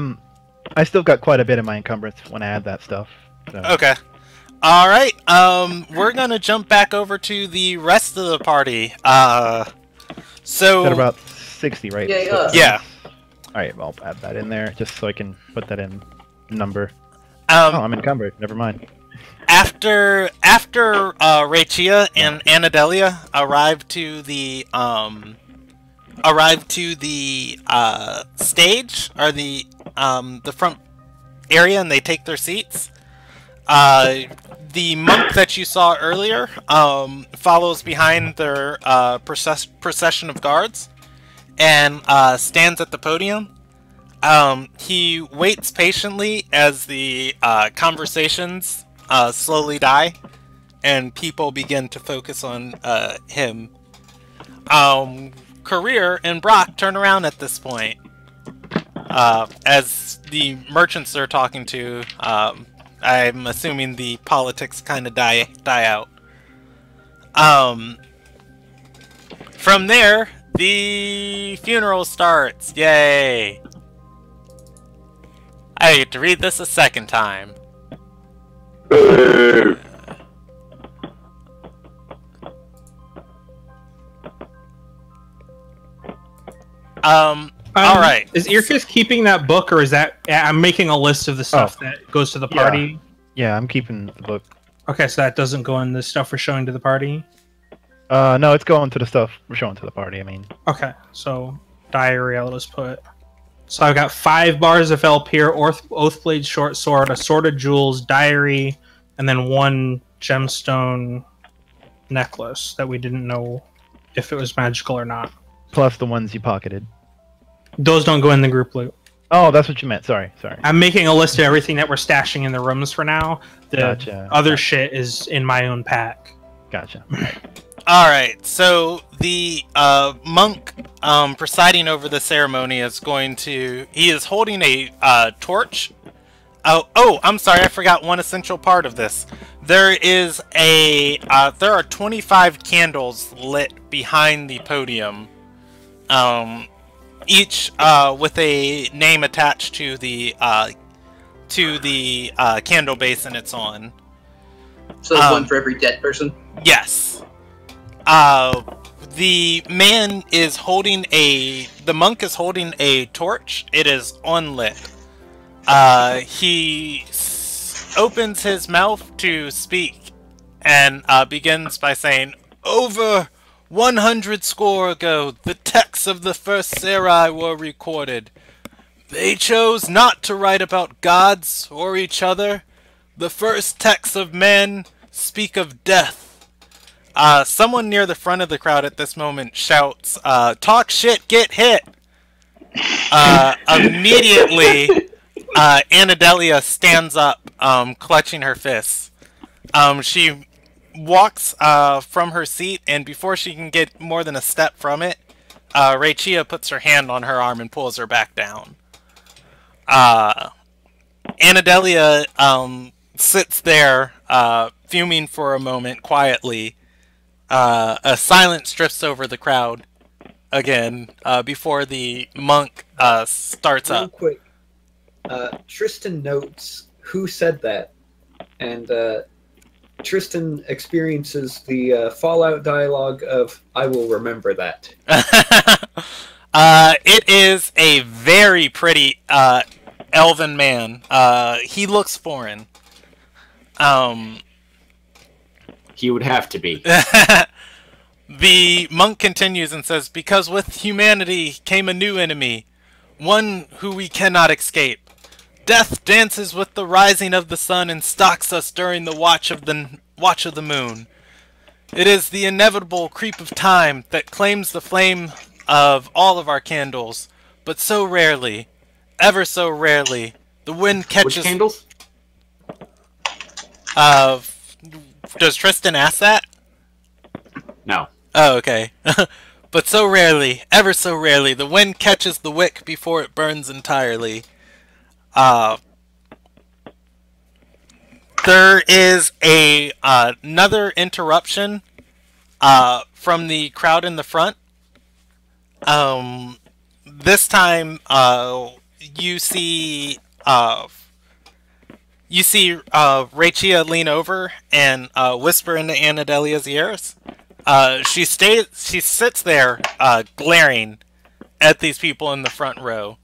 I still got quite a bit of my encumbrance when I add that stuff. So. Okay. All right. We're gonna jump back over to the rest of the party. So got about 60, right? Yeah. Yeah. All right, I'll add that in there just so I can put that in number. Oh, I'm encumbered. Never mind. After Rachia and Anadelia arrive to the stage or the front area, and they take their seats. The monk that you saw earlier follows behind their procession of guards and stands at the podium. He waits patiently as the conversations slowly die and people begin to focus on him. Career and Brock turn around at this point as the merchants they're talking to. I'm assuming the politics kind of die out. From there, the funeral starts. Yay! I get to read this a second time. All right. Is Earfist keeping that book, or is that... I'm making a list of the stuff that goes to the party. Yeah, I'm keeping the book. Okay, so that doesn't go in the stuff we're showing to the party? No, it's going to the stuff we're showing to the party, I mean. Okay, so diary, I'll just put... So I've got 5 bars of Elpir, Oathblade short sword, a sword of jewels, diary, and then 1 gemstone necklace that we didn't know if it was magical or not. Plus the ones you pocketed. Those don't go in the group loot. Oh, that's what you meant. Sorry. I'm making a list of everything that we're stashing in the rooms for now. The Gotcha. other shit is in my own pack. Gotcha. Alright, so the monk presiding over the ceremony is he is holding a torch. Oh, I'm sorry, I forgot one essential part of this. There are 25 candles lit behind the podium. Each with a name attached to the candle basin it's on. So there's one for every dead person? Yes. The monk is holding a torch. It is unlit. He opens his mouth to speak and begins by saying, "Over 100 score ago, the texts of the first Sarai were recorded. They chose not to write about gods or each other. The first texts of men speak of death." Someone near the front of the crowd at this moment shouts, "Talk shit, get hit!" Immediately, Anadelia stands up, clutching her fists. She walks from her seat, and before she can get more than a step from it, Rachia puts her hand on her arm and pulls her back down. Anadelia sits there, fuming for a moment quietly. A silence drifts over the crowd again before the monk starts Real up. quick, Tristan notes who said that, and Tristan experiences the Fallout dialogue of "I will remember that." It is a very pretty elven man. He looks foreign. He would have to be. The monk continues and says, "Because with humanity came a new enemy, one who we cannot escape. Death dances with the rising of the sun and stalks us during the watch of the moon. It is the inevitable creep of time that claims the flame of all of our candles, but so rarely, ever so rarely, the wind catches..." Which candles? Does Tristan ask that? No. Oh, okay. But so rarely, ever so rarely, the wind catches the wick before it burns entirely. There is another interruption from the crowd in the front. This time, you see Rachia lean over and whisper into Anadelia's ears. She sits there, glaring at these people in the front row.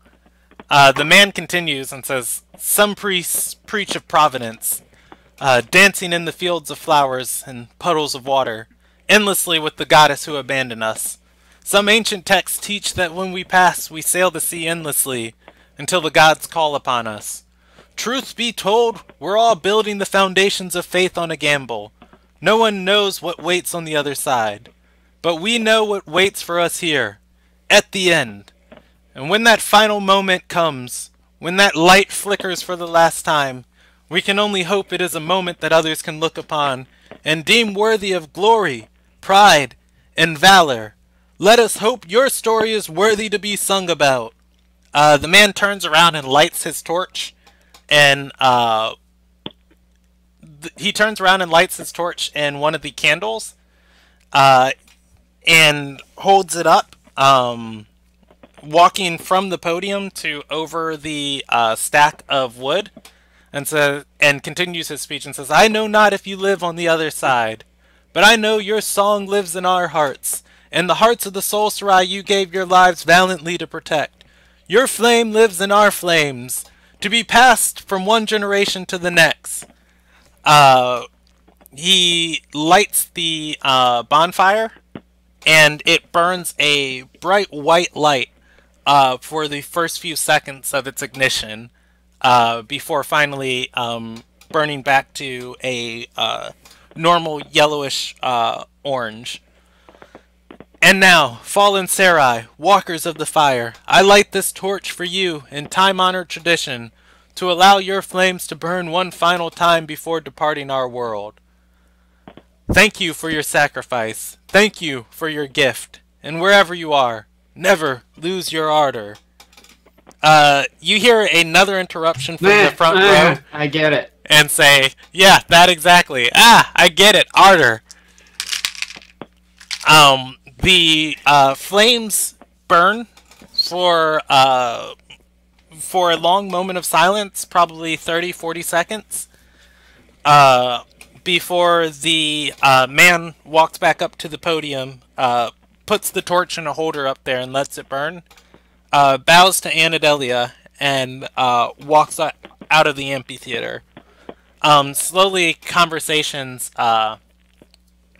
The man continues and says, "Some priests preach of providence, dancing in the fields of flowers and puddles of water, endlessly with the goddess who abandoned us. Some ancient texts teach that when we pass, we sail the sea endlessly, until the gods call upon us. Truth be told, we're all building the foundations of faith on a gamble. No one knows what waits on the other side. But we know what waits for us here, at the end. And when that final moment comes, when that light flickers for the last time, we can only hope it is a moment that others can look upon and deem worthy of glory, pride, and valor. Let us hope your story is worthy to be sung about." The man turns around and lights his torch, and he turns around and lights his torch in one of the candles, and holds it up, walking from the podium to over the stack of wood, and continues his speech and says, "I know not if you live on the other side, but I know your song lives in our hearts, and the hearts of the Soul Sarai you gave your lives valiantly to protect. Your flame lives in our flames, to be passed from one generation to the next." He lights the bonfire, and it burns a bright white light for the first few seconds of its ignition, before finally burning back to a normal yellowish orange. "And now, fallen Sarai, walkers of the fire, I light this torch for you in time-honored tradition, to allow your flames to burn one final time before departing our world. Thank you for your sacrifice. Thank you for your gift. And wherever you are, never lose your ardor." You hear another interruption from the front row. I get it. And say, "Yeah, that exactly. I get it. Ardor." The flames burn for a long moment of silence, probably 30-40 seconds, before the man walks back up to the podium, puts the torch in a holder up there and lets it burn, bows to Anadelia, and walks out of the amphitheater. Slowly, conversations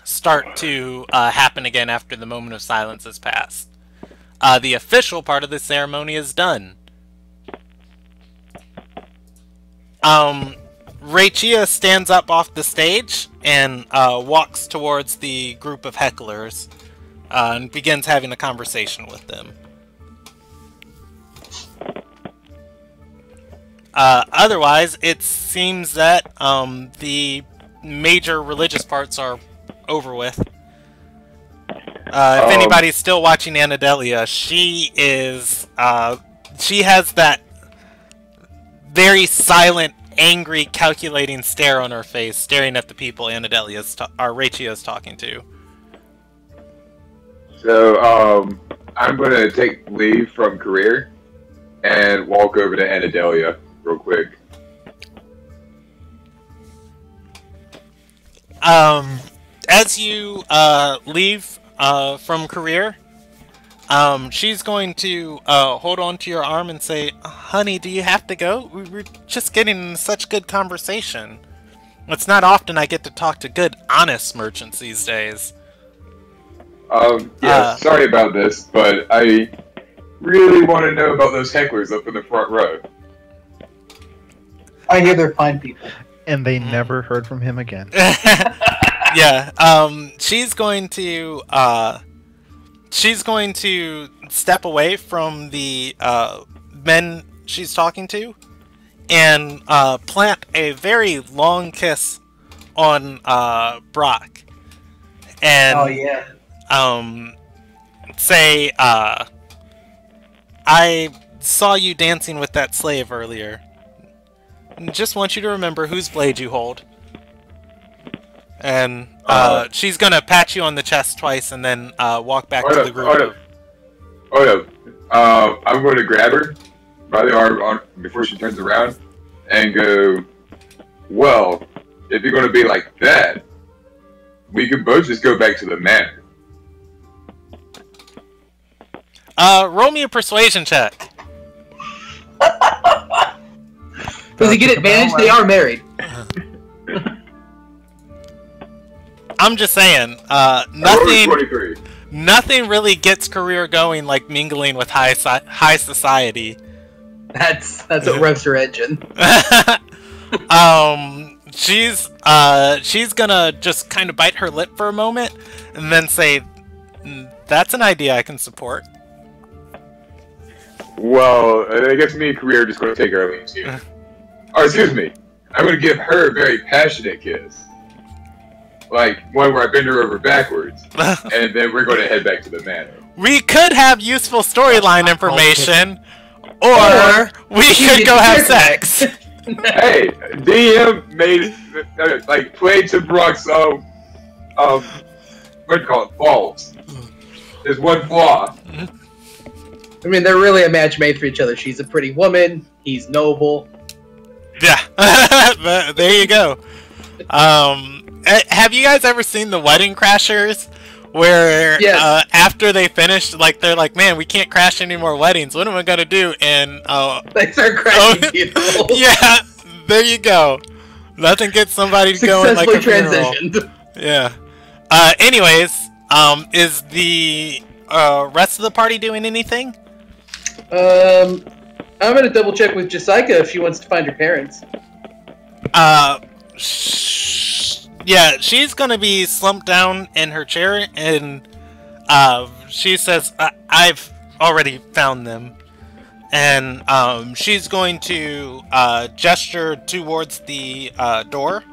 start to happen again after the moment of silence has passed. The official part of the ceremony is done. Rachia stands up off the stage and walks towards the group of hecklers and begins having a conversation with them. Otherwise, it seems that the major religious parts are over with. If anybody's still watching Anadelia, she has that very silent, angry, calculating stare on her face, staring at the people Rachia is talking to. So, I'm going to take leave from career and walk over to Anadelia real quick. As you leave from career, she's going to hold on to your arm and say, "Honey, do you have to go? We're just getting in such good conversation. It's not often I get to talk to good, honest merchants these days." Sorry about this, but I really want to know about those hecklers up in the front row. I hear they're fine people. And they never heard from him again. Yeah. She's going to step away from the men she's talking to and plant a very long kiss on Brock. And Oh yeah. say, I saw you dancing with that slave earlier. Just want you to remember whose blade you hold. And she's gonna pat you on the chest twice and then walk back to the group. I'm going to grab her by the arm before she turns around and go, well, if you're going to be like that, we could both just go back to the manor. Roll me a persuasion check. Does he get advantage? They are married. I'm just saying, nothing really gets career going like mingling with high society. That's what revs her engine. She's gonna just kind of bite her lip for a moment and then say, "That's an idea I can support." Well, I guess me and Career are just going to take our leaves here. Or, excuse me, I'm going to give her a very passionate kiss. Like, one where I bend her over backwards, and then we're going to head back to the manor. We could have useful storyline information, or we could go have sex. Hey, DM made, played to Brock's, what do you call it, faults. There's one flaw. I mean, they're really a match made for each other. She's a pretty woman. He's noble. Yeah, there you go. Have you guys ever seen the Wedding Crashers? Where after they finish, they're like, "Man, we can't crash any more weddings. What am I gonna do?" And they start crashing people. Yeah, there you go. Nothing gets somebody going like a transitioned. Funeral. Yeah. Anyways, is the rest of the party doing anything? I'm gonna double check with Jessica if she wants to find her parents. Yeah, she's gonna be slumped down in her chair, and she says, "I've already found them," and she's going to gesture towards the door.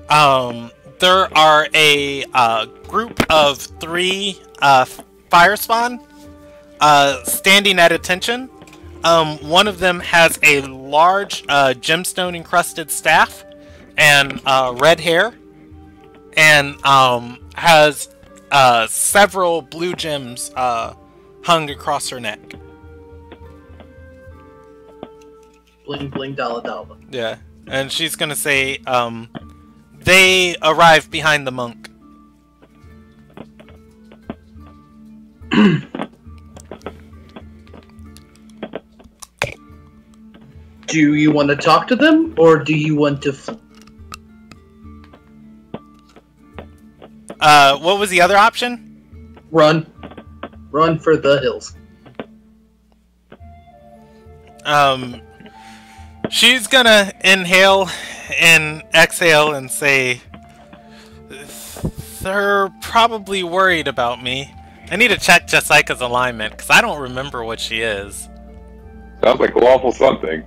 There are a group of 3 fire spawn standing at attention. One of them has a large gemstone encrusted staff and red hair, and has several blue gems hung across her neck. Bling bling dollar dollar. Yeah, and she's gonna say, they arrived behind the monk. Do you want to talk to them, or do you want to... What was the other option? Run. Run for the hills. She's gonna inhale and exhale and say, "They're probably worried about me. I need to check Jessica's alignment, because I don't remember what she is." Sounds like lawful something.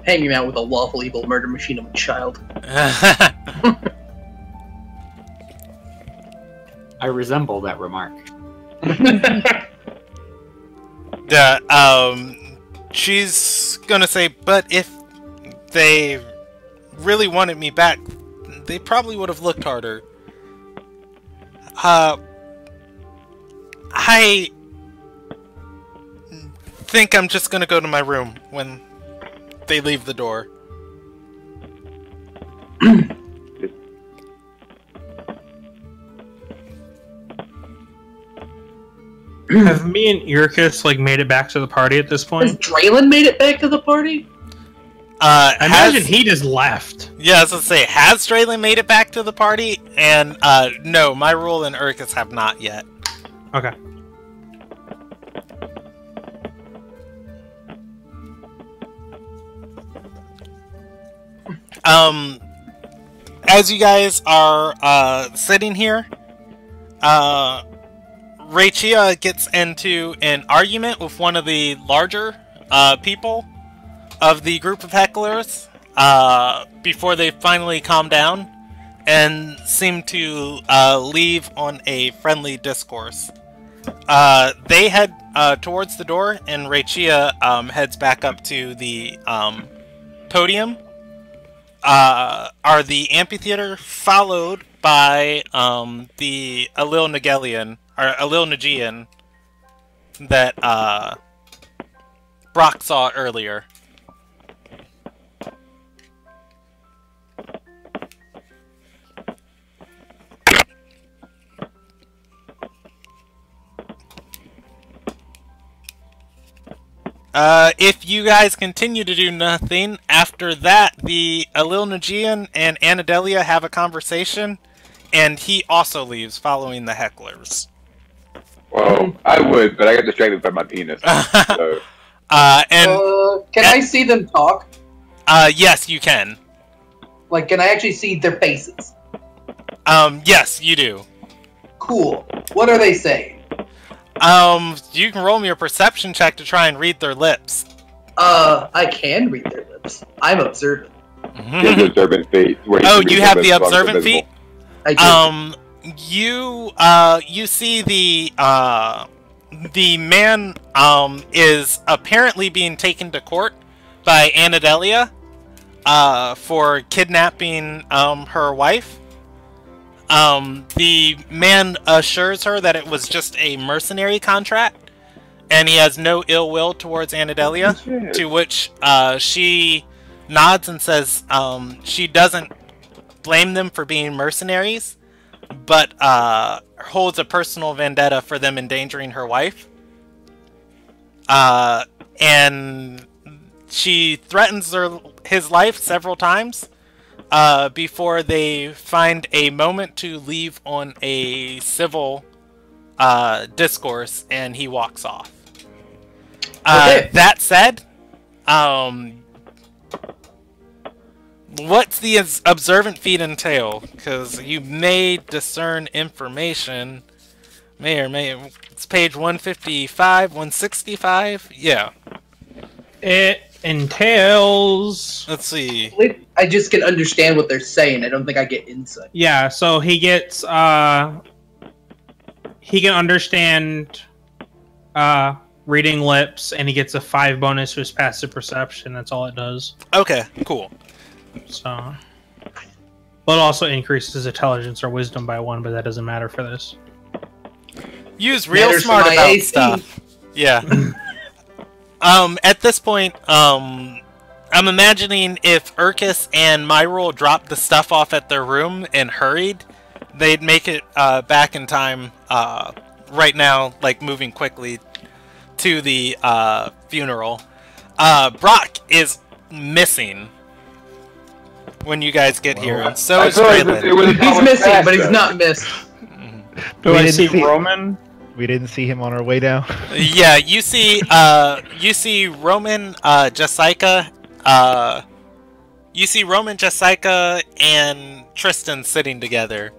Hanging out with a lawful evil murder machine of a child. I resemble that remark. She's gonna say, "But if they really wanted me back, they probably would have looked harder. I think I'm just gonna go to my room when they leave the door." Have me and Irkus like made it back to the party at this Has point? Draylen made it back to the party? I imagine he just left. Yeah, I was gonna say, has Draylen made it back to the party? And no, my rule and Urkus have not yet. Okay. As you guys are sitting here, Rachia gets into an argument with one of the larger people of the group of hecklers before they finally calm down and seem to leave on a friendly discourse. They head towards the door, and Rachia heads back up to the podium. Are the amphitheater, followed by the Alil Nagelian, or Alil Nagian, that Brock saw earlier. If you guys continue to do nothing, after that, the Alil Nagian and Anadelia have a conversation, and he also leaves following the hecklers. Well, I would, but I got distracted by my penis. So. Can I see them talk? Yes, you can. Like, can I actually see their faces? Yes, you do. Cool. What are they saying? You can roll me a perception check to try and read their lips. I can read their lips. I'm observant. The observant feat. Oh, you have the observant feat? I do. You see the man is apparently being taken to court by Anadelia for kidnapping her wife. The man assures her that it was just a mercenary contract, and he has no ill will towards Anadelia, to which she nods and says she doesn't blame them for being mercenaries, but holds a personal vendetta for them endangering her wife. And she threatens his life several times before they find a moment to leave on a civil discourse, and he walks off. Okay. That said, what's the observant feat entail? Because you may discern information. It's page 155, 165. Yeah. It entails. Let's see. I just can understand what they're saying. I don't think I get insight. Yeah, so he gets he can understand reading lips, and he gets a 5 bonus to his passive perception. That's all it does. Okay, cool. So, but it also increases his intelligence or wisdom by 1, but that doesn't matter for this. Use real Matters smart for my about AC. stuff. Yeah. At this point, I'm imagining if Urkus and Myrule dropped the stuff off at their room and hurried, they'd make it back in time right now, like moving quickly to the funeral. Brock is missing when you guys get here, and so is Draylen. He's missing, but he's not missed. Do I didn't see see- Roman? We didn't see him on our way down. Yeah, you see Roman, Jessica, and Tristan sitting together.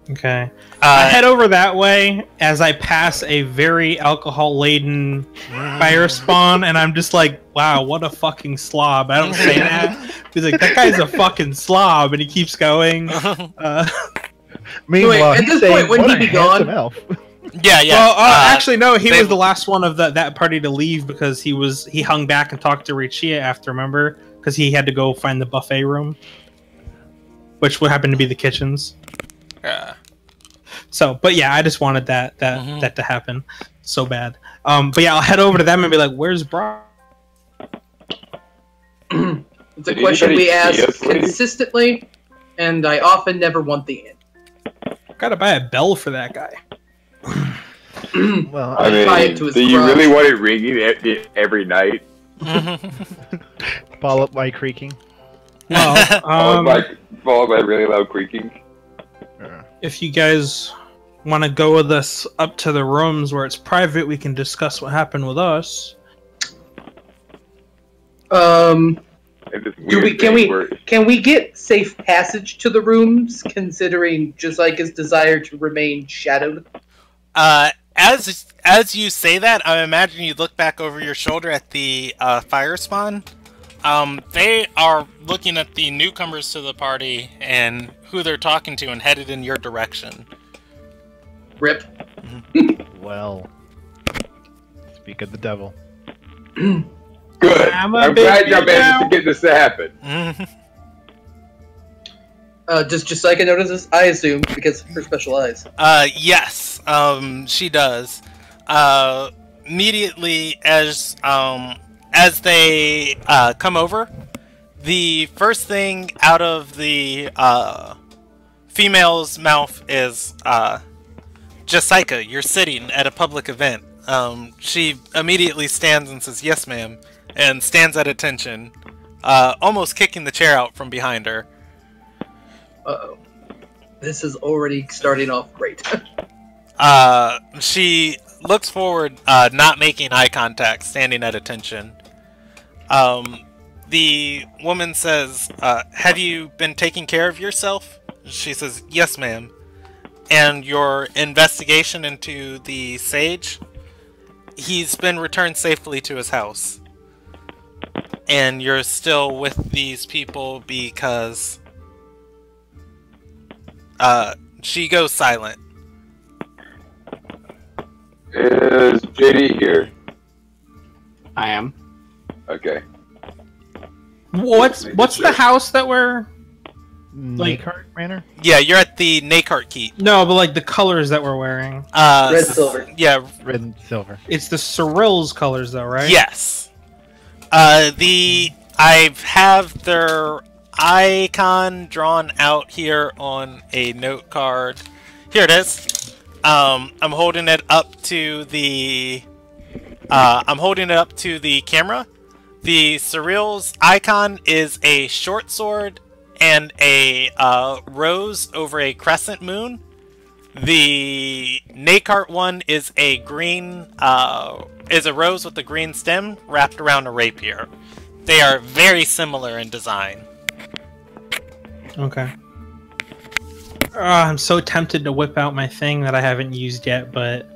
Okay. I head over that way as I pass a very alcohol-laden fire spawn, and I'm just like, wow, what a fucking slob. I don't say that. He's like, that guy's a fucking slob, and he keeps going. Meanwhile, at he's this saying, point, wouldn't "What he a be gone?" handsome elf." Yeah. Well, actually, no, he they- was the last one of that party to leave because he hung back and talked to Richia after, remember? Because he had to go find the buffet room, which would happen to be the kitchens. Yeah. So, but yeah, I just wanted that to happen so bad. But yeah, I'll head over to them and be like, "Where's Brock?" It's a Did question anybody we ask see us, lady? consistently, and I often never want the answer. Gotta buy a bell for that guy. Well, I Tie it to mean, his do you crotch. really want it ringing every night? follow up my creaking. Well, Followed by really loud creaking. if you guys want to go with us up to the rooms where it's private, we can discuss what happened with us. And this weird thing where- Can we get safe passage to the rooms, considering Josiah's desire to remain shadowed? As you say that, I imagine you look back over your shoulder at the fire spawn. They are looking at the newcomers to the party and who they're talking to and headed in your direction. Rip. Well, speak of the devil. Good. I'm glad y'all managed to get this to happen. Does Josiah notice this? I assume, because of her special eyes. Yes, she does. Immediately as they come over, the first thing out of the female's mouth is, Jessica, you're sitting at a public event. She immediately stands and says, yes, ma'am, and stands at attention, almost kicking the chair out from behind her. Uh-oh. This is already starting off great. She looks forward, not making eye contact, standing at attention. The woman says, have you been taking care of yourself? She says, yes, ma'am. And your investigation into the sage? He's been returned safely to his house. And you're still with these people because... she goes silent. Is JD here? I am. Okay. What's the house that we're... Nakart Manor? Yeah, you're at the Nakart Keep. No, but like the colors that we're wearing. Red, silver. Yeah. Red and silver. It's the Cyril's colors though, right? Yes. I have their icon drawn out here on a note card. Here it is. I'm holding it up to the camera. The Cyril's icon is a short sword and a rose over a crescent moon. The Nakart one is a green is a rose with a green stem wrapped around a rapier. They are very similar in design. Okay. I'm so tempted to whip out my thing that I haven't used yet, but...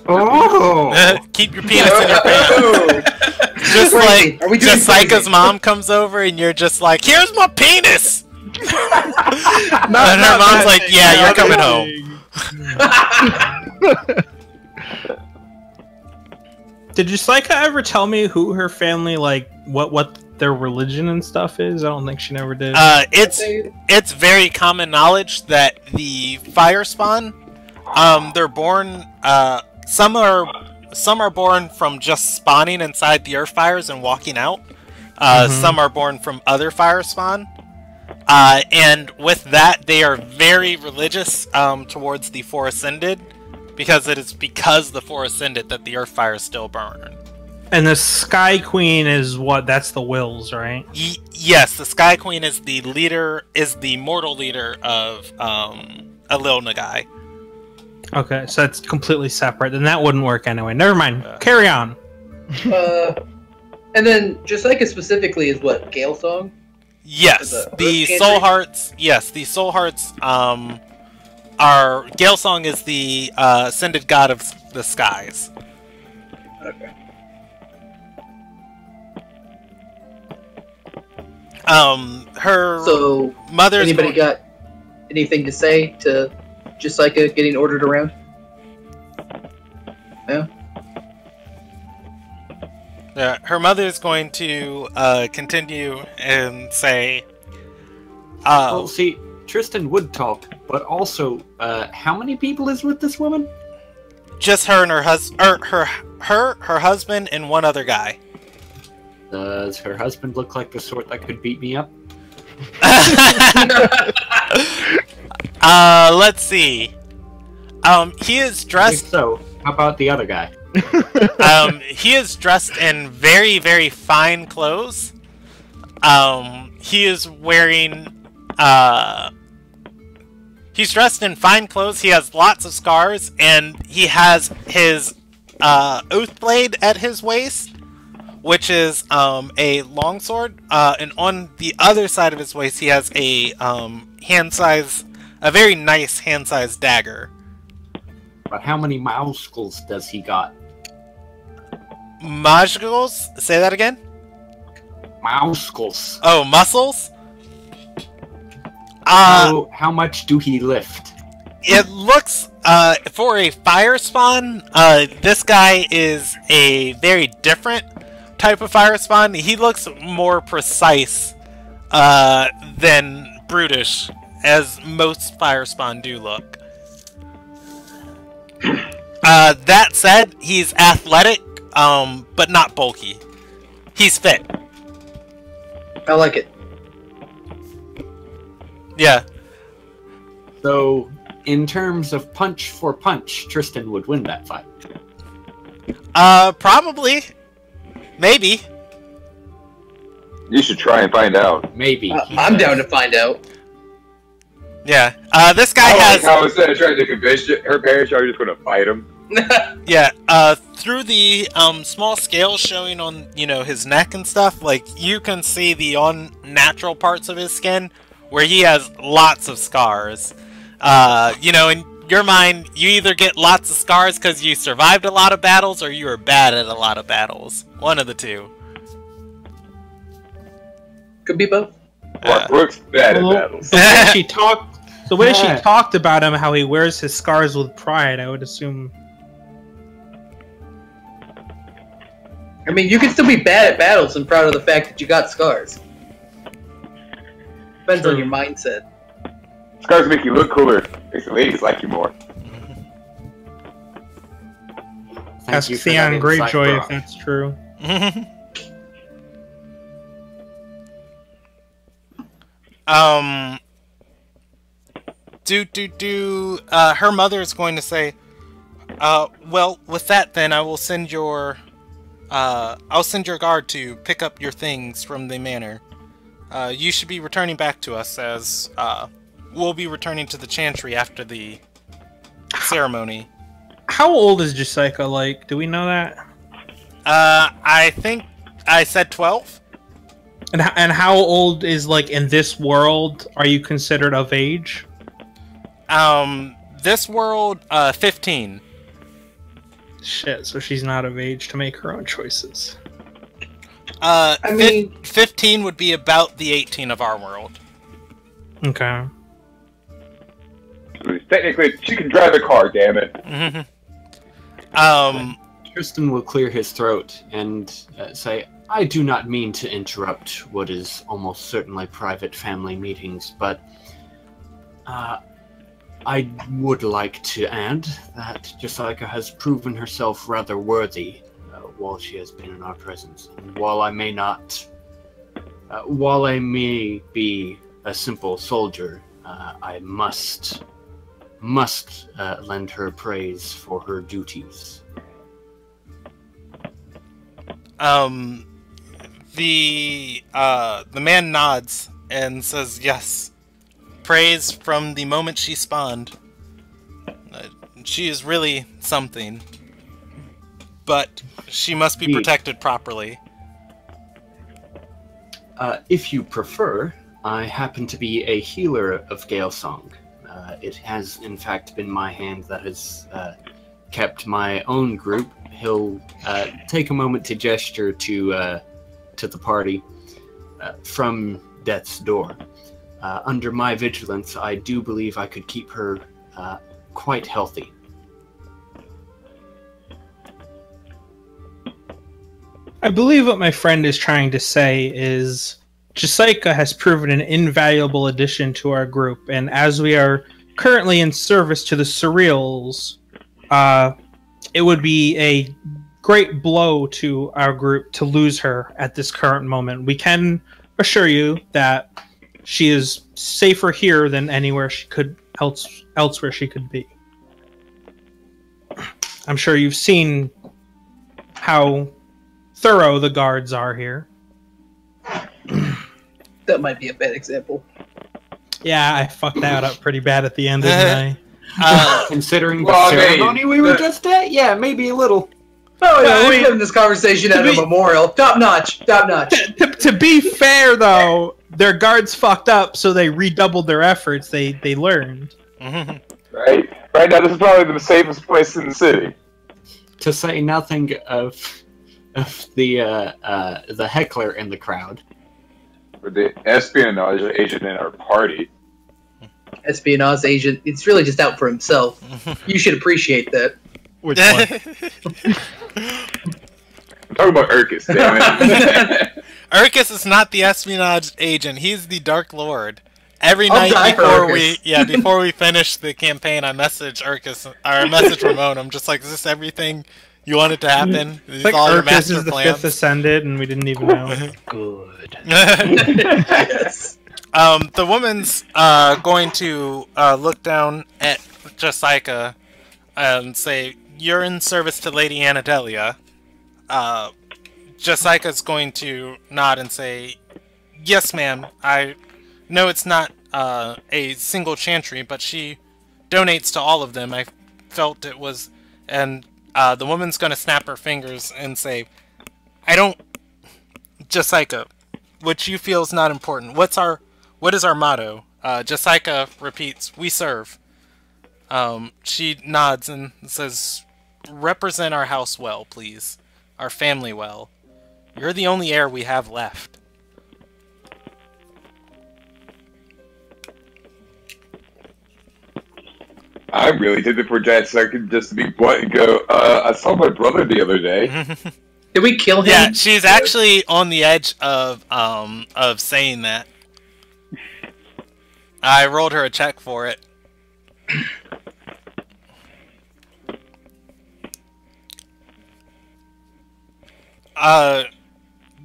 Oh! Keep your penis in your pants. Just like, Jessica's mom comes over and you're just like, here's my penis! And her mom's like, yeah, you're coming home. Did Jessica ever tell me who her family, like, what their religion and stuff is? I don't think she never did. It's very common knowledge that the fire spawn, they're born, some are born from just spawning inside the earth fires and walking out. Some are born from other fire spawn. And with that, they are very religious towards the Four Ascended, because it is because the Four Ascended that the earth fires still burn. And the Sky Queen is what? That's the Wills, right? Yes, the Sky Queen is the leader, is the mortal leader of Alil Nagai. Okay, so that's completely separate. Then that wouldn't work anyway. Never mind. Carry on. And then Jessica specifically is what? Gale Song? Yes, the Soul Hearts. Yes, the Soul Hearts. Are Gale Song is the ascended god of the skies. Okay. Her So, mother's. anybody got anything to say to Jessica getting ordered around? No? Her mother's going to continue and say, Well, see, Tristan would talk, but also, how many people is with this woman? just her and her husband, and one other guy. Does her husband look like the sort that could beat me up? Let's see. He is dressed. If so, How about the other guy? He is dressed in very, very fine clothes. He is wearing, he's dressed in fine clothes, he has lots of scars, and he has his, oath blade at his waist, which is, a longsword, and on the other side of his waist he has a, a very nice hand-sized dagger. But how many muscles does he got? Muscles? Say that again? Muscles. Oh, muscles? How much do he lift? It looks, for a fire spawn, this guy is a very different type of fire spawn. He looks more precise, than brutish, as most fire spawn do look. That said, he's athletic, but not bulky. He's fit. I like it. Yeah. So, in terms of punch for punch, Tristan would win that fight. Probably. Maybe. You should try and find out. Maybe. I'm down to find out. Yeah. This guy has... how instead of trying to convince her parents, you're just going to fight him. Yeah, through the, small scales showing on, you know, his neck and stuff, like, you can see the unnatural parts of his skin, where he has lots of scars. You know, in your mind, you either get lots of scars because you survived a lot of battles, or you were bad at a lot of battles. One of the two. Could be both. Brooke's bad at battles. The way she talked about him, how he wears his scars with pride, I would assume. I mean, you can still be bad at battles and proud of the fact that you got scars. Depends on your mindset. Scars make you look cooler. Makes the ladies like you more. Ask Theon Greyjoy if that's true. Her mother is going to say, well, with that then, I will send I'll send your guard to pick up your things from the manor. You should be returning back to us, as, we'll be returning to the Chantry after the ceremony. How old is Jessica, like? Do we know that? I think I said 12. And how old is, like, in this world, are you considered of age? This world, 15. Shit, so she's not of age to make her own choices. I mean... 15 would be about the 18 of our world. Okay. Technically, she can drive a car, damn it. Tristan will clear his throat and say, I do not mean to interrupt what is almost certainly private family meetings, but I would like to add that Jessica has proven herself rather worthy while she has been in our presence. And while I may be a simple soldier, I must lend her praise for her duties. The man nods and says yes. Praise from the moment she spawned. She is really something. But she must be protected properly. If you prefer, I happen to be a healer of Gale Song. It has, in fact, been my hand that has kept my own group. He'll take a moment to gesture to the party from death's door. Under my vigilance, I do believe I could keep her quite healthy. I believe what my friend is trying to say is Jessica has proven an invaluable addition to our group, and as we are currently in service to the Surreals, it would be a great blow to our group to lose her at this current moment. We can assure you that she is safer here than anywhere she could elsewhere she could be. I'm sure you've seen how thorough the guards are here. That might be a bad example. Yeah, I fucked that up pretty bad at the end, didn't Considering Well, the I mean, ceremony we were just at, yeah, maybe a little. Oh, yeah, Well, I we're mean, having this conversation at a memorial. Top notch. Top notch. I? To be fair, though, their guards fucked up, so they redoubled their efforts. They learned. Right? Right now, this is probably the safest place in the city. To say nothing of the heckler in the crowd. With the espionage agent in our party. Espionage agent. It's really just out for himself. You should appreciate that. Which one? I'm talking about Urkus, damn it. Urkus is not the espionage agent. He's the Dark Lord. Every I'll die night for Urkus. before we finish the campaign, I message Urkus, or I message Ramon. I'm just like, is this everything you wanted to happen? Is Like all your Urkus master is the plans? fifth ascended, and we didn't even know. Good. Yes. The woman's going to look down at Jessica and say, "You're in service to Lady Anadelia." Jessica's going to nod and say, "Yes, ma'am. I know it's not a single chantry, but she donates to all of them. I felt it was..." And the woman's going to snap her fingers and say, "I don't... Jessica, what you feel is not important. What is our motto?" Jessica repeats, "We serve." She nods and says, "Represent our house well, please. Our family well. You're the only heir we have left." I really did it for that second just to be blunt and go, I saw my brother the other day. Did we kill him? Yeah, she's actually on the edge of saying that. I rolled her a check for it.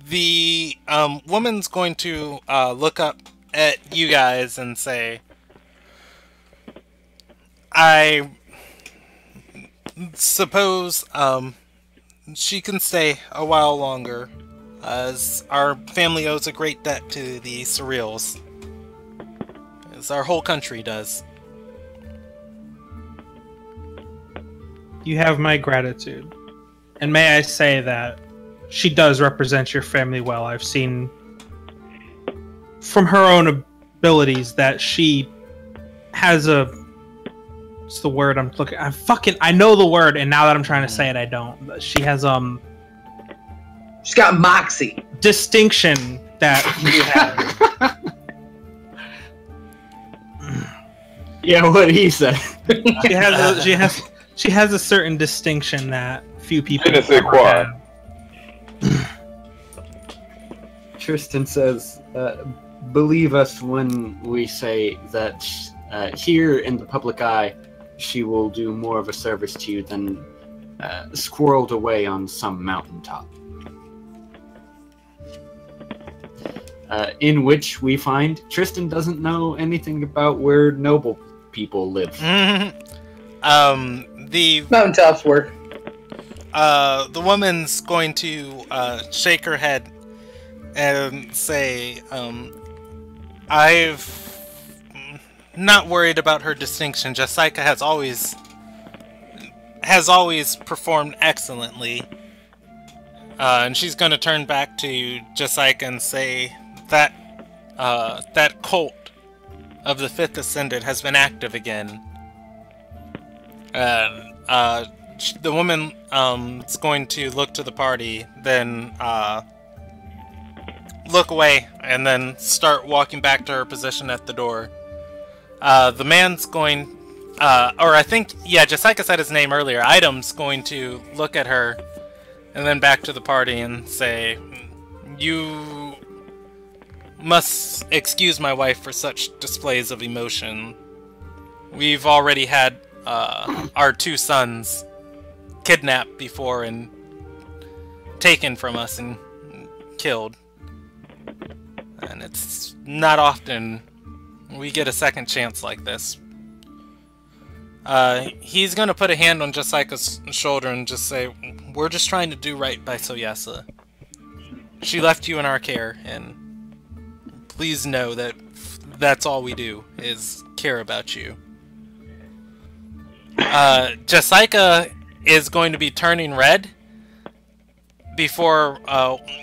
The woman's going to look up at you guys and say, "I suppose she can stay a while longer, as our family owes a great debt to the Surreals, as our whole country does." You have my gratitude. And may I say that she does represent your family well. I've seen from her own abilities that she has a... What's the word I'm looking... I know the word, and now that I'm trying to say it, I don't. She has, She's got moxie. distinction that you have. Yeah, what he said. She has a certain distinction that few people Je ne sais quoi. have. Tristan says, believe us when we say that here in the public eye, she will do more of a service to you than squirreled away on some mountaintop. In which we find Tristan doesn't know anything about where noble people live. The Mountaintops work. the woman's going to shake her head and say, "I've not worried about her distinction. Jessica has always performed excellently." And she's going to turn back to Jessica and say that that cult of the Fifth Ascendant has been active again. And the woman is going to look to the party, then look away, and then start walking back to her position at the door. The man's going, or I think, yeah, Jessica said his name earlier. Item's going to look at her, and then back to the party and say, "You must excuse my wife for such displays of emotion. We've already had our 2 sons kidnapped before and taken from us and killed. And it's not often we get a second chance like this. He's gonna put a hand on Jessica's shoulder and just say, "We're just trying to do right by Soyasa. She left you in our care, and please know that that's all we do, is care about you." Jessica is going to be turning red before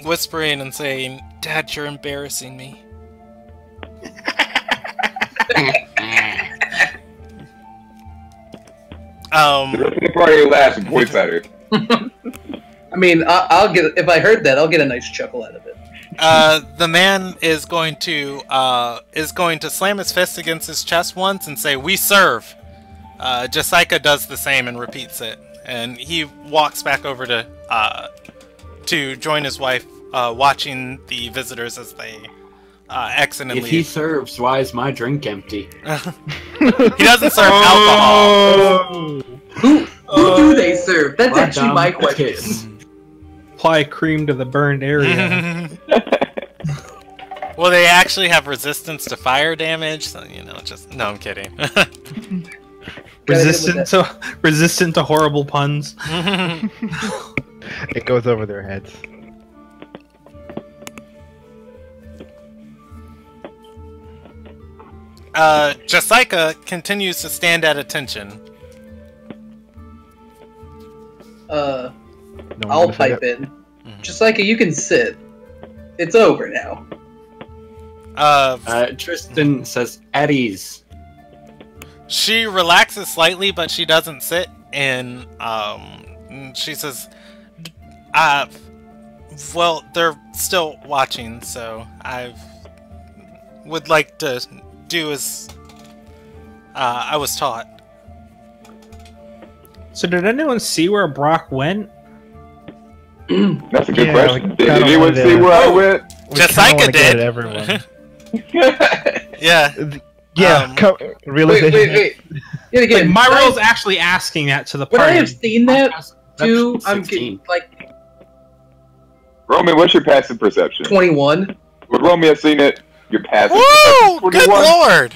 whispering and saying, "Dad, you're embarrassing me." The rest of the party laughs and points at her. I mean, I'll get if I heard that, I'll get a nice chuckle out of it. The man is going to slam his fist against his chest once and say, "We serve." Jessica does the same and repeats it, and he walks back over to join his wife, watching the visitors as they exit and If leave. he serves, why is my drink empty? He doesn't serve alcohol. Who do they serve? That's actually Madame my question. Apply cream to the burned area. Well, they actually have resistance to fire damage, so just no. I'm kidding. Resistant to horrible puns. It goes over their heads. Jessica continues to stand at attention. No one I'll gonna say pipe it? in. Jessica, you can sit. It's over now. Tristan says, "At ease." She relaxes slightly, but she doesn't sit, and she says, well, they're still watching, so I would like to do as I was taught." So did anyone see where Brock went? That's a good Yeah, question. like, Did kinda anyone wanted see to- where I went? We Jessica kinda wanna get did. at everyone. Yeah. Yeah, realization. Wait. Yeah, again, Like, my would I- role's actually asking that to the Would I party. have seen that That's too? I'm 16. getting like Roman, what's your passive perception? 21. Would Roman have seen it? Your passive Woo! perception Good 21? lord!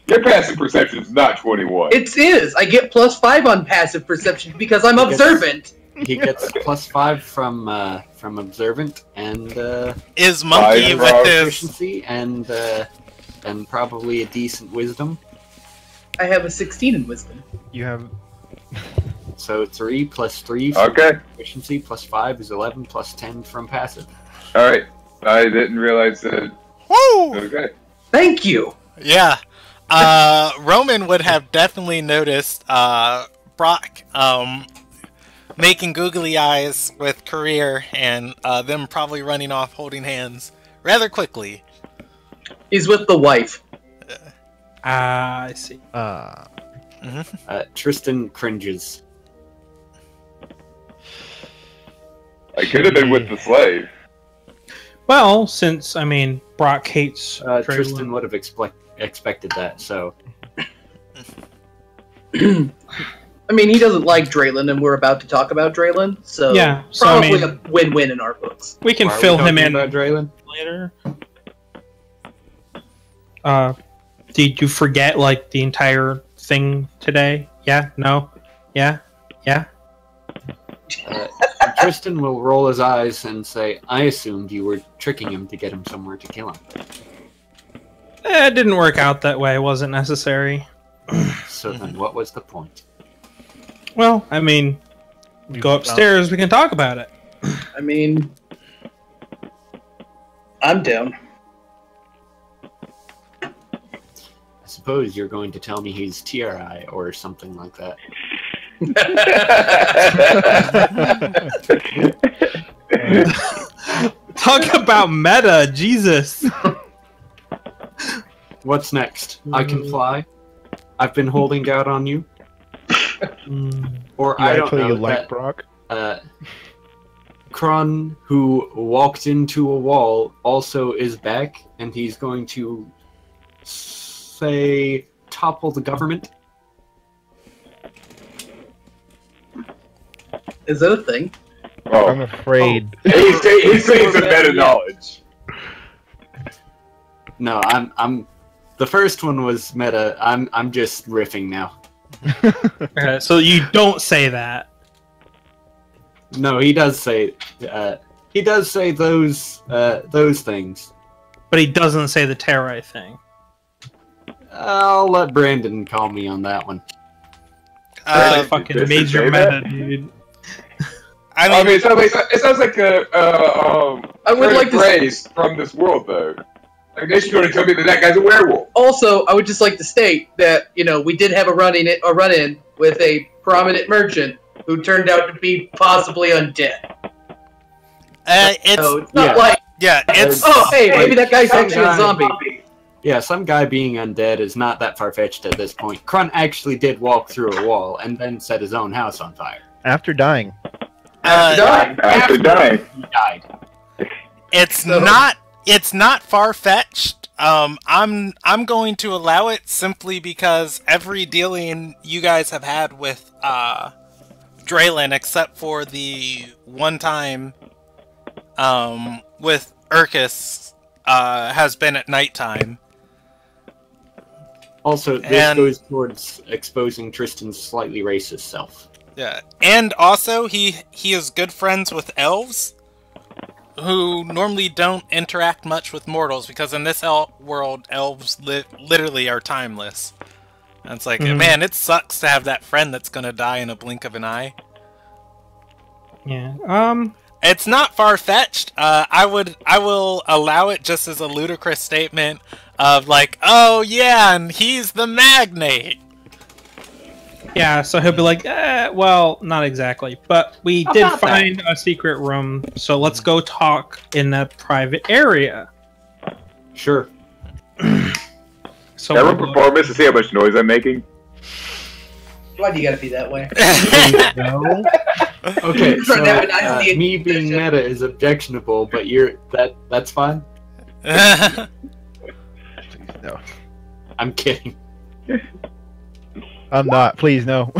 Your passive perception is not 21. It is. I get +5 on passive perception because I'm Yes. observant. He gets +5 from observant and Is Monkey Fire with his... proficiency and probably a decent wisdom. I have a 16 in wisdom. You have. So 3 plus 3 from Okay. proficiency plus 5 is 11 plus 10 from passive. Alright. I didn't realize that. Woo! Okay. Thank you. Yeah. Roman would have definitely noticed Brock making googly eyes with Career and them probably running off holding hands rather quickly. He's with the wife. I see. Tristan cringes. I could have been with the slave. Well, since Brock hates Draylon. Tristan would have expected that, so I mean, he doesn't like Draylon, and we're about to talk about Draylon, so Yeah, so, probably a win-win in our books. we can Why are we fill him talking in about Draylon? later. Did you forget the entire thing today? Yeah? No? Yeah? Yeah? Tristan will roll his eyes and say, "I assumed you were tricking him to get him somewhere to kill him." It didn't work out that way. It wasn't necessary. So then what was the point? Well, go upstairs. We can talk about it. I mean, I'm down. I suppose you're going to tell me he's TRI or something like that. Talk about meta, Jesus. What's next? I can fly. I've been holding out on you. Or You I don't actually know like that Brock? Kron, who walked into a wall, also is back, and he's going to say topple the government. Is that a thing? Oh. I'm afraid. He's saying some meta knowledge. No, I'm the first one was meta. I'm just riffing now. So you don't say that. No, he does say those things. But he doesn't say the Terrai thing. I'll let Brandon call me on that one. That's like Did fucking Vincent major say meta, that? dude. I I mean, mean, it sounds like a I would like to phrase from this world, though. I guess you're going to tell me that guy's a werewolf. Also, I would just like to state that we did have a run-in with a prominent merchant who turned out to be possibly undead. it's It's not like it's oh hey maybe that guy's actually a zombie. Yeah, some guy being undead is not that far-fetched at this point. Krun actually did walk through a wall and then set his own house on fire. After dying. After dying. He died. it's not far-fetched. I'm going to allow it simply because every dealing you guys have had with Draylin, except for the one time with Urkus, has been at nighttime. Also, this goes towards exposing Tristan's slightly racist self. Yeah, and also he is good friends with elves, who normally don't interact much with mortals, because in this world, elves literally are timeless. And it's like, man, it sucks to have that friend that's gonna die in a blink of an eye. Yeah. It's not far-fetched. I will allow it just as a ludicrous statement of like, oh yeah, and he's the magnate. Yeah, so he'll be like, well, not exactly. But we did find a secret room, so let's go talk in a private area. Sure. Can So I run performance to see how much noise I'm making? Why do you gotta be that way? No. Okay, so Trying to have a nice D&D me being session. meta is objectionable, but that's fine. No. I'm kidding. I'm not. Please, no.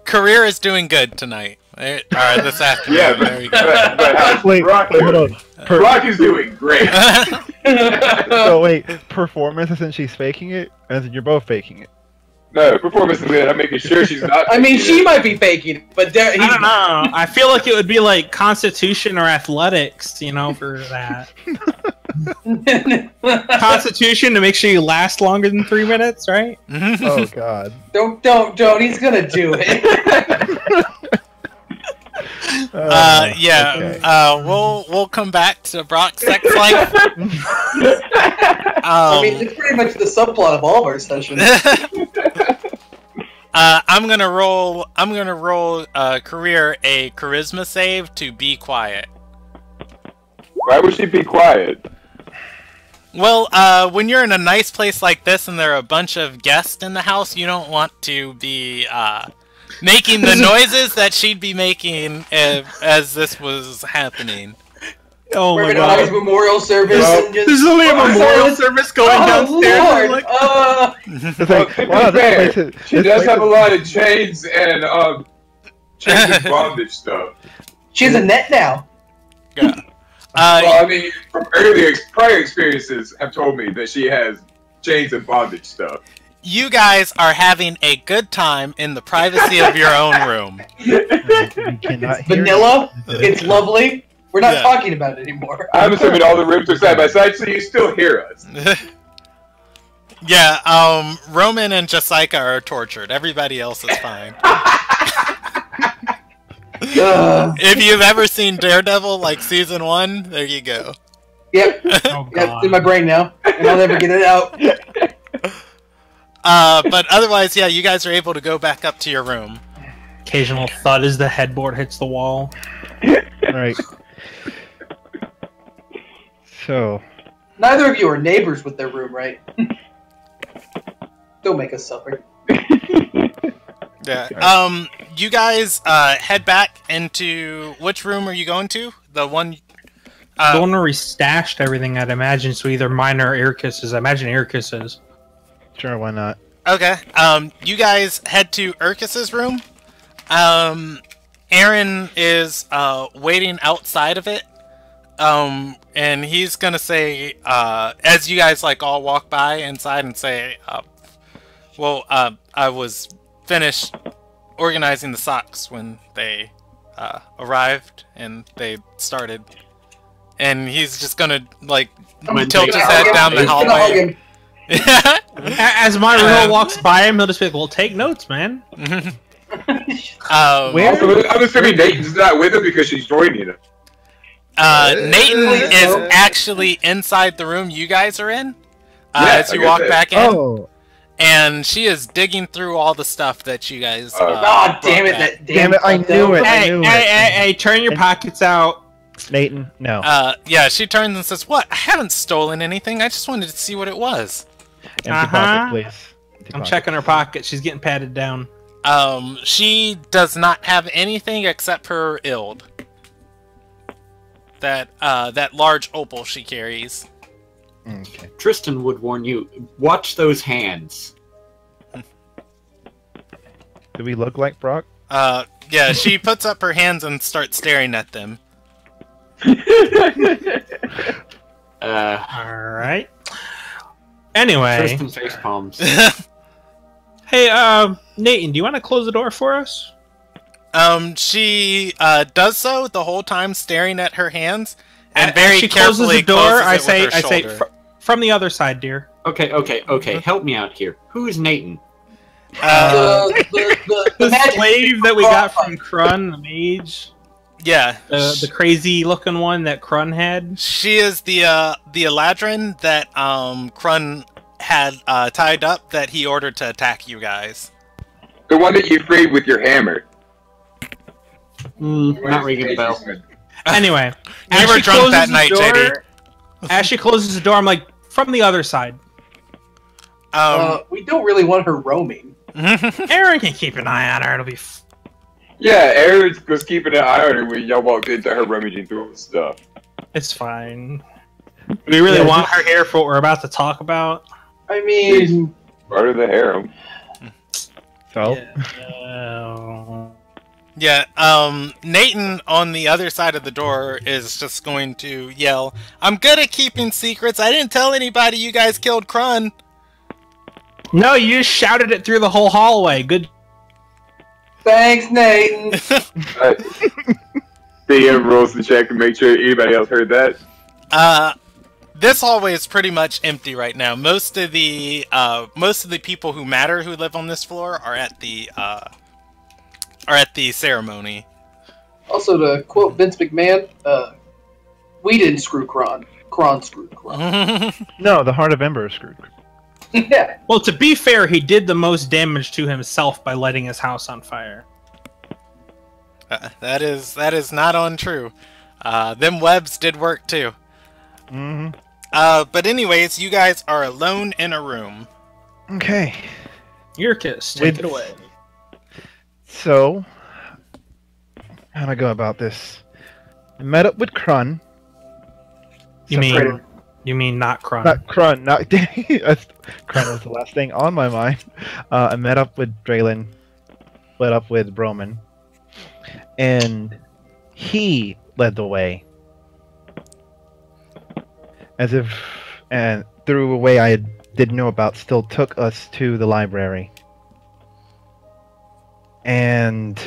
Career is doing good tonight. Or this afternoon. Yeah, there you go. but how's Wait, Brock hold doing? on. Brock is doing great. So wait, performance isn't she faking it? And you're both faking it. No, performance is good. I'm making sure she's not. I mean, faking she it. might be faking it, but I don't know. I feel like it would be like Constitution or Athletics, for that. Constitution to make sure you last longer than 3 minutes, right? Oh God. Don't. He's gonna do it. Yeah. Okay. We'll come back to Brock's sex life. I mean, it's pretty much the subplot of all of our sessions. I'm gonna roll Career a charisma save to be quiet. Why would she be quiet? Well, when you're in a nice place like this and there are a bunch of guests in the house, you don't want to be making the noises that she'd be making as this was happening. Oh We're my gonna have his god. memorial service. Well, and just, There's only a memorial silence. service going Oh downstairs. Lord! It's Well, like, to be wow, this fair, place is. she this does place have a is- lot of chains and bondage stuff. She has a net now. Yeah. Well, I mean, from prior experiences have told me that she has chains and bondage stuff. You guys are having a good time in the privacy of your own room. We cannot hear Vanilla. It's lovely. We're not Yeah. talking about it anymore. I'm assuming all the rooms are side by side, so you still hear us. Yeah, Roman and Jessica are tortured. Everybody else is fine. If you've ever seen Daredevil, like season 1, there you go. Yep. Oh That's god. in my brain now, and I'll never get it out. But otherwise, yeah, you guys are able to go back up to your room. Occasional thud as the headboard hits the wall. Right. So, Neither of you are neighbors with their room, right? Don't make us suffer. Yeah. You guys head back into which room are you going to? The one. The one where we stashed everything, I'd imagine. So either mine or Irkus's. I imagine Irkus's. sure, why not? Okay. You guys head to Urkus's room. Aaron is waiting outside of it. and he's gonna say, as you guys like all walk by inside and say, I was finished organizing the socks when they arrived and they started, and he's just gonna like tilt his head down the hallway. As my real walks by him, he'll just be like, "Well, take notes, man." I'm assuming Nathan's not with him because she's joining him. Nathan is actually inside the room you guys are in. As you walk back in. Oh, And she is digging through all the stuff that you guys. God damn it! damn it! I knew it. I knew it. Hey! Turn your pockets out. Nathan, no. Yeah, she turns and says, "What? I haven't stolen anything. I just wanted to see what it was." Empty pocket, please. Empty I'm pocket. checking her pocket. She's getting patted down. She does not have anything except her Ild. That large opal she carries. Okay. Tristan would warn you, watch those hands. Do we look like Brock? Yeah, she puts up her hands and starts staring at them. Alright. Anyway. Tristan face palms. Hey, Nathan, do you want to close the door for us? She does so the whole time, staring at her hands, and As very she closes carefully the door, closes it with her I say, shoulder. from the other side, dear. Okay. Help me out here. Who is Nathan? The The magic slave that we got from Krun, the mage. Yeah, The crazy looking one that Krun had. she is the Eladrin that Krun had tied up that he ordered to attack you guys. The one that you freed with your hammer. Not ringing a bell. Anyway, We were drunk that night, JD. As she closes the door, I'm like, from the other side. we don't really want her roaming. Aaron can keep an eye on her. It'll be. Yeah, Aaron was keeping an eye on her when y'all walked into her rummaging through stuff. It's fine. Do we really want her here for what we're about to talk about? I mean, Part of the harem. So? Yeah, Nathan on the other side of the door is just going to yell, "I'm good at keeping secrets. I didn't tell anybody you guys killed Krun." No, you just shouted it through the whole hallway. Good. thanks, Nathan. DM rolls the check to make sure anybody else heard that. This hallway is pretty much empty right now. Most of the people who matter who live on this floor are at the ceremony. Also, to quote Vince McMahon, we didn't screw Kron. Kron screwed Kron. No, the Heart of Ember is screwed. Yeah. Well, to be fair, he did the most damage to himself by lighting his house on fire. That is not untrue. Them webs did work too. Mm-hmm. But anyways, you guys are alone in a room. Okay. Earkiss, take it away. So, how do I go about this? I met up with Krun. You mean not Krun? Not Krun, not Krun was the last thing on my mind. I met up with Draylin, met up with Broman, and he led the way. As if, and through a way I didn't know about, still took us to the library. And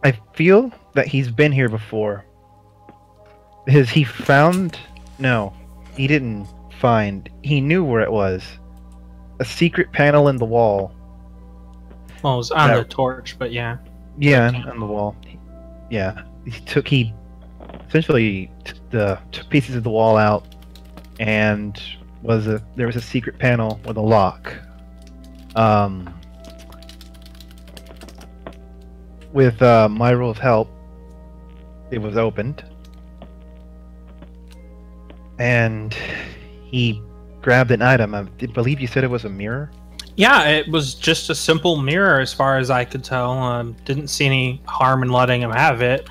I feel that he's been here before. Because he found... No, he didn't find. He knew where it was. A secret panel in the wall. Well, it was on the torch, but yeah. Yeah, on the wall. Yeah. He essentially took pieces of the wall out, and there was a secret panel with a lock. With Myro's help, it was opened, and he grabbed an item. I believe you said it was a mirror? Yeah, it was just a simple mirror as far as I could tell. Didn't see any harm in letting him have it.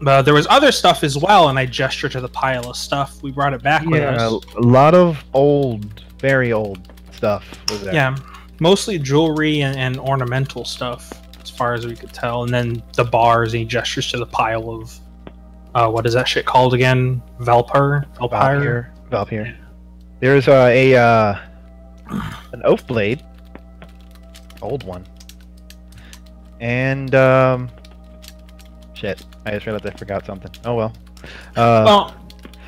But there was other stuff as well, and I gestured to the pile of stuff. We brought it back with us. A lot of old, very old stuff was there. Yeah, mostly jewelry and ornamental stuff. as far as we could tell. And then the bars, and he gestures to the pile of what is that shit called again? Valpyre. There's an oak blade, old one, and shit. I just realized I forgot something. Oh well.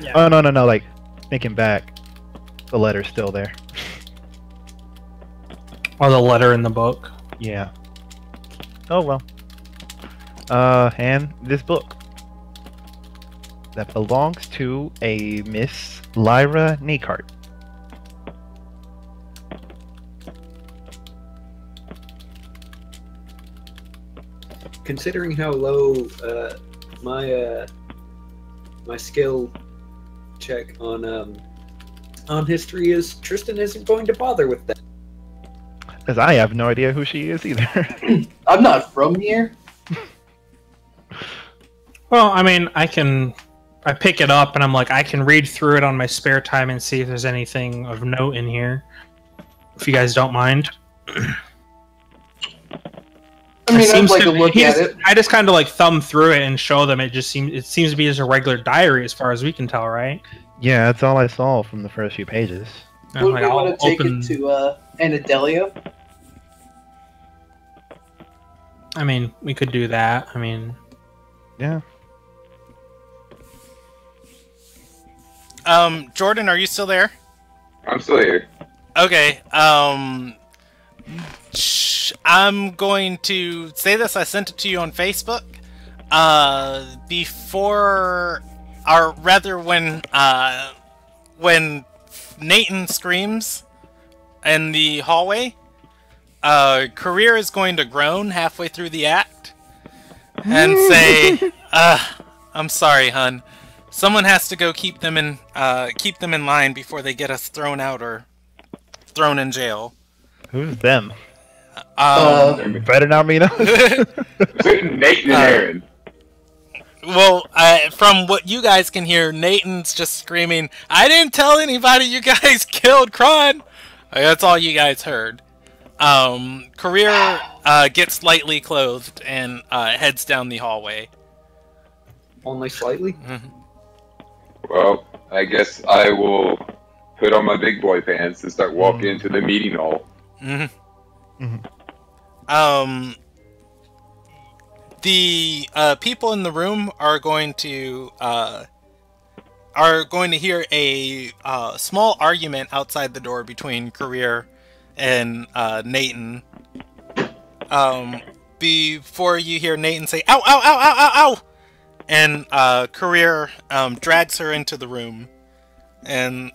Yeah. Oh no. Like thinking back, the letter's still there. Or the letter in the book. Yeah. Oh well. And this book that belongs to a Miss Lyra Nakart. Considering how low my skill check on history is, Tristan isn't going to bother with that. Because I have no idea who she is either. I'm not from here. Well, I mean, I pick it up and I'm like, I can read through it on my spare time and see if there's anything of note in here. If you guys don't mind. I mean, I'd like to look at it. I just kind of like thumb through it and show them. It seems to be just a regular diary as far as we can tell, right? Yeah, that's all I saw from the first few pages. Would we want to take it to Anadelia? I mean, we could do that. I mean, yeah. Jordan, are you still there? I'm still here. Okay. I'm going to say this. I sent it to you on Facebook. Before, or rather, when Nathan screams in the hallway, Career is going to groan halfway through the act and say, "I'm sorry, hun. Someone has to go keep them in line before they get us thrown out or thrown in jail." Who's them? Better not me, Nathan and Aaron. Well, from what you guys can hear, Nathan's just screaming, "I didn't tell anybody you guys killed Kron!" That's all you guys heard. Career gets lightly clothed and heads down the hallway. Only slightly? Mm-hmm. Well, I guess I will put on my big boy pants and start walking into the meeting hall. Mm-hmm. The people in the room are going to hear a small argument outside the door between Career and Nathan. Before you hear Nathan say, "Ow, ow, ow, ow, ow, ow!" and Career drags her into the room and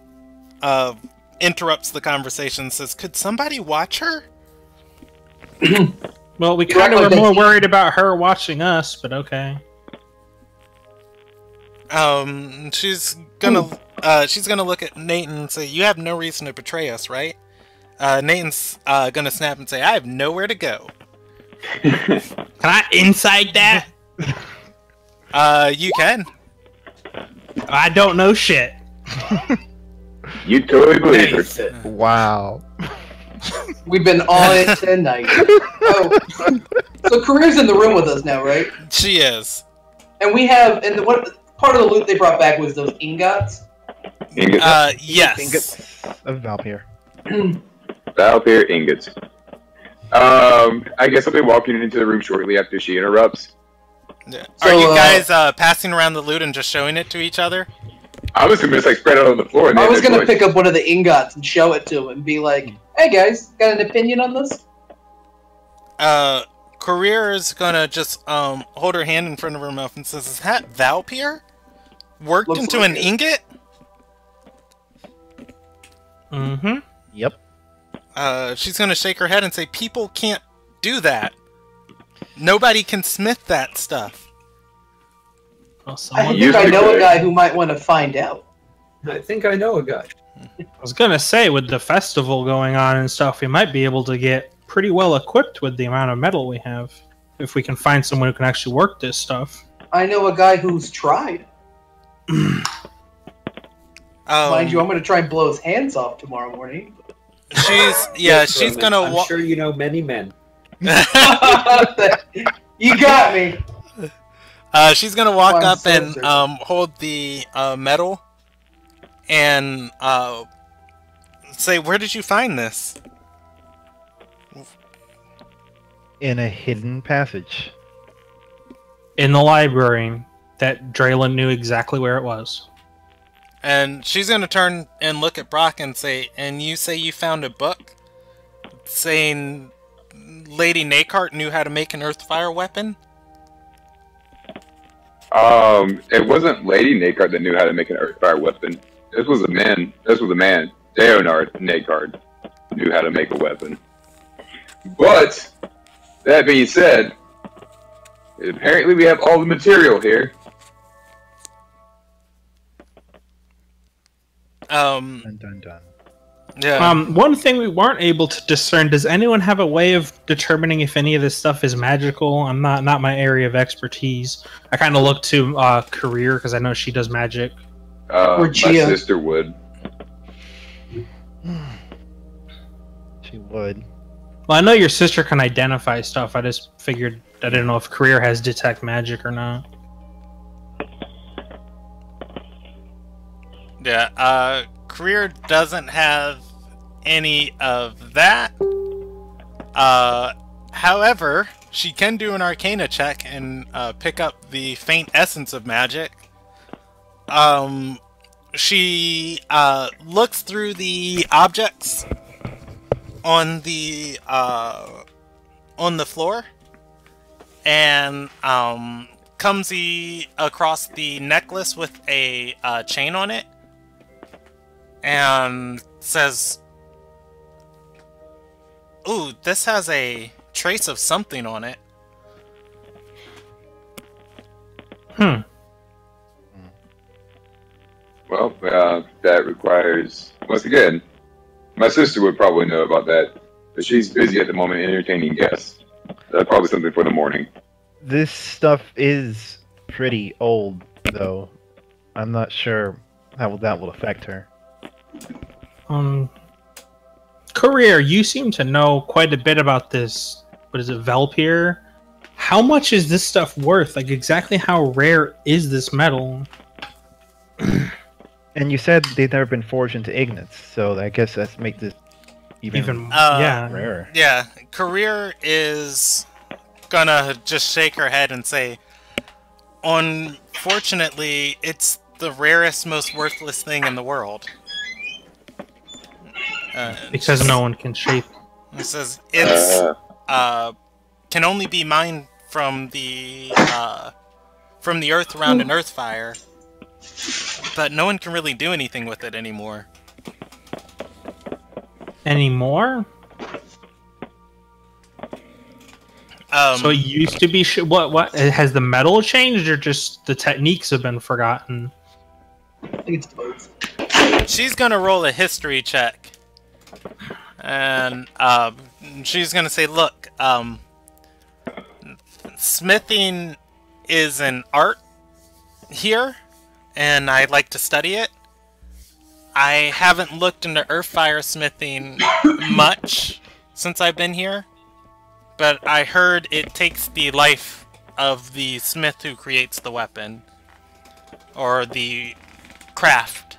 interrupts the conversation, says, "Could somebody watch her?" Well, we kind of were more worried about her watching us, but okay. She's gonna look at Nathan and say, "You have no reason to betray us, right?" Nathan's gonna snap and say, "I have nowhere to go." Can I inside that? You can. I don't know shit. You totally believe her. Wow. We've been on it tonight. Oh, so Career's in the room with us now, right? She is. And we have, and what part of the loot they brought back was those ingots? Ingots? Yes. Ingots of Valpyre. Valpyre ingots. I guess I'll be walking into the room shortly after she interrupts. Yeah. So, are you guys passing around the loot and just showing it to each other? I was gonna just like spread it on the floor. And I was gonna pick up one of the ingots and show it to him and be like, "Hey guys, got an opinion on this?" Career is gonna just hold her hand in front of her mouth and says, "Is that Valpyre? Worked Looks into like an it. ingot?" Mm-hmm. Yep. She's gonna shake her head and say, "People can't do that. Nobody can smith that stuff." Well, I think I know a guy who might want to find out. I think I know a guy. I was gonna say, with the festival going on and stuff, we might be able to get pretty well equipped with the amount of metal we have. If we can find someone who can actually work this stuff. I know a guy who's tried. Mind you, I'm going to try and blow his hands off tomorrow morning. She's Yes, she's Roman, gonna. I'm sure you know many men. You got me. She's gonna walk I'm up so and certain. hold the medal and say, "Where did you find this?" In a hidden passage. In the library, that Draylon knew exactly where it was. And she's gonna turn and look at Brock and say, "And you say you found a book saying Lady Nakart knew how to make an Earthfire weapon?" It wasn't Lady Nakard that knew how to make an Earthfire weapon. This was a man. Leonard Nakard knew how to make a weapon. But that being said, apparently we have all the material here. Dun, dun, dun. Yeah. One thing we weren't able to discern, does anyone have a way of determining if any of this stuff is magical? I'm not my area of expertise. I kind of look to Career because I know she does magic. Or My Gia. sister would. She would. Well, I know your sister can identify stuff. I just figured I didn't know if Career has detect magic or not. Yeah, Career doesn't have any of that. However, she can do an Arcana check and pick up the faint essence of magic. She looks through the objects on the floor and comes across the necklace with a chain on it. And says, "Ooh, this has a trace of something on it." Well, that requires, once again, my sister would probably know about that, but she's busy at the moment entertaining guests. That's probably something for the morning. This stuff is pretty old, though. I'm not sure how that will affect her. Career, you seem to know quite a bit about this. What is it, Velpir? How much is this stuff worth? Like, exactly how rare is this metal? And you said they've never been forged into Ignats, so I guess that's make this even yeah. rarer. Yeah, Career is gonna just shake her head and say, "Unfortunately, it's the rarest, most worthless thing in the world." Because no one can shape. It says it's can only be mined from the earth around an Earthfire, but no one can really do anything with it anymore. Anymore? So it used to be. What has the metal changed, or just the techniques have been forgotten? I think it's both. She's gonna roll a history check, and she's gonna say, "Look, smithing is an art here, and I'd like to study it. I haven't looked into Earthfire smithing much since I've been here, but I heard it takes the life of the smith who creates the weapon, or the craft.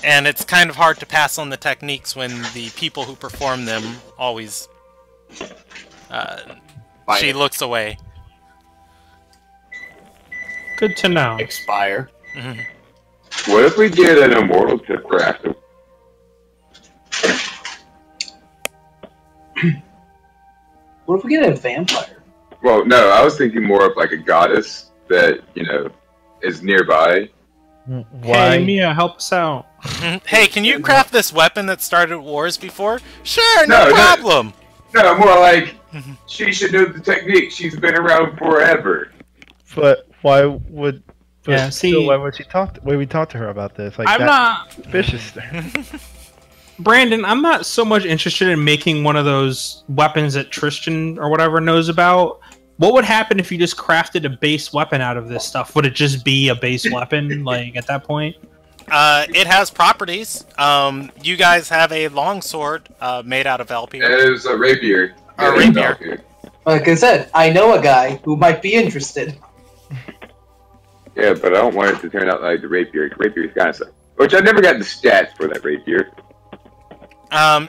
And it's kind of hard to pass on the techniques when the people who perform them always... she looks away. Good to know. Expire. Mm-hmm. What if we get an immortal to craft? What if we get a vampire? Well, no, I was thinking more of like a goddess that, you know, is nearby. Why? Hey, Mia, help us out. Hey, can you craft this weapon that started wars before? Sure, no No, problem. No, more like she should know the technique. She's been around forever. But why would? But Yeah, still, see- why would she talk? Why we talk to her about this? Like I'm that not, suspicious. Brandon. I'm not so much interested in making one of those weapons that Tristan or whatever knows about. What would happen if you just crafted a base weapon out of this stuff? Would it just be a base weapon, like at that point? It has properties. You guys have a longsword made out of Velpir. It was a rapier. Or rapier. Like I said, I know a guy who might be interested. Yeah, but I don't want it to turn out like the rapier. Rapier's kind of stuff. Which I never got the stats for that rapier.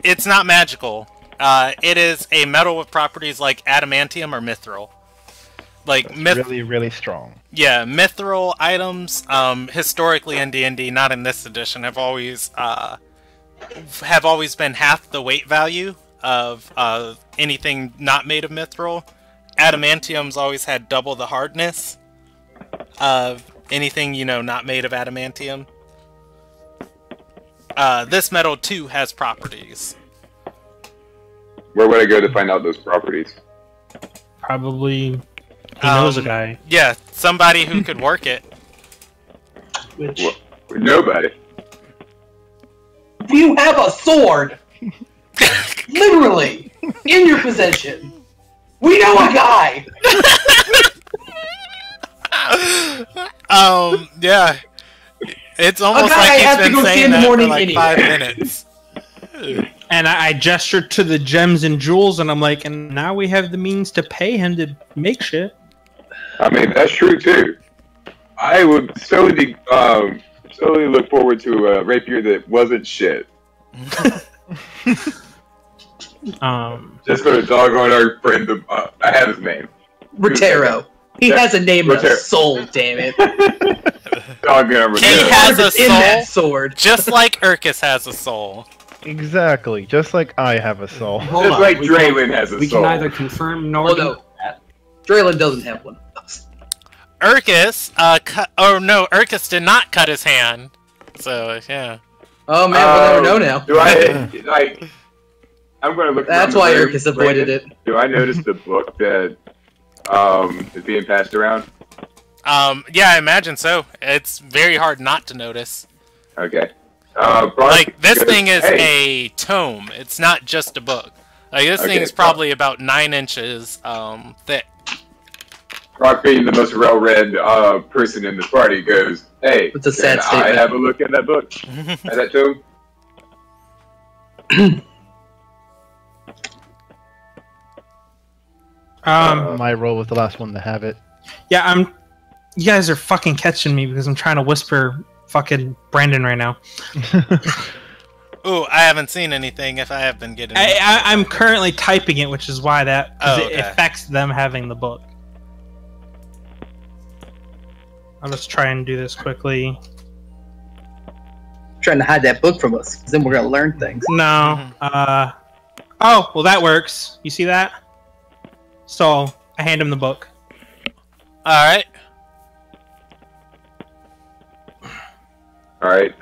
It's not magical. It is a metal with properties like adamantium or mithril. Like really, really strong. Yeah, mithril items, historically in D&D, not in this edition, have always been half the weight value of anything not made of mithril. Adamantium's always had double the hardness of anything, not made of adamantium. This metal, too, has properties. Where would I go to find out those properties? Probably... He knows a guy. Yeah, somebody who could work it. Which... Well, nobody. You have a sword! Literally! In your possession! We know a guy! Yeah. It's almost guy like has he's to been go see saying in the that for morning like anyway. 5 minutes. And I gestured to the gems and jewels, and I'm like, and now we have the means to pay him to make shit. I mean, that's true too. I would solely look forward to a rapier that wasn't shit. Just for the doggone our friend, I have his name. Rotero. He has a name and a soul, damn it. Doggone He Rotero. has a in that soul, sword. just like Urkus has a soul. Exactly, just like I have a soul. Hold Just on, like we Draylin has a We soul. can neither confirm nor Oh, deny no. that. Draylin doesn't have one. Urkus, Urkus did not cut his hand. So, yeah. Oh man, we'll never know now. Do I, like... I'm gonna look That's around why the room, Urkus avoided Brandon. it. Do I notice the book that is being passed around? Yeah, I imagine so. It's very hard not to notice. Okay. Like, this goes, thing is "Hey." a tome. It's not just a book. Like, this thing Okay, is probably about 9 inches thick. Brock, being the most well-read person in this party, goes, "Hey, It's a sad can statement. I have a look at that book? At that tome?" My role was the last one to have it. Yeah, you guys are fucking catching me because I'm trying to whisper fucking Brandon right now. Ooh, I haven't seen anything if I have been getting... I'm currently typing it, which is why that... Because Oh, it okay. affects them having the book. I'll just try and do this quickly. Trying to hide that book from us, 'cause then we're gonna learn things. No. Oh, well that works. You see that? So, I hand him the book. Alright. Alright,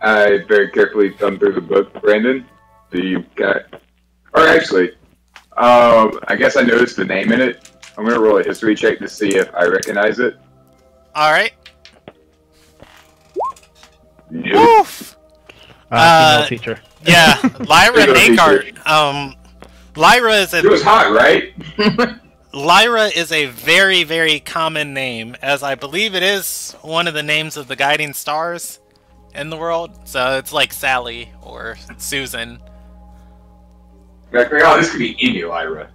I very carefully thumb through the book. Brandon, do you got... Or actually, I guess I noticed the name in it. I'm gonna roll a history check to see if I recognize it. Alright. Nope. Oof! Female teacher. Yeah, Lyra Female teacher. Nakart. Lyra is It was a... hot, right? Lyra is a very, very common name, as I believe it is one of the names of the guiding stars in the world. So it's like Sally or Susan. Like, oh, this could be Inu Lyra.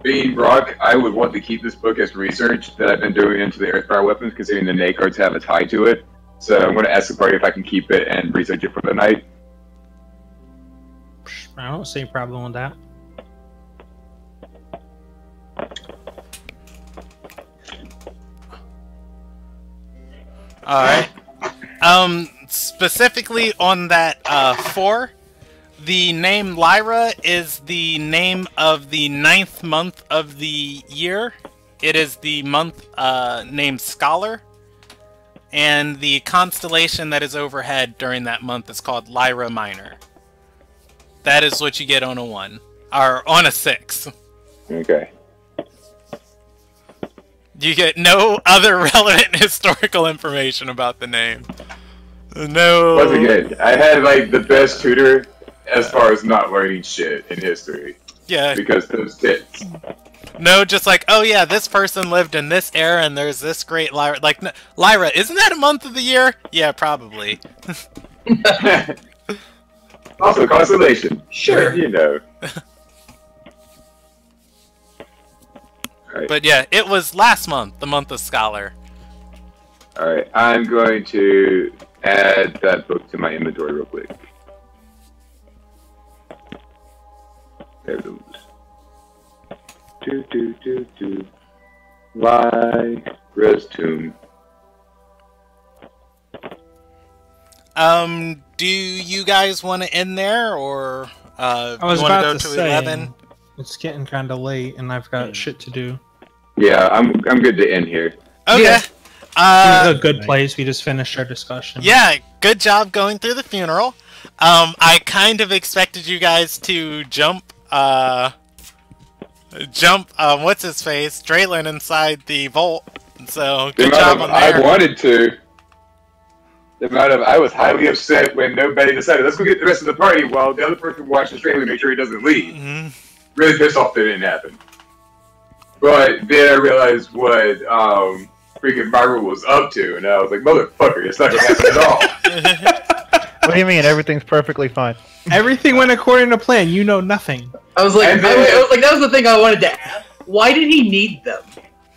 Being Brock, I would want to keep this book as research that I've been doing into the Earthfire weapons, considering the Nakards have a tie to it. So I'm going to ask the party if I can keep it and research it for the night. I don't see a problem with that. Alright. Specifically on that 4, the name Lyra is the name of the 9th month of the year. It is the month named Scholar. And the constellation that is overhead during that month is called Lyra Minor. That is what you get on a 1. Or on a 6. Okay. You get no other relevant historical information about the name. No. Once again, I had like the best tutor as far as not learning shit in history. Yeah. Because those tits. No, just like, oh yeah, this person lived in this era, and there's this great Lyra. Like, Lyra, isn't that a month of the year? Yeah, probably. Also, consolation. Sure. You know. Alright. But yeah, it was last month, the month of Scholar. Alright, I'm going to add that book to my inventory real quick. There it goes. Lyra's Tomb. Do you guys want to end there, or I was you want about to to go to say 11? it's getting kind of late, and I've got shit to do. Yeah, I'm good to end here. Okay. Yeah. It's a good place. We just finished our discussion. Yeah, good job going through the funeral. I kind of expected you guys to jump, what's his face, Draylin inside the vault. So, good job on I there. wanted to. The amount of I was highly upset when nobody decided, let's go get the rest of the party while the other person watches Draylin to make sure he doesn't leave. Mhm. Really pissed off that it didn't happen. But then I realized what freaking Myra was up to, and I was like, motherfucker, it's not gonna happen at all. What do you mean? Everything's perfectly fine. Everything went according to plan. You know nothing. I was like, And then- I was like, that was the thing I wanted to ask. Why did he need them?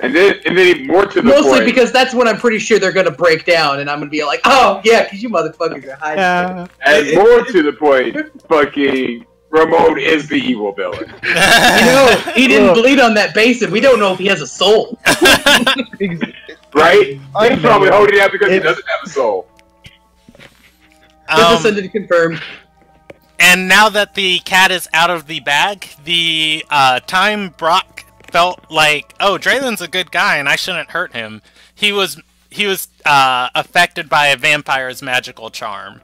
And then more to the Mostly point. because that's when I'm pretty sure they're gonna break down, and I'm gonna be like, oh yeah, because you motherfuckers are hiding. Yeah. And more to the point, fucking Ramon is the evil villain. You know, he didn't bleed on that basin. We don't know if he has a soul. Right? I He's probably know. holding it out because he doesn't have a soul. Just to confirm. And now that the cat is out of the bag, the time Brock felt like, oh, Draylin's a good guy and I shouldn't hurt him. He was affected by a vampire's magical charm.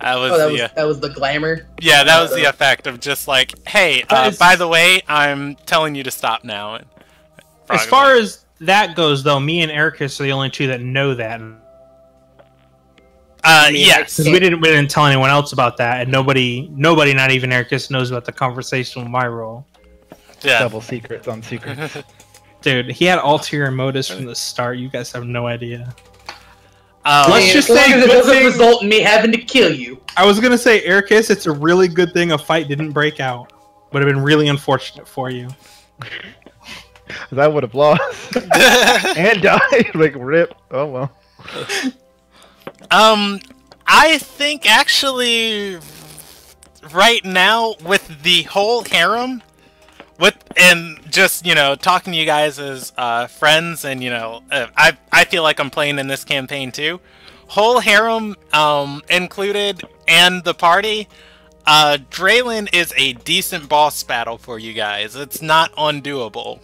That was the glamour. Yeah, that was the effect of just like, hey, by the way, I'm telling you to stop now. As far as that goes, though, me and Ericus are the only two that know that. Yes. Because we didn't tell anyone else about that, and nobody, not even Ericus, knows about the conversation with my role. Yeah. Double secrets on secrets. Dude, he had ulterior motives from the start. You guys have no idea. Let's just as long say as it good doesn't thing- result in me having to kill you. I was gonna say, Ericus, it's a really good thing a fight didn't break out. Would have been really unfortunate for you. I would have lost and died. Like rip. Oh well. I think actually, right now with the whole harem, and just talking to you guys as friends, and I feel like I'm playing in this campaign too. Whole harem included, and the party. Draylin is a decent boss battle for you guys. It's not undoable.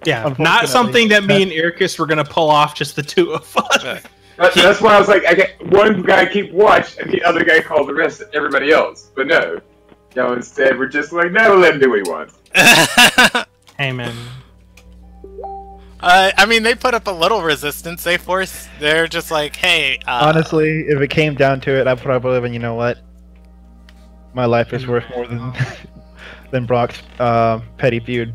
Yeah, not something that me and Ericus were gonna pull off, just the two of us. That's why I was like, I get one guy keep watch, and the other guy call the rest, everybody else. But no, instead we're just like, no, let him do what he wants. Hey man. I mean, they put up a little resistance. They're just like, hey. Honestly, if it came down to it, I'd probably live in. You know what? My life is worth more than Brock's petty feud.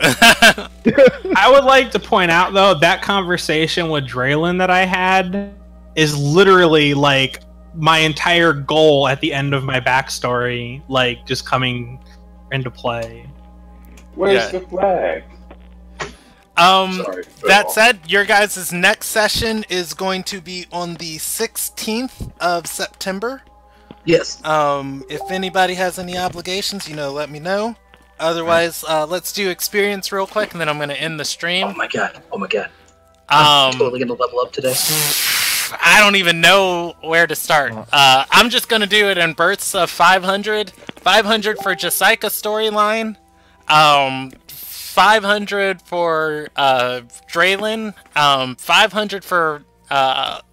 I would like to point out, though, that conversation with Draylin that I had is literally like my entire goal at the end of my backstory, like just coming into play. Where's the flag? Sorry, that said, your guys' next session is going to be on the 16th of September. Yes. If anybody has any obligations, let me know. Otherwise, let's do experience real quick, and then I'm going to end the stream. Oh my god. I'm totally gonna level up today. I don't even know where to start. I'm just going to do it in bursts of 500. 500 for Jessica storyline. 500 for Draylin. 500 for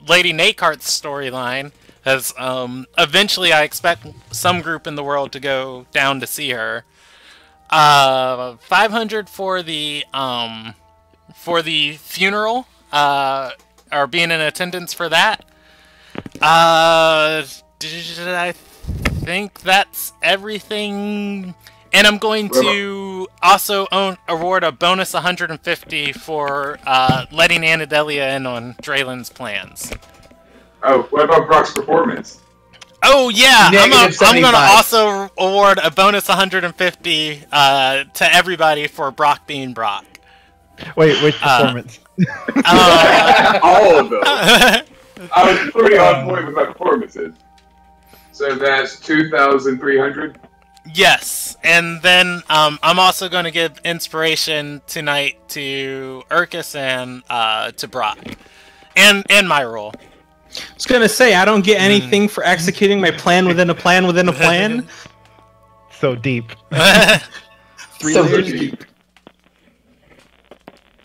Lady Nakart's storyline. As eventually I expect some group in the world to go down to see her. 500 for the funeral, or being in attendance for that. I think that's everything. And I'm going to also award a bonus 150 for letting Anadelia in on Draylen's plans. Oh, what about Brock's performance? Oh yeah, I'm Negative going to 75. also award a bonus 150 to everybody for Brock being Brock. Wait, which performance? All of them. I was pretty on point with my performances. So that's 2,300. Yes, and then I'm also going to give inspiration tonight to Urkus and to Brock, and my role. I was gonna say I don't get anything for executing my plan within a plan within a plan. So deep. 3 So layers deep. deep.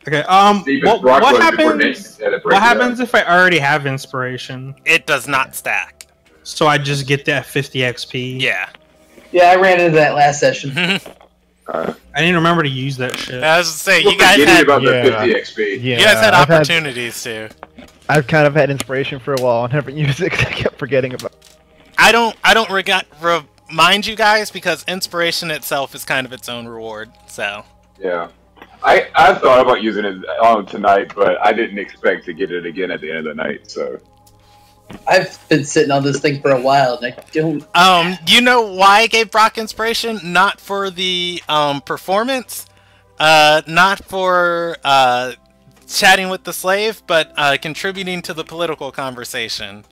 Okay. Deepest What Brock was before Nate happens? had to break What it up. happens if I already have inspiration? It does not stack. So I just get that 50 XP. Yeah. Yeah, I ran into that last session. I didn't remember to use that shit. I was to say We're you guys forgetting had about the Yeah. 50 XP. Yeah, you guys had I've opportunities to. I've kind of had inspiration for a while and haven't used it 'cause I kept forgetting about. I don't remind you guys because inspiration itself is kind of its own reward. So Yeah. I thought about using it on tonight, but I didn't expect to get it again at the end of the night, so. I've been sitting on this thing for a while, and I don't. you know why I gave Brock inspiration? Not for the performance, not for chatting with the slave, but contributing to the political conversation.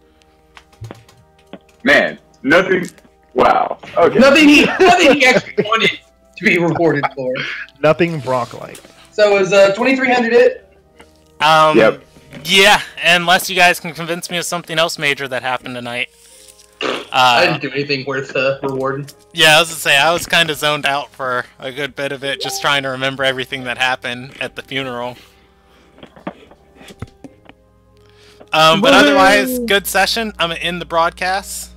Man, nothing. Wow. Okay. Nothing he actually wanted to be rewarded for. Nothing Brock-like. So is 2,300 it? Yep. Yeah, unless you guys can convince me of something else major that happened tonight. I didn't do anything worth rewarding. Yeah, I was gonna say, I was kind of zoned out for a good bit of it, just trying to remember everything that happened at the funeral. But otherwise, good session. I'm gonna end the broadcast.